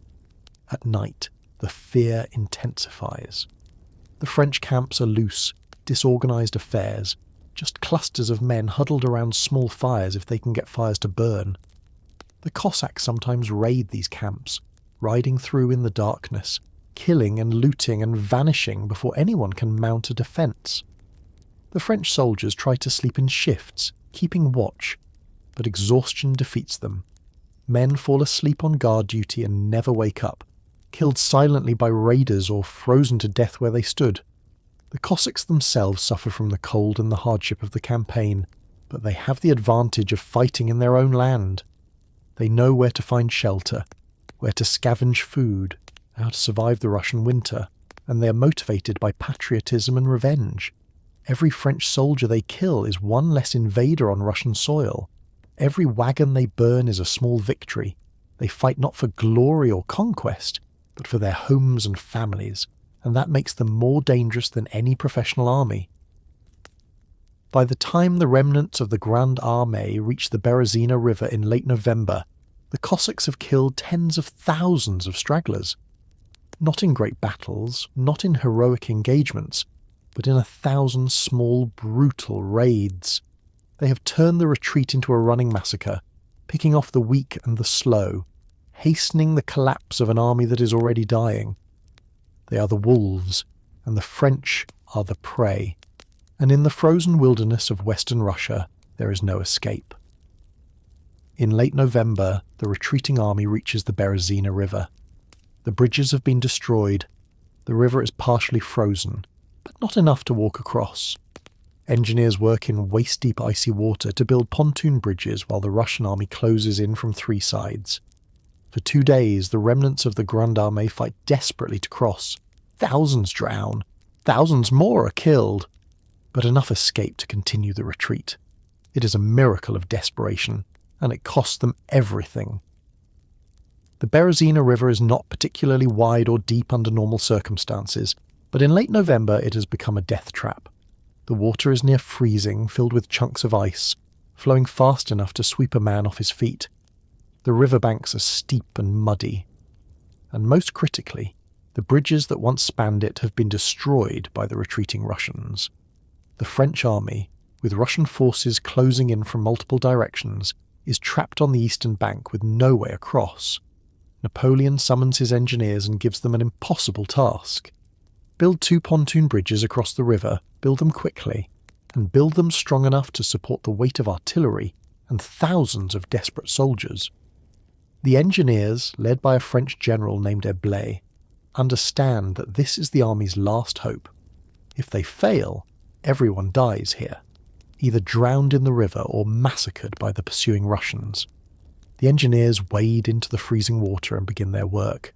At night, the fear intensifies. The French camps are loose, disorganised affairs, just clusters of men huddled around small fires if they can get fires to burn. The Cossacks sometimes raid these camps, riding through in the darkness, killing and looting and vanishing before anyone can mount a defence. The French soldiers try to sleep in shifts, keeping watch, but exhaustion defeats them. Men fall asleep on guard duty and never wake up, killed silently by raiders or frozen to death where they stood. The Cossacks themselves suffer from the cold and the hardship of the campaign, but they have the advantage of fighting in their own land. They know where to find shelter, where to scavenge food, how to survive the Russian winter, and they are motivated by patriotism and revenge. Every French soldier they kill is one less invader on Russian soil. Every wagon they burn is a small victory. They fight not for glory or conquest, but for their homes and families, and that makes them more dangerous than any professional army. By the time the remnants of the Grande Armée reach the Berezina River in late November, the Cossacks have killed tens of thousands of stragglers. Not in great battles, not in heroic engagements, but in 1,000 small, brutal raids. They have turned the retreat into a running massacre, picking off the weak and the slow, hastening the collapse of an army that is already dying. They are the wolves, and the French are the prey. And in the frozen wilderness of western Russia, there is no escape. In late November, the retreating army reaches the Berezina River. The bridges have been destroyed. The river is partially frozen, but not enough to walk across. Engineers work in waist-deep icy water to build pontoon bridges while the Russian army closes in from three sides. For 2 days, the remnants of the Grande Armée fight desperately to cross. Thousands drown. Thousands more are killed. But enough escape to continue the retreat. It is a miracle of desperation, and it costs them everything. The Berezina River is not particularly wide or deep under normal circumstances, but in late November it has become a death trap. The water is near freezing, filled with chunks of ice, flowing fast enough to sweep a man off his feet. The riverbanks are steep and muddy. And most critically, the bridges that once spanned it have been destroyed by the retreating Russians. The French army, with Russian forces closing in from multiple directions, is trapped on the eastern bank with no way across. Napoleon summons his engineers and gives them an impossible task. Build 2 pontoon bridges across the river, build them quickly, and build them strong enough to support the weight of artillery and thousands of desperate soldiers. The engineers, led by a French general named Eblé, understand that this is the army's last hope. If they fail, everyone dies here, either drowned in the river or massacred by the pursuing Russians. The engineers wade into the freezing water and begin their work.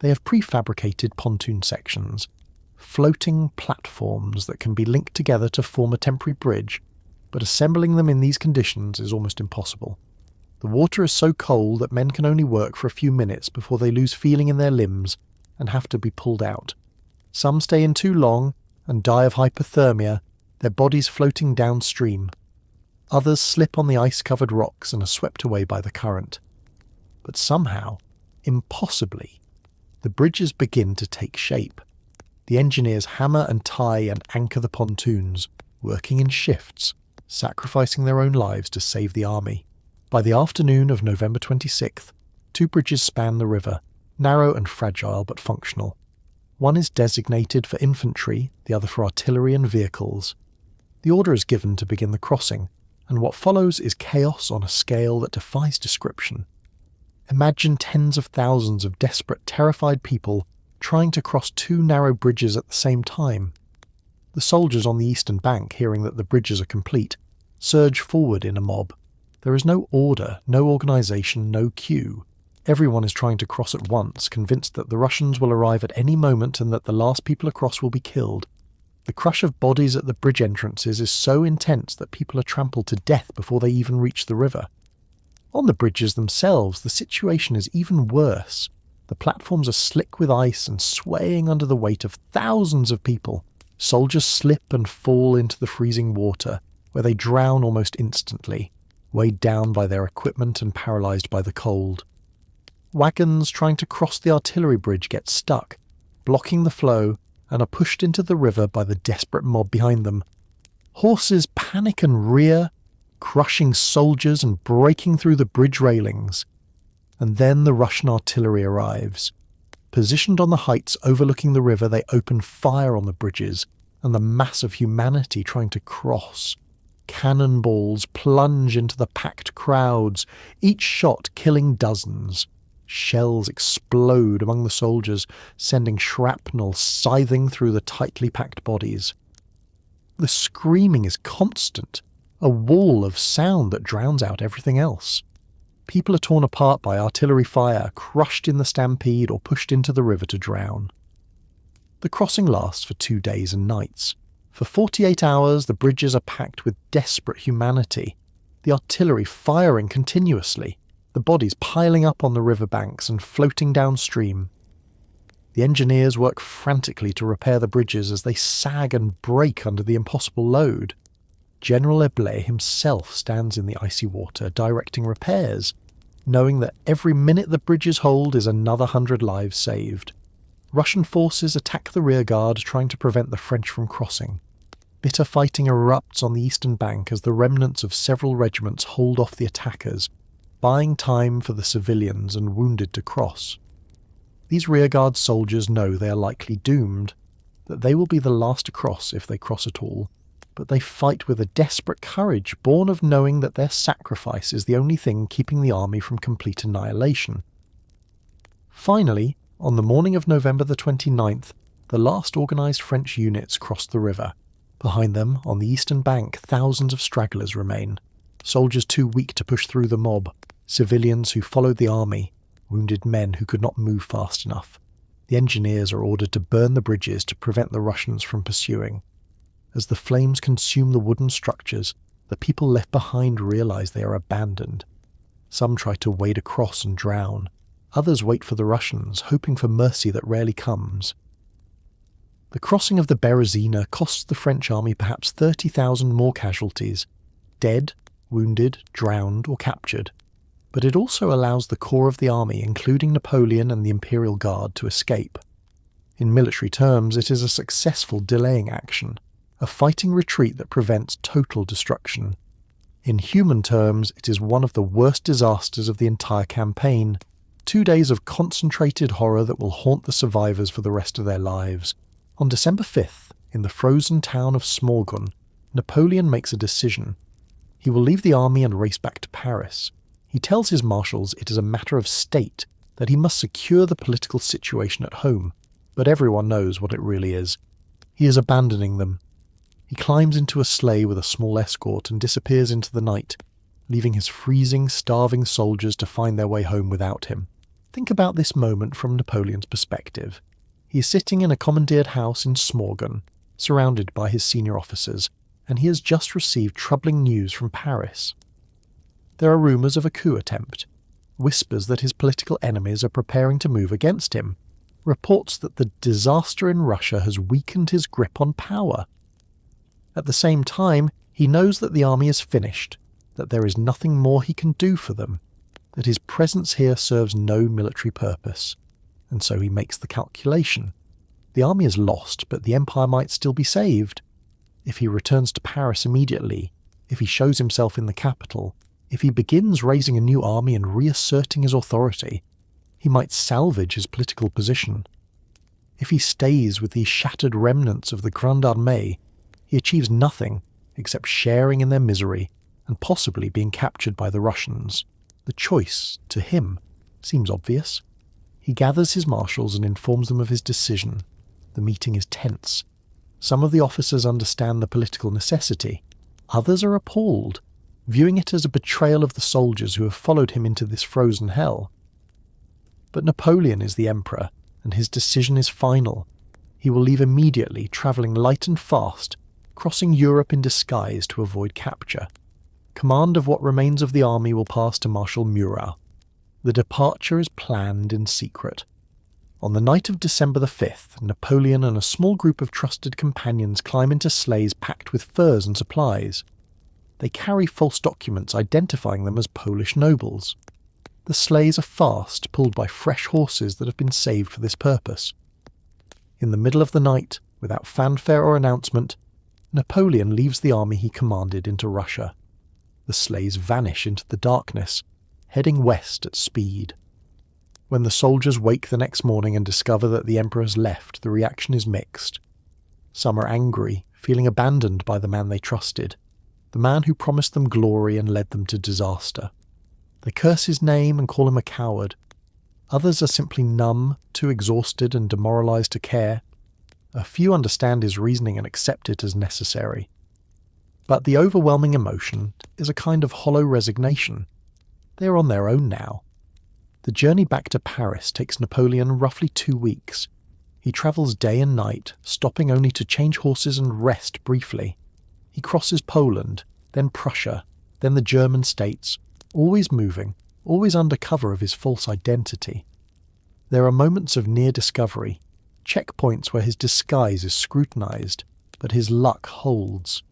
They have prefabricated pontoon sections, floating platforms that can be linked together to form a temporary bridge, but assembling them in these conditions is almost impossible. The water is so cold that men can only work for a few minutes before they lose feeling in their limbs and have to be pulled out. Some stay in too long and die of hypothermia, their bodies floating downstream. Others slip on the ice-covered rocks and are swept away by the current. But somehow, impossibly, the bridges begin to take shape. The engineers hammer and tie and anchor the pontoons, working in shifts, sacrificing their own lives to save the army. By the afternoon of November 26th, 2 bridges span the river, narrow and fragile but functional. One is designated for infantry, the other for artillery and vehicles. The order is given to begin the crossing, and what follows is chaos on a scale that defies description. Imagine tens of thousands of desperate, terrified people trying to cross two narrow bridges at the same time. The soldiers on the eastern bank, hearing that the bridges are complete, surge forward in a mob. There is no order, no organisation, no queue. Everyone is trying to cross at once, convinced that the Russians will arrive at any moment and that the last people across will be killed. The crush of bodies at the bridge entrances is so intense that people are trampled to death before they even reach the river. On the bridges themselves, the situation is even worse. The platforms are slick with ice and swaying under the weight of thousands of people. Soldiers slip and fall into the freezing water, where they drown almost instantly, weighed down by their equipment and paralysed by the cold. Wagons trying to cross the artillery bridge get stuck, blocking the flow, and are pushed into the river by the desperate mob behind them. Horses panic and rear, crushing soldiers and breaking through the bridge railings. And then the Russian artillery arrives. Positioned on the heights overlooking the river, they open fire on the bridges and the mass of humanity trying to cross. Cannonballs plunge into the packed crowds, each shot killing dozens. Shells explode among the soldiers, sending shrapnel scything through the tightly packed bodies. The screaming is constant, a wall of sound that drowns out everything else. People are torn apart by artillery fire, crushed in the stampede or pushed into the river to drown. The crossing lasts for 2 days and nights. For 48 hours, the bridges are packed with desperate humanity, the artillery firing continuously, the bodies piling up on the riverbanks and floating downstream. The engineers work frantically to repair the bridges as they sag and break under the impossible load. General Eblé himself stands in the icy water, directing repairs, knowing that every minute the bridges hold is another 100 lives saved. Russian forces attack the rearguard, trying to prevent the French from crossing. Bitter fighting erupts on the eastern bank as the remnants of several regiments hold off the attackers, buying time for the civilians and wounded to cross. These rearguard soldiers know they are likely doomed, that they will be the last to cross if they cross at all, but they fight with a desperate courage born of knowing that their sacrifice is the only thing keeping the army from complete annihilation. Finally, on the morning of November the 29th, the last organised French units crossed the river. Behind them, on the eastern bank, thousands of stragglers remain, soldiers too weak to push through the mob, civilians who followed the army, wounded men who could not move fast enough. The engineers are ordered to burn the bridges to prevent the Russians from pursuing. As the flames consume the wooden structures, the people left behind realise they are abandoned. Some try to wade across and drown. Others wait for the Russians, hoping for mercy that rarely comes. The crossing of the Berezina costs the French army perhaps 30,000 more casualties, dead, wounded, drowned or captured. But it also allows the core of the army, including Napoleon and the Imperial Guard, to escape. In military terms, it is a successful delaying action, a fighting retreat that prevents total destruction. In human terms, it is one of the worst disasters of the entire campaign, 2 days of concentrated horror that will haunt the survivors for the rest of their lives. On December 5th, in the frozen town of Smolensk, Napoleon makes a decision. He will leave the army and race back to Paris. He tells his marshals it is a matter of state, that he must secure the political situation at home, but everyone knows what it really is. He is abandoning them. He climbs into a sleigh with a small escort and disappears into the night, leaving his freezing, starving soldiers to find their way home without him. Think about this moment from Napoleon's perspective. He is sitting in a commandeered house in Smolensk, surrounded by his senior officers, and he has just received troubling news from Paris. There are rumours of a coup attempt, whispers that his political enemies are preparing to move against him, reports that the disaster in Russia has weakened his grip on power. At the same time, he knows that the army is finished, that there is nothing more he can do for them, that his presence here serves no military purpose, and so he makes the calculation. The army is lost, but the empire might still be saved. If he returns to Paris immediately, if he shows himself in the capital, if he begins raising a new army and reasserting his authority, he might salvage his political position. If he stays with these shattered remnants of the Grande Armée, he achieves nothing, except sharing in their misery and possibly being captured by the Russians. The choice, to him, seems obvious. He gathers his marshals and informs them of his decision. The meeting is tense. Some of the officers understand the political necessity. Others are appalled, viewing it as a betrayal of the soldiers who have followed him into this frozen hell. But Napoleon is the emperor, and his decision is final. He will leave immediately, travelling light and fast, crossing Europe in disguise to avoid capture. Command of what remains of the army will pass to Marshal Murat. The departure is planned in secret. On the night of December the 5th, Napoleon and a small group of trusted companions climb into sleighs packed with furs and supplies. They carry false documents identifying them as Polish nobles. The sleighs are fast, pulled by fresh horses that have been saved for this purpose. In the middle of the night, without fanfare or announcement, Napoleon leaves the army he commanded into Russia. The sleighs vanish into the darkness, heading west at speed. When the soldiers wake the next morning and discover that the emperor has left, the reaction is mixed. Some are angry, feeling abandoned by the man they trusted, the man who promised them glory and led them to disaster. They curse his name and call him a coward. Others are simply numb, too exhausted and demoralized to care. A few understand his reasoning and accept it as necessary. But the overwhelming emotion is a kind of hollow resignation. They are on their own now. The journey back to Paris takes Napoleon roughly 2 weeks. He travels day and night, stopping only to change horses and rest briefly. He crosses Poland, then Prussia, then the German states, always moving, always under cover of his false identity. There are moments of near discovery, checkpoints where his disguise is scrutinized, but his luck holds.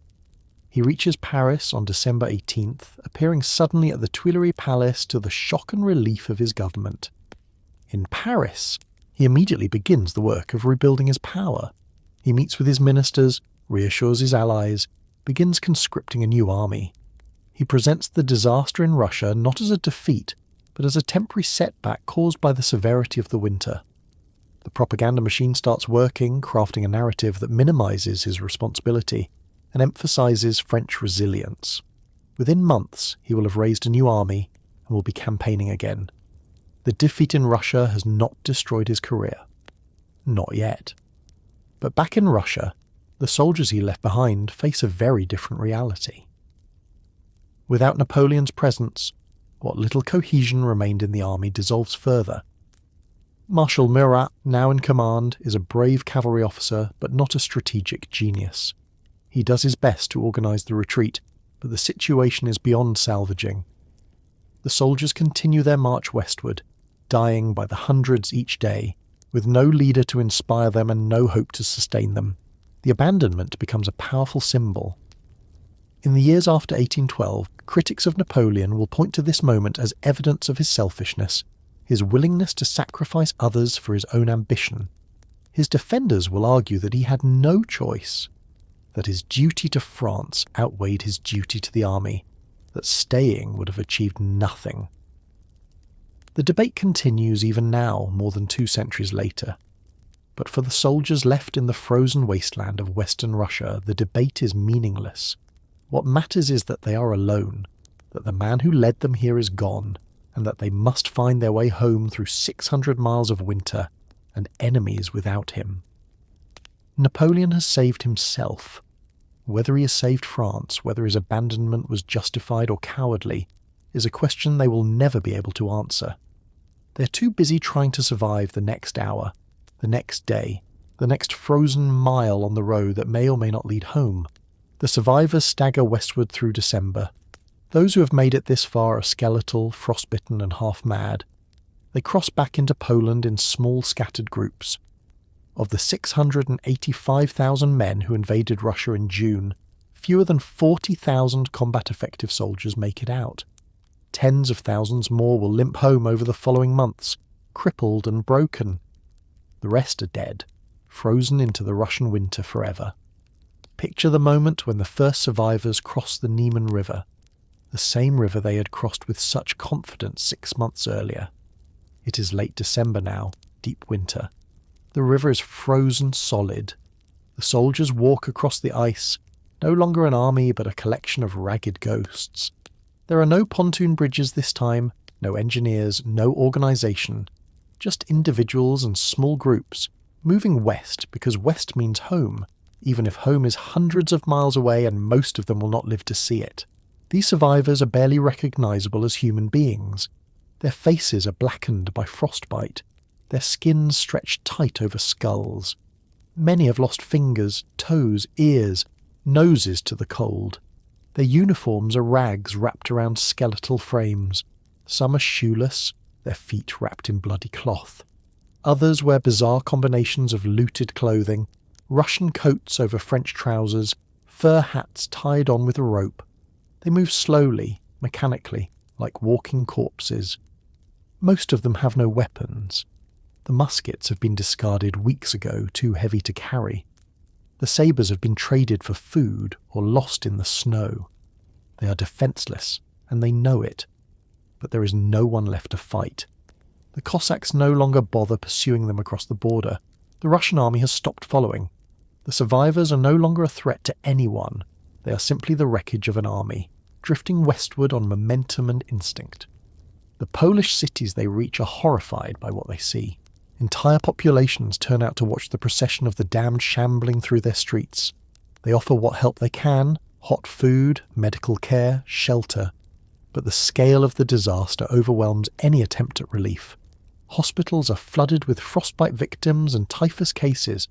He reaches Paris on December 18th, appearing suddenly at the Tuileries Palace to the shock and relief of his government. In Paris, he immediately begins the work of rebuilding his power. He meets with his ministers, reassures his allies, begins conscripting a new army. He presents the disaster in Russia not as a defeat, but as a temporary setback caused by the severity of the winter. The propaganda machine starts working, crafting a narrative that minimizes his responsibility and emphasizes French resilience. Within months, he will have raised a new army and will be campaigning again. The defeat in Russia has not destroyed his career. Not yet. But back in Russia, the soldiers he left behind face a very different reality. Without Napoleon's presence, what little cohesion remained in the army dissolves further. Marshal Murat, now in command, is a brave cavalry officer but not a strategic genius. He does his best to organise the retreat, but the situation is beyond salvaging. The soldiers continue their march westward, dying by the hundreds each day, with no leader to inspire them and no hope to sustain them. The abandonment becomes a powerful symbol. In the years after 1812, critics of Napoleon will point to this moment as evidence of his selfishness, his willingness to sacrifice others for his own ambition. His defenders will argue that he had no choice, that his duty to France outweighed his duty to the army, that staying would have achieved nothing. The debate continues even now, more than 2 centuries later. But for the soldiers left in the frozen wasteland of Western Russia, the debate is meaningless. What matters is that they are alone, that the man who led them here is gone, and that they must find their way home through 600 miles of winter and enemies without him. Napoleon has saved himself. Whether he has saved France, whether his abandonment was justified or cowardly, is a question they will never be able to answer. They're too busy trying to survive the next hour, the next day, the next frozen mile on the road that may or may not lead home. The survivors stagger westward through December. Those who have made it this far are skeletal, frostbitten and half-mad. They cross back into Poland in small scattered groups. Of the 685,000 men who invaded Russia in June, fewer than 40,000 combat-effective soldiers make it out. Tens of thousands more will limp home over the following months, crippled and broken. The rest are dead, frozen into the Russian winter forever. Picture the moment when the first survivors crossed the Neman River, the same river they had crossed with such confidence 6 months earlier. It is late December now, deep winter. The river is frozen solid. The soldiers walk across the ice, no longer an army but a collection of ragged ghosts. There are no pontoon bridges this time, no engineers, no organisation, just individuals and small groups, moving west because west means home, even if home is hundreds of miles away and most of them will not live to see it. These survivors are barely recognisable as human beings. Their faces are blackened by frostbite, their skins stretched tight over skulls. Many have lost fingers, toes, ears, noses to the cold. Their uniforms are rags wrapped around skeletal frames. Some are shoeless, their feet wrapped in bloody cloth. Others wear bizarre combinations of looted clothing, Russian coats over French trousers, fur hats tied on with a rope. They move slowly, mechanically, like walking corpses. Most of them have no weapons. The muskets have been discarded weeks ago, too heavy to carry. The sabres have been traded for food or lost in the snow. They are defenceless, and they know it. But there is no one left to fight. The Cossacks no longer bother pursuing them across the border. The Russian army has stopped following. The survivors are no longer a threat to anyone. They are simply the wreckage of an army, drifting westward on momentum and instinct. The Polish cities they reach are horrified by what they see. Entire populations turn out to watch the procession of the damned shambling through their streets. They offer what help they can, hot food, medical care, shelter. But the scale of the disaster overwhelms any attempt at relief. Hospitals are flooded with frostbite victims and typhus cases.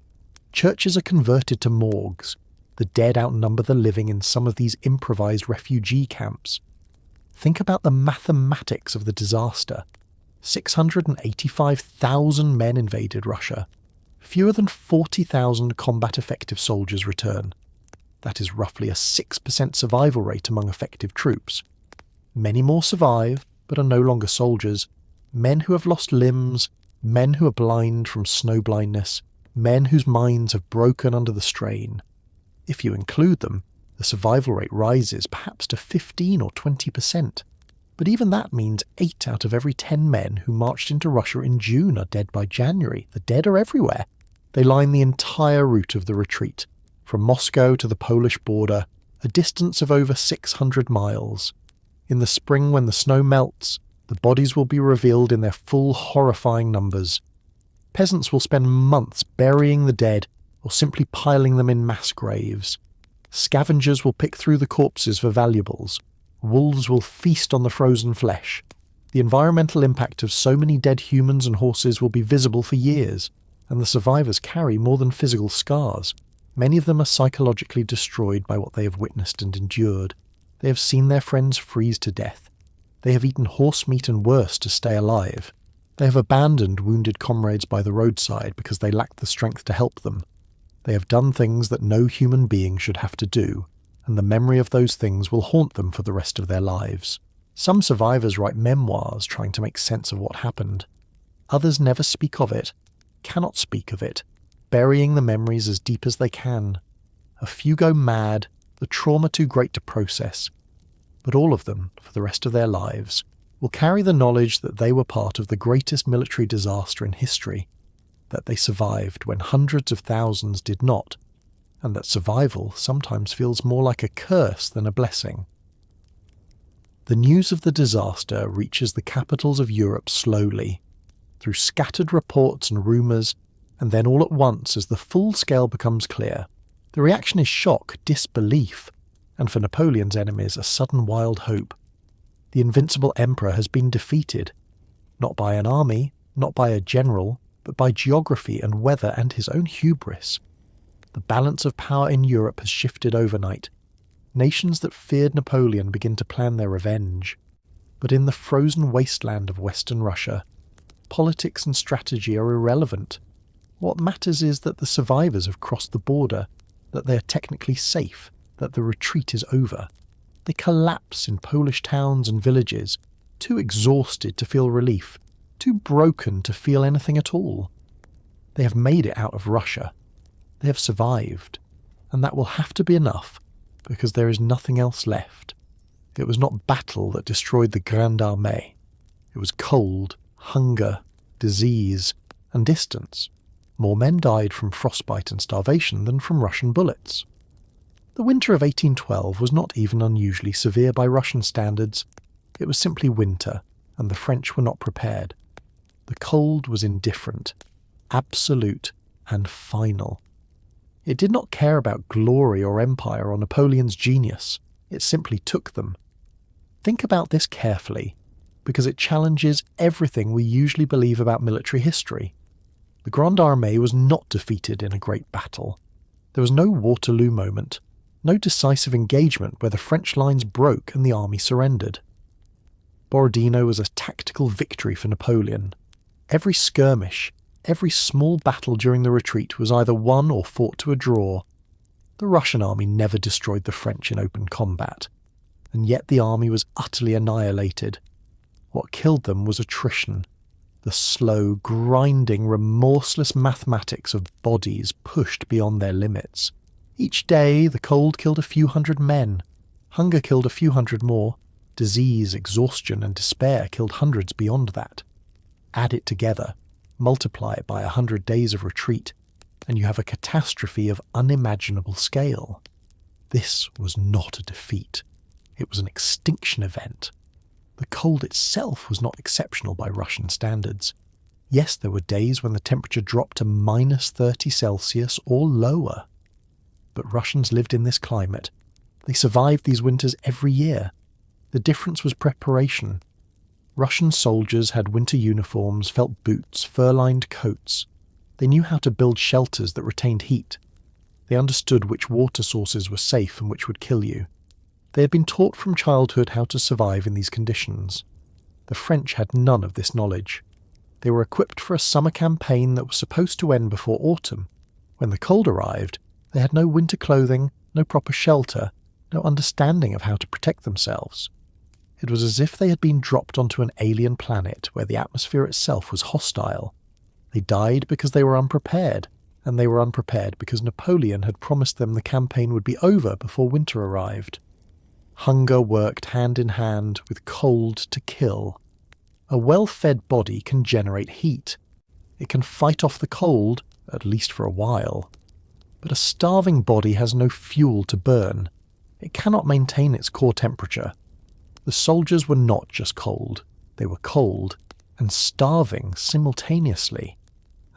Churches are converted to morgues. The dead outnumber the living in some of these improvised refugee camps. Think about the mathematics of the disaster. 685,000 men invaded Russia. Fewer than 40,000 combat-effective soldiers return. That is roughly a 6% survival rate among effective troops. Many more survive, but are no longer soldiers. Men who have lost limbs, men who are blind from snow blindness, men whose minds have broken under the strain. If you include them, the survival rate rises perhaps to 15 or 20%. But even that means 8 out of every 10 men who marched into Russia in June are dead by January. The dead are everywhere. They line the entire route of the retreat, from Moscow to the Polish border, a distance of over 600 miles. In the spring, when the snow melts, the bodies will be revealed in their full horrifying numbers. Peasants will spend months burying the dead or simply piling them in mass graves. Scavengers will pick through the corpses for valuables. Wolves will feast on the frozen flesh. The environmental impact of so many dead humans and horses will be visible for years, and the survivors carry more than physical scars. Many of them are psychologically destroyed by what they have witnessed and endured. They have seen their friends freeze to death. They have eaten horse meat and worse to stay alive. They have abandoned wounded comrades by the roadside because they lacked the strength to help them. They have done things that no human being should have to do, and the memory of those things will haunt them for the rest of their lives. Some survivors write memoirs trying to make sense of what happened. Others never speak of it, cannot speak of it, burying the memories as deep as they can. A few go mad, the trauma too great to process. But all of them, for the rest of their lives, will carry the knowledge that they were part of the greatest military disaster in history, that they survived when hundreds of thousands did not, and that survival sometimes feels more like a curse than a blessing. The news of the disaster reaches the capitals of Europe slowly, through scattered reports and rumours, and then all at once as the full scale becomes clear. The reaction is shock, disbelief, and for Napoleon's enemies a sudden wild hope. The invincible emperor has been defeated, not by an army, not by a general, but by geography and weather and his own hubris. The balance of power in Europe has shifted overnight. Nations that feared Napoleon begin to plan their revenge. But in the frozen wasteland of Western Russia, politics and strategy are irrelevant. What matters is that the survivors have crossed the border, that they are technically safe, that the retreat is over. They collapse in Polish towns and villages, too exhausted to feel relief, too broken to feel anything at all. They have made it out of Russia. They have survived, and that will have to be enough, because there is nothing else left. It was not battle that destroyed the Grande Armée. It was cold, hunger, disease, and distance. More men died from frostbite and starvation than from Russian bullets. The winter of 1812 was not even unusually severe by Russian standards. It was simply winter, and the French were not prepared. The cold was indifferent, absolute and final. It did not care about glory or empire or Napoleon's genius. It simply took them. Think about this carefully, because it challenges everything we usually believe about military history. The Grande Armée was not defeated in a great battle. There was no Waterloo moment, no decisive engagement where the French lines broke and the army surrendered. Borodino was a tactical victory for Napoleon. Every skirmish, every small battle during the retreat was either won or fought to a draw. The Russian army never destroyed the French in open combat, and yet the army was utterly annihilated. What killed them was attrition, the slow, grinding, remorseless mathematics of bodies pushed beyond their limits. Each day the cold killed a few hundred men, hunger killed a few hundred more, disease, exhaustion and despair killed hundreds beyond that. Add it together, multiply it by 100 days of retreat, and you have a catastrophe of unimaginable scale. This was not a defeat. It was an extinction event. The cold itself was not exceptional by Russian standards. Yes, there were days when the temperature dropped to -30°C or lower. But Russians lived in this climate. They survived these winters every year. The difference was preparation. Russian soldiers had winter uniforms, felt boots, fur-lined coats. They knew how to build shelters that retained heat. They understood which water sources were safe and which would kill you. They had been taught from childhood how to survive in these conditions. The French had none of this knowledge. They were equipped for a summer campaign that was supposed to end before autumn. When the cold arrived, they had no winter clothing, no proper shelter, no understanding of how to protect themselves. It was as if they had been dropped onto an alien planet where the atmosphere itself was hostile. They died because they were unprepared, and they were unprepared because Napoleon had promised them the campaign would be over before winter arrived. Hunger worked hand in hand with cold to kill. A well-fed body can generate heat. It can fight off the cold, at least for a while. But a starving body has no fuel to burn. It cannot maintain its core temperature. The soldiers were not just cold. They were cold and starving simultaneously,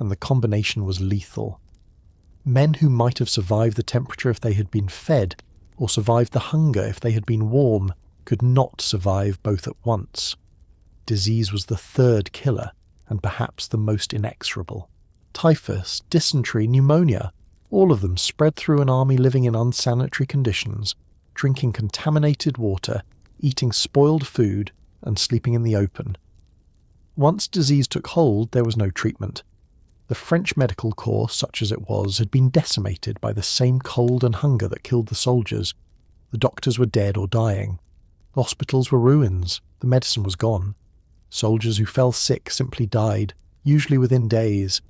and the combination was lethal. Men who might have survived the temperature if they had been fed, or survived the hunger if they had been warm, could not survive both at once. Disease was the third killer, and perhaps the most inexorable. Typhus, dysentery, pneumonia, all of them spread through an army living in unsanitary conditions, drinking contaminated water, eating spoiled food, and sleeping in the open. Once disease took hold, there was no treatment. The French medical corps, such as it was, had been decimated by the same cold and hunger that killed the soldiers. The doctors were dead or dying. The hospitals were ruins. The medicine was gone. Soldiers who fell sick simply died, usually within days,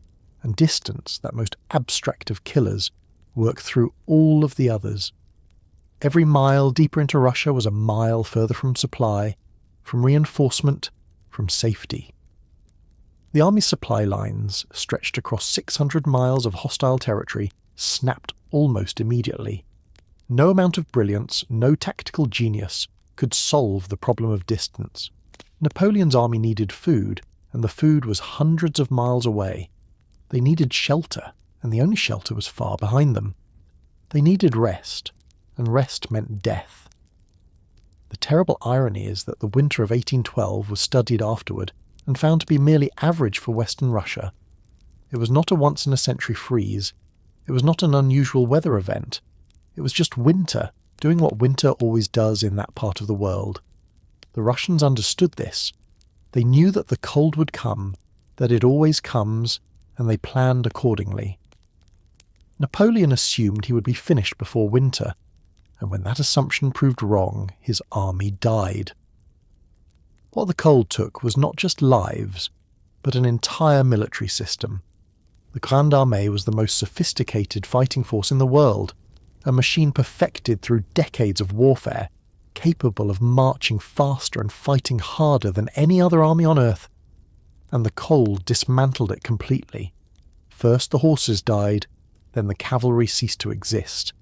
and distance, that most abstract of killers, worked through all of the others. Every mile deeper into Russia was a mile further from supply, from reinforcement, from safety. The army's supply lines, stretched across 600 miles of hostile territory, snapped almost immediately. No amount of brilliance, no tactical genius could solve the problem of distance. Napoleon's army needed food, and the food was hundreds of miles away. They needed shelter, and the only shelter was far behind them. They needed rest, and rest meant death. The terrible irony is that the winter of 1812 was studied afterward and found to be merely average for Western Russia. It was not a once-in-a-century freeze. It was not an unusual weather event. It was just winter, doing what winter always does in that part of the world. The Russians understood this. They knew that the cold would come, that it always comes, and they planned accordingly. Napoleon assumed he would be finished before winter, and when that assumption proved wrong, his army died. What the cold took was not just lives, but an entire military system. The Grande Armée was the most sophisticated fighting force in the world, a machine perfected through decades of warfare, capable of marching faster and fighting harder than any other army on earth. And the cold dismantled it completely. First the horses died, then the cavalry ceased to exist.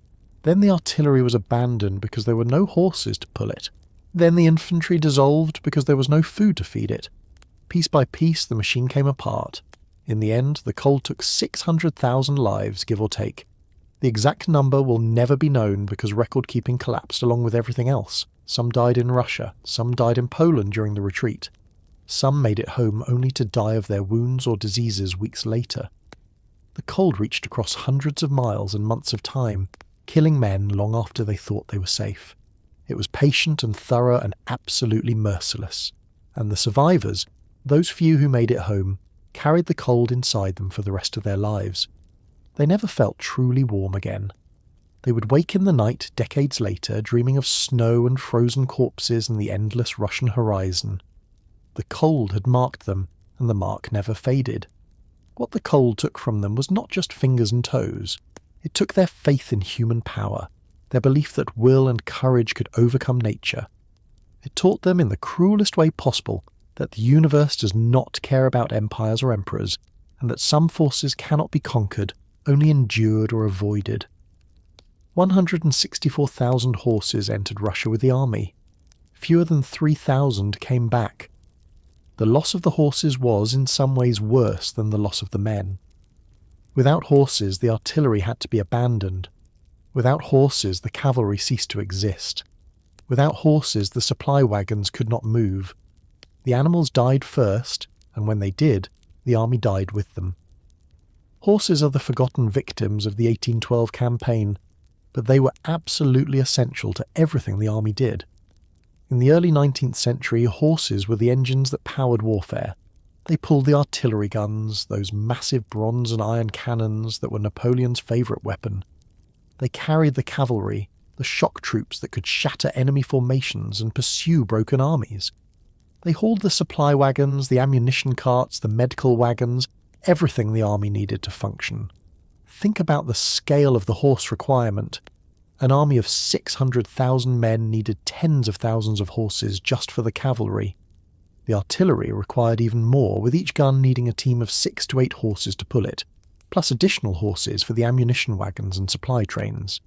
Then the artillery was abandoned because there were no horses to pull it. Then the infantry dissolved because there was no food to feed it. Piece by piece, the machine came apart. In the end, the cold took 600,000 lives, give or take. The exact number will never be known because record-keeping collapsed along with everything else. Some died in Russia, some died in Poland during the retreat. Some made it home only to die of their wounds or diseases weeks later. The cold reached across hundreds of miles and months of time, killing men long after they thought they were safe. It was patient and thorough and absolutely merciless. And the survivors, those few who made it home, carried the cold inside them for the rest of their lives. They never felt truly warm again. They would wake in the night decades later, dreaming of snow and frozen corpses and the endless Russian horizon. The cold had marked them, and the mark never faded. What the cold took from them was not just fingers and toes. It took their faith in human power, their belief that will and courage could overcome nature. It taught them in the cruelest way possible that the universe does not care about empires or emperors, and that some forces cannot be conquered, only endured or avoided. 164,000 horses entered Russia with the army. Fewer than 3,000 came back. The loss of the horses was, in some ways, worse than the loss of the men. Without horses, the artillery had to be abandoned. Without horses, the cavalry ceased to exist. Without horses, the supply wagons could not move. The animals died first, and when they did, the army died with them. Horses are the forgotten victims of the 1812 campaign, but they were absolutely essential to everything the army did. In the early 19th century, horses were the engines that powered warfare. They pulled the artillery guns, those massive bronze and iron cannons that were Napoleon's favourite weapon. They carried the cavalry, the shock troops that could shatter enemy formations and pursue broken armies. They hauled the supply wagons, the ammunition carts, the medical wagons, everything the army needed to function. Think about the scale of the horse requirement. An army of 600,000 men needed tens of thousands of horses just for the cavalry. The artillery required even more, with each gun needing a team of 6 to 8 horses to pull it, plus additional horses for the ammunition wagons and supply trains.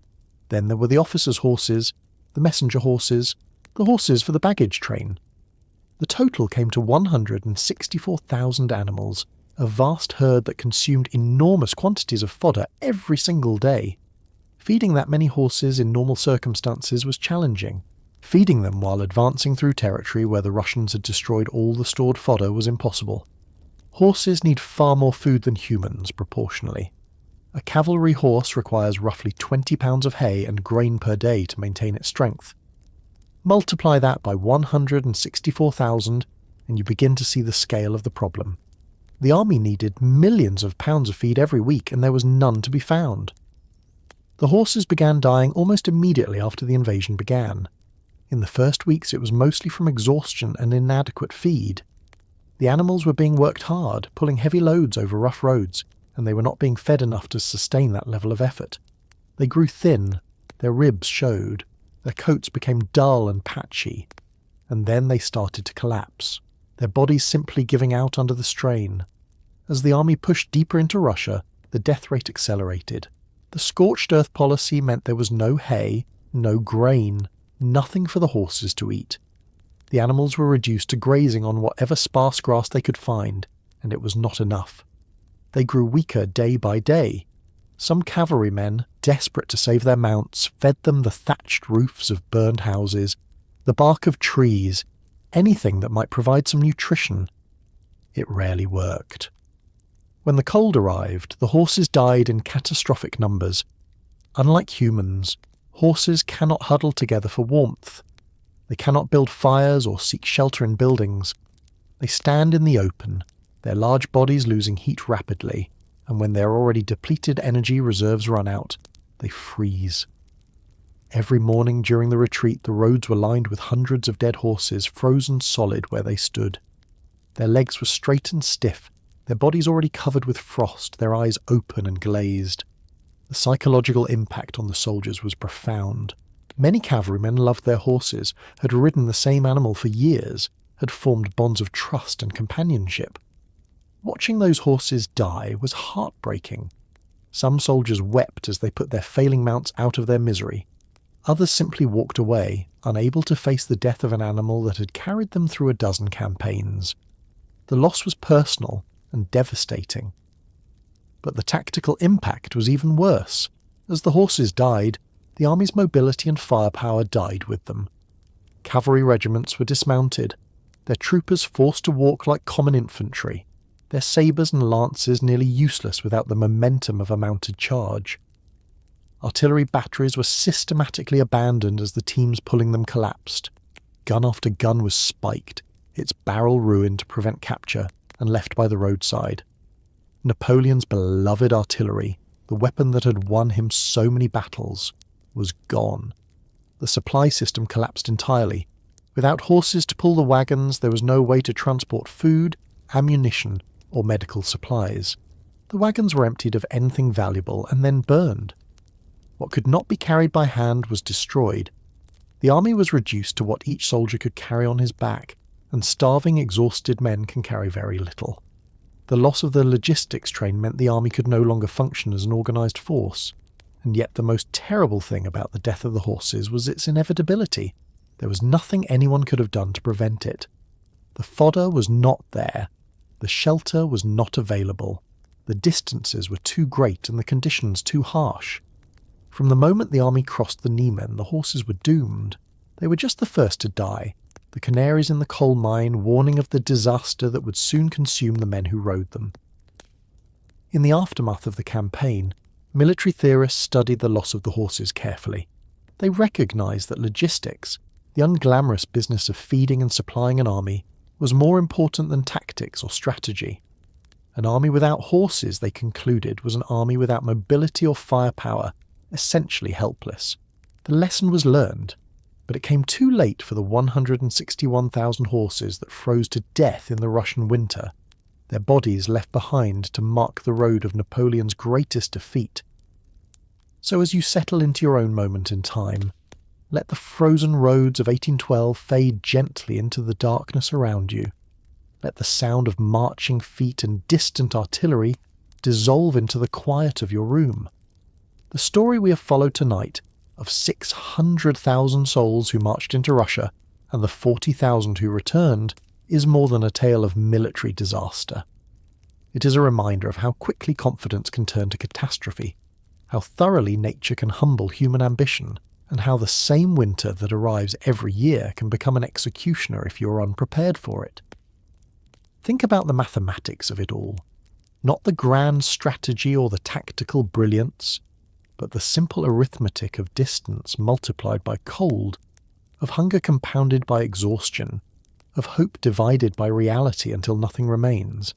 Then there were the officers' horses, the messenger horses, the horses for the baggage train. The total came to 164,000 animals, a vast herd that consumed enormous quantities of fodder every single day. Feeding that many horses in normal circumstances was challenging. Feeding them while advancing through territory where the Russians had destroyed all the stored fodder was impossible. Horses need far more food than humans, proportionally. A cavalry horse requires roughly 20 pounds of hay and grain per day to maintain its strength. Multiply that by 164,000 and you begin to see the scale of the problem. The army needed millions of pounds of feed every week and there was none to be found. The horses began dying almost immediately after the invasion began. In the first weeks it was mostly from exhaustion and inadequate feed. The animals were being worked hard, pulling heavy loads over rough roads, and they were not being fed enough to sustain that level of effort. They grew thin, their ribs showed, their coats became dull and patchy, and then they started to collapse, their bodies simply giving out under the strain. As the army pushed deeper into Russia, the death rate accelerated. The scorched earth policy meant there was no hay, no grain, nothing for the horses to eat. The animals were reduced to grazing on whatever sparse grass they could find, and it was not enough. They grew weaker day by day. Some cavalrymen, desperate to save their mounts, fed them the thatched roofs of burned houses, the bark of trees, anything that might provide some nutrition. It rarely worked. When the cold arrived, the horses died in catastrophic numbers. Unlike humans, horses cannot huddle together for warmth. They cannot build fires or seek shelter in buildings. They stand in the open, their large bodies losing heat rapidly, and when their already depleted energy reserves run out, they freeze. Every morning during the retreat, the roads were lined with hundreds of dead horses frozen solid where they stood. Their legs were straight and stiff, their bodies already covered with frost, their eyes open and glazed. The psychological impact on the soldiers was profound. Many cavalrymen loved their horses, had ridden the same animal for years, had formed bonds of trust and companionship. Watching those horses die was heartbreaking. Some soldiers wept as they put their failing mounts out of their misery. Others simply walked away, unable to face the death of an animal that had carried them through a dozen campaigns. The loss was personal and devastating. But the tactical impact was even worse. As the horses died, the army's mobility and firepower died with them. Cavalry regiments were dismounted, their troopers forced to walk like common infantry, their sabres and lances nearly useless without the momentum of a mounted charge. Artillery batteries were systematically abandoned as the teams pulling them collapsed. Gun after gun was spiked, its barrel ruined to prevent capture and left by the roadside. Napoleon's beloved artillery, the weapon that had won him so many battles, was gone. The supply system collapsed entirely. Without horses to pull the wagons, there was no way to transport food, ammunition, or medical supplies. The wagons were emptied of anything valuable and then burned. What could not be carried by hand was destroyed. The army was reduced to what each soldier could carry on his back, and starving, exhausted men can carry very little. The loss of the logistics train meant the army could no longer function as an organised force, and yet the most terrible thing about the death of the horses was its inevitability. There was nothing anyone could have done to prevent it. The fodder was not there. The shelter was not available. The distances were too great and the conditions too harsh. From the moment the army crossed the Neman, the horses were doomed. They were just the first to die, the canaries in the coal mine warning of the disaster that would soon consume the men who rode them. In the aftermath of the campaign, military theorists studied the loss of the horses carefully. They recognized that logistics, the unglamorous business of feeding and supplying an army, was more important than tactics or strategy. An army without horses, they concluded, was an army without mobility or firepower, essentially helpless. The lesson was learned, but it came too late for the 161,000 horses that froze to death in the Russian winter, their bodies left behind to mark the road of Napoleon's greatest defeat. So as you settle into your own moment in time, let the frozen roads of 1812 fade gently into the darkness around you. Let the sound of marching feet and distant artillery dissolve into the quiet of your room. The story we have followed tonight of 600,000 souls who marched into Russia and the 40,000 who returned is more than a tale of military disaster. It is a reminder of how quickly confidence can turn to catastrophe, how thoroughly nature can humble human ambition, and how the same winter that arrives every year can become an executioner if you are unprepared for it. Think about the mathematics of it all. Not the grand strategy or the tactical brilliance, but the simple arithmetic of distance multiplied by cold, of hunger compounded by exhaustion, of hope divided by reality until nothing remains.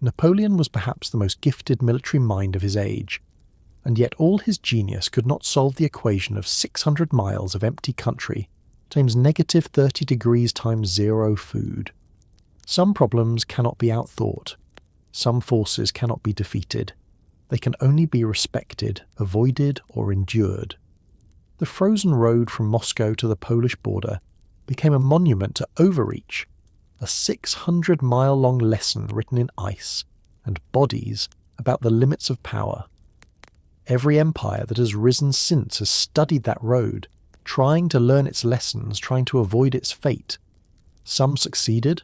Napoleon was perhaps the most gifted military mind of his age, and yet all his genius could not solve the equation of 600 miles of empty country times negative 30 degrees times zero food. Some problems cannot be outthought. Some forces cannot be defeated. They can only be respected, avoided, or endured. The frozen road from Moscow to the Polish border became a monument to overreach, a 600-mile-long lesson written in ice and bodies about the limits of power. Every empire that has risen since has studied that road, trying to learn its lessons, trying to avoid its fate. Some succeeded,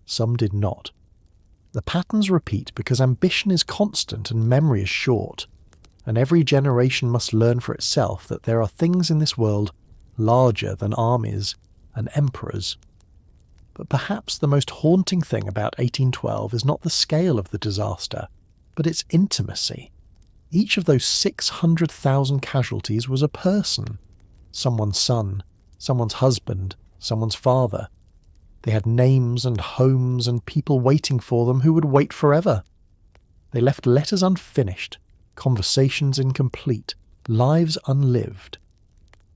some did not. The patterns repeat because ambition is constant and memory is short, and every generation must learn for itself that there are things in this world larger than armies and emperors. But perhaps the most haunting thing about 1812 is not the scale of the disaster, but its intimacy. Each of those 600,000 casualties was a person. Someone's son, someone's husband, someone's father. They had names and homes and people waiting for them who would wait forever. They left letters unfinished, conversations incomplete, lives unlived.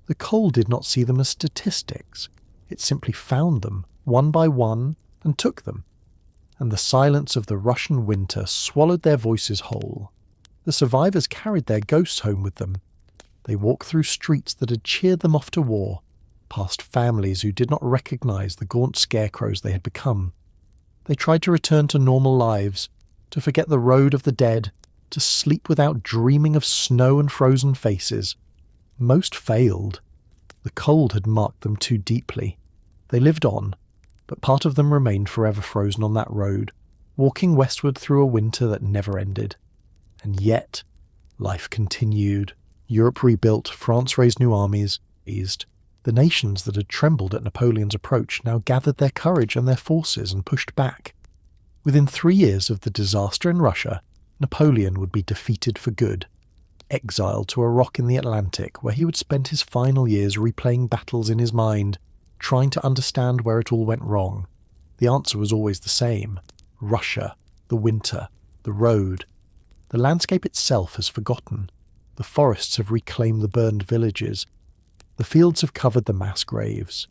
The cold did not see them as statistics. It simply found them, one by one, and took them. And the silence of the Russian winter swallowed their voices whole. The survivors carried their ghosts home with them. They walked through streets that had cheered them off to war, past families who did not recognize the gaunt scarecrows they had become. They tried to return to normal lives, to forget the road of the dead, to sleep without dreaming of snow and frozen faces. Most failed. The cold had marked them too deeply. They lived on, but part of them remained forever frozen on that road, walking westward through a winter that never ended. And yet, life continued. Europe rebuilt, France raised new armies, eased. The nations that had trembled at Napoleon's approach now gathered their courage and their forces and pushed back. Within 3 years of the disaster in Russia, Napoleon would be defeated for good, exiled to a rock in the Atlantic where he would spend his final years replaying battles in his mind, trying to understand where it all went wrong. The answer was always the same: Russia, the winter, the road. The landscape itself has forgotten. The forests have reclaimed the burned villages. The fields have covered the mass graves.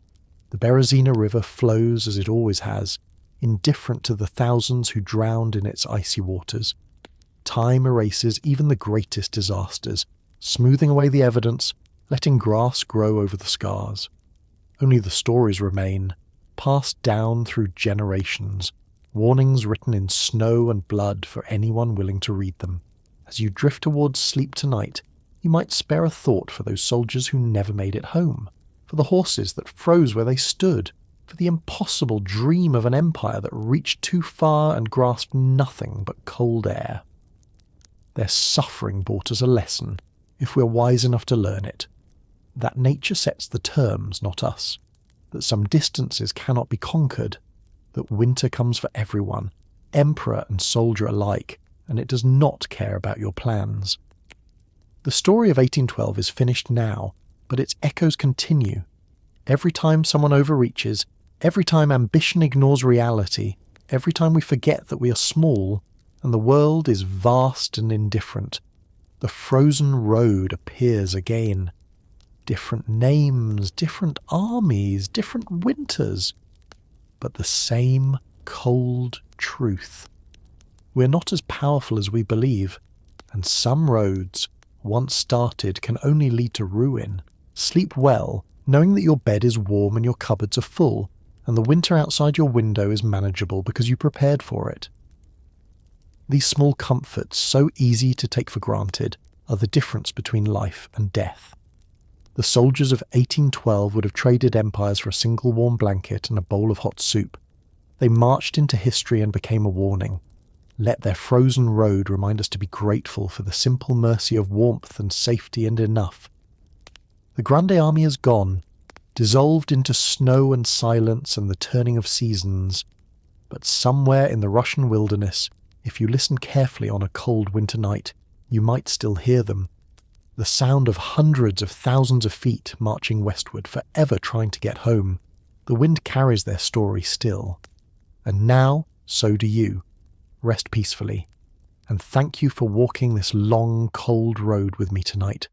The Berezina river flows as it always has, indifferent to the thousands who drowned in its icy waters. Time erases even the greatest disasters, smoothing away the evidence, letting grass grow over the scars. Only the stories remain, passed down through generations, warnings written in snow and blood for anyone willing to read them. As you drift towards sleep tonight, you might spare a thought for those soldiers who never made it home, for the horses that froze where they stood, for the impossible dream of an empire that reached too far and grasped nothing but cold air. Their suffering brought us a lesson, if we're wise enough to learn it, that nature sets the terms, not us, that some distances cannot be conquered, that winter comes for everyone, emperor and soldier alike, and it does not care about your plans. The story of 1812 is finished now, but its echoes continue. Every time someone overreaches, every time ambition ignores reality, every time we forget that we are small and the world is vast and indifferent, the frozen road appears again. Different names, different armies, different winters, but the same cold truth. We're not as powerful as we believe, and some roads, once started, can only lead to ruin. Sleep well, knowing that your bed is warm and your cupboards are full, and the winter outside your window is manageable because you prepared for it. These small comforts, so easy to take for granted, are the difference between life and death. The soldiers of 1812 would have traded empires for a single warm blanket and a bowl of hot soup. They marched into history and became a warning. Let their frozen road remind us to be grateful for the simple mercy of warmth and safety and enough. The Grande Army is gone, dissolved into snow and silence and the turning of seasons. But somewhere in the Russian wilderness, if you listen carefully on a cold winter night, you might still hear them. The sound of hundreds of thousands of feet marching westward, forever trying to get home. The wind carries their story still. And now, so do you. Rest peacefully, and thank you for walking this long, cold road with me tonight.